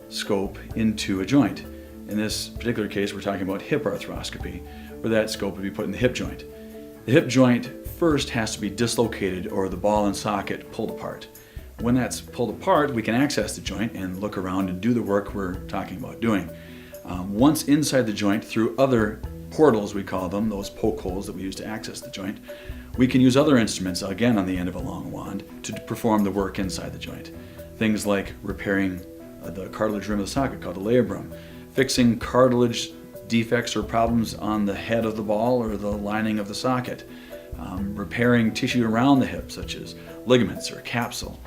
scope into a joint. In this particular case, we're talking about hip arthroscopy, where that scope would be put in the hip joint. The hip joint first has to be dislocated or the ball and socket pulled apart. When that's pulled apart, we can access the joint and look around and do the work we're talking about doing. Once inside the joint, through other portals, we call them, those poke holes that we use to access the joint, we can use other instruments, again on the end of a long wand, to perform the work inside the joint. Things like repairing the cartilage rim of the socket, called a labrum, fixing cartilage defects or problems on the head of the ball or the lining of the socket, repairing tissue around the hip, such as ligaments or capsule,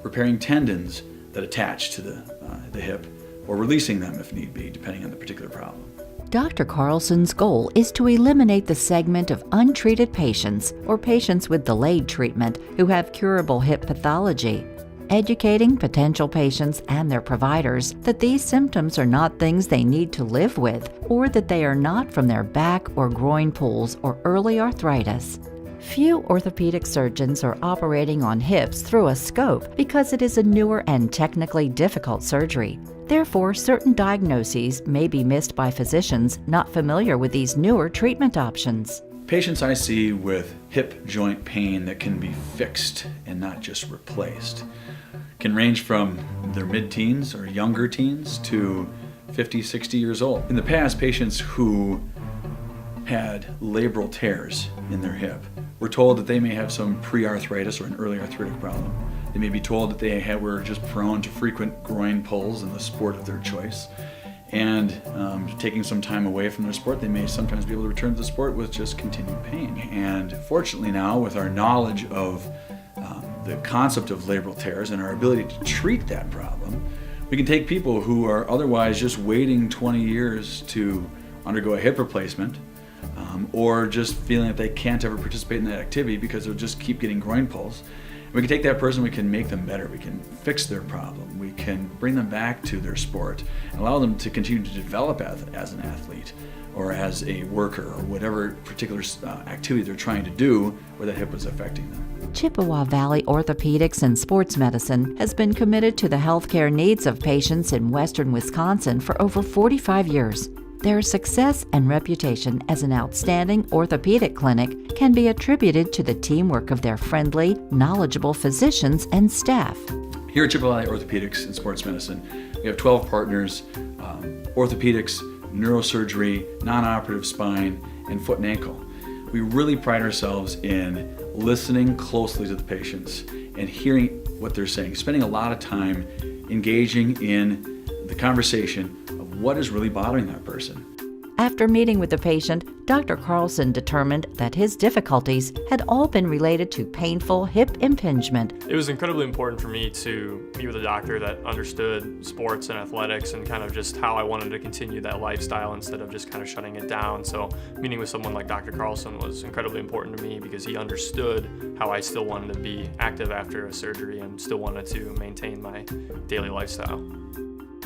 repairing tendons that attach to the hip, or releasing them if need be, depending on the particular problem. Dr. Carlson's goal is to eliminate the segment of untreated patients or patients with delayed treatment who have curable hip pathology, educating potential patients and their providers that these symptoms are not things they need to live with, or that they are not from their back or groin pulls or early arthritis. Few orthopedic surgeons are operating on hips through a scope because it is a newer and technically difficult surgery. Therefore, certain diagnoses may be missed by physicians not familiar with these newer treatment options. Patients I see with hip joint pain that can be fixed and not just replaced can range from their mid-teens or younger teens to 50, 60 years old. In the past, patients who had labral tears in their hip were told that they may have some pre-arthritis or an early arthritic problem. They may be told that they were just prone to frequent groin pulls in the sport of their choice. And taking some time away from their sport, they may sometimes be able to return to the sport with just continued pain. And fortunately now, with our knowledge of the concept of labral tears and our ability to treat that problem, we can take people who are otherwise just waiting 20 years to undergo a hip replacement, or just feeling that they can't ever participate in that activity because they'll just keep getting groin pulls. We can take that person, we can make them better, we can fix their problem, we can bring them back to their sport, and allow them to continue to develop as an athlete or as a worker or whatever particular activity they're trying to do where that hip was affecting them. Chippewa Valley Orthopedics and Sports Medicine has been committed to the healthcare needs of patients in western Wisconsin for over 45 years. Their success and reputation as an outstanding orthopedic clinic can be attributed to the teamwork of their friendly, knowledgeable physicians and staff. Here at Chippewa Valley Orthopedics and Sports Medicine, we have 12 partners, orthopedics, neurosurgery, non-operative spine, and foot and ankle. We really pride ourselves in listening closely to the patients and hearing what they're saying, spending a lot of time engaging in the conversation of what is really bothering that person. After meeting with the patient, Dr. Carlson determined that his difficulties had all been related to painful hip impingement. It was incredibly important for me to meet with a doctor that understood sports and athletics and kind of just how I wanted to continue that lifestyle instead of just kind of shutting it down. So meeting with someone like Dr. Carlson was incredibly important to me because he understood how I still wanted to be active after a surgery and still wanted to maintain my daily lifestyle.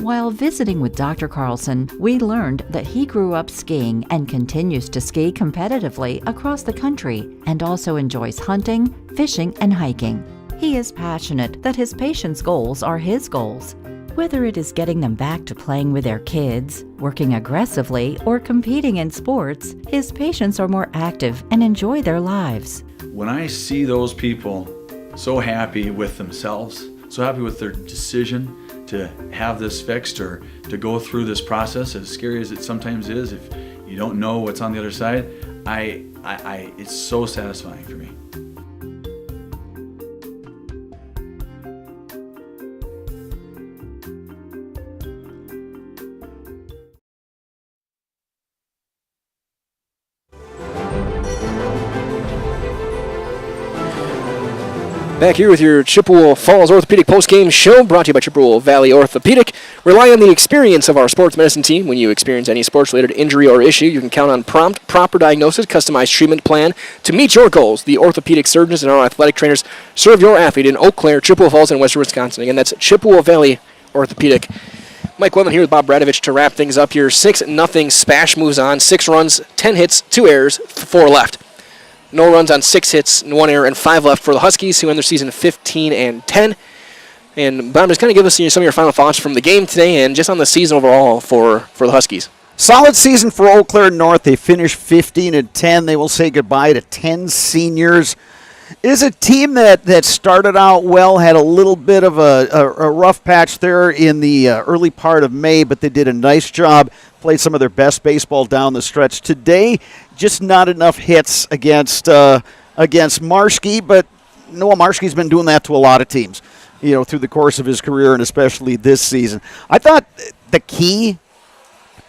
While visiting with Dr. Carlson, we learned that he grew up skiing and continues to ski competitively across the country and also enjoys hunting, fishing, and hiking. He is passionate that his patients' goals are his goals. Whether it is getting them back to playing with their kids, working aggressively, or competing in sports, his patients are more active and enjoy their lives. When I see those people so happy with themselves, so happy with their decision to have this fixed or to go through this process, as scary as it sometimes is, if you don't know what's on the other side, it's so satisfying for me. Back here with your Chippewa Falls Orthopedic Postgame Show, brought to you by Chippewa Valley Orthopedic. Rely on the experience of our sports medicine team. When you experience any sports-related injury or issue, you can count on prompt, proper diagnosis, customized treatment plan to meet your goals. The orthopedic surgeons and our athletic trainers serve your athlete in Eau Claire, Chippewa Falls, and western Wisconsin. Again, that's Chippewa Valley Orthopedic. Mike Wendland here with Bob Bradovich to wrap things up here. 6-0 SPASH moves on. 6 runs, 10 hits, 2 errors, 4 left. No runs on 6 hits, 1 error, and 5 left for the Huskies, who end their season 15-10. And Bob, just kind of give us some of your final thoughts from the game today and just on the season overall for the Huskies. Solid season for Eau Claire North. They finished 15-10. They will say goodbye to 10 seniors. It is a team that started out well, had a little bit of a rough patch there in the early part of May, but they did a nice job, played some of their best baseball down the stretch. Today, just not enough hits against Marshke, but Noah Marshke's been doing that to a lot of teams, through the course of his career and especially this season. I thought the key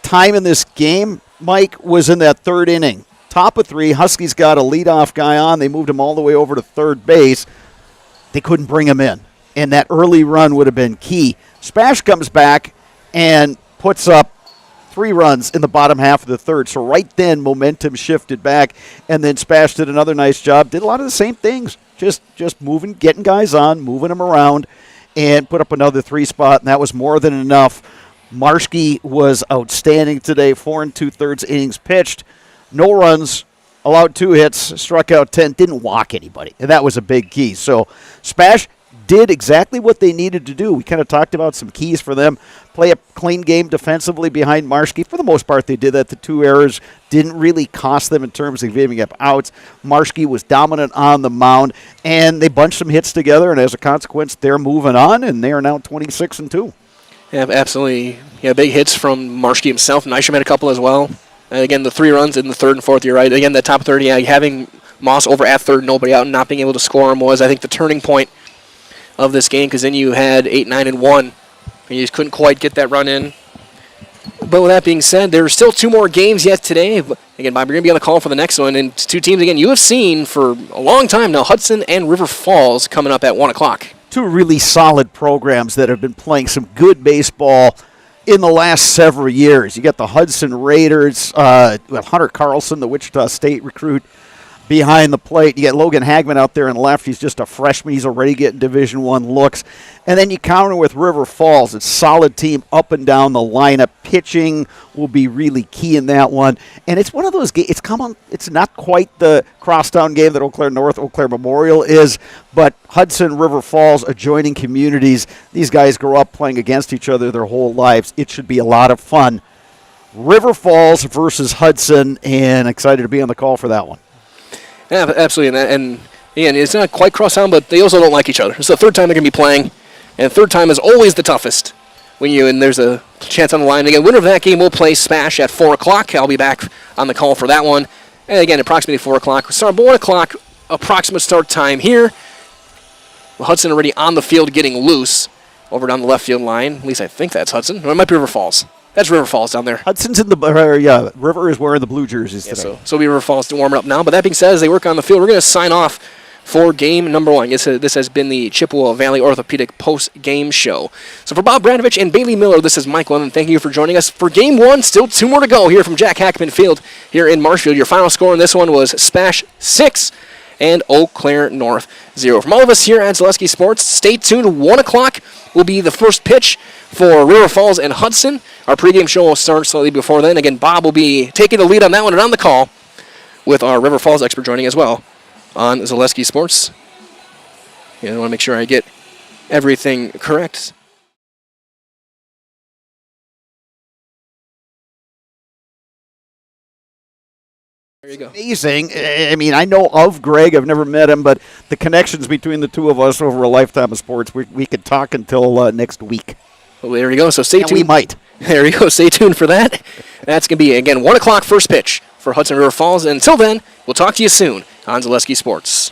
time in this game, Mike, was in that third inning. Top of 3, Huskies got a leadoff guy on. They moved him all the way over to third base. They couldn't bring him in, and that early run would have been key. SPASH comes back and puts up 3 runs in the bottom half of the third. So right then, momentum shifted back, and then SPASH did another nice job. Did a lot of the same things, just moving, getting guys on, moving them around, and put up another 3 spot, and that was more than enough. Marshke was outstanding today. 4 2/3 innings pitched. No runs, allowed 2 hits, struck out 10, didn't walk anybody. And that was a big key. So SPASH did exactly what they needed to do. We kind of talked about some keys for them. Play a clean game defensively behind Marshke. For the most part, they did that. The 2 errors didn't really cost them in terms of giving up outs. Marshke was dominant on the mound, and they bunched some hits together, and as a consequence, they're moving on, and they are now 26-2. Yeah, absolutely. Yeah, big hits from Marshke himself. Nystrom had a couple as well. And again, the 3 runs in the third and fourth, you're right. Again, the top 30, having Moss over at third, nobody out, and not being able to score him was, I think, the turning point of this game, because then you had 8, 9, and 1, and you just couldn't quite get that run in. But with that being said, there's still 2 more games yet today. But again, Bob, you're going to be on the call for the next one, and 2 teams, again, you have seen for a long time now, Hudson and River Falls coming up at 1 o'clock. 2 really solid programs that have been playing some good baseball in the last several years. You got the Hudson Raiders, with Hunter Carlson, the Wichita State recruit, behind the plate. You got Logan Hagman out there in left. He's just a freshman. He's already getting Division I looks. And then you counter with River Falls. It's a solid team up and down the lineup. Pitching will be really key in that one. And it's one of those games. It's not quite the crosstown game that Eau Claire North, Eau Claire Memorial is, but Hudson, River Falls, adjoining communities. These guys grow up playing against each other their whole lives. It should be a lot of fun. River Falls versus Hudson, and excited to be on the call for that one. Yeah, absolutely. And it's not quite crosstown, but they also don't like each other. It's the third time they're going to be playing, and third time is always the toughest and there's a chance on the line. Again, winner of that game will play SPASH at 4 o'clock. I'll be back on the call for that one. And again, approximately 4 o'clock. Start 1 o'clock, approximate start time here. Hudson already on the field getting loose over down the left field line. At least I think that's Hudson. Or it might be River Falls. That's River Falls down there. Hudson's in River is wearing the blue jerseys today. So River Falls to warm it up now. But that being said, as they work on the field, we're going to sign off for game number 1. This has been the Chippewa Valley Orthopedic post-game show. So for Bob Bradovich and Bailey Miller, this is Mike Wendland. Thank you for joining us for game 1. Still 2 more to go here from Jack Hackman Field here in Marshfield. Your final score in this one was SPASH 6 and Eau Claire North 0. From all of us here at Zaleski Sports, stay tuned. 1 o'clock will be the first pitch for River Falls and Hudson. Our pregame show will start slightly before then. Again, Bob will be taking the lead on that one and on the call with our River Falls expert joining as well on Zaleski Sports. I want to make sure I get everything correct. There you go. Amazing. I mean, I know of Greg. I've never met him, but the connections between the two of us over a lifetime of sports, we could talk until next week. Well, there you go. So stay tuned. We might. There you go. Stay tuned for that. That's going to be, again, 1 o'clock first pitch for Hudson River Falls. And until then, we'll talk to you soon on Zaleski Sports.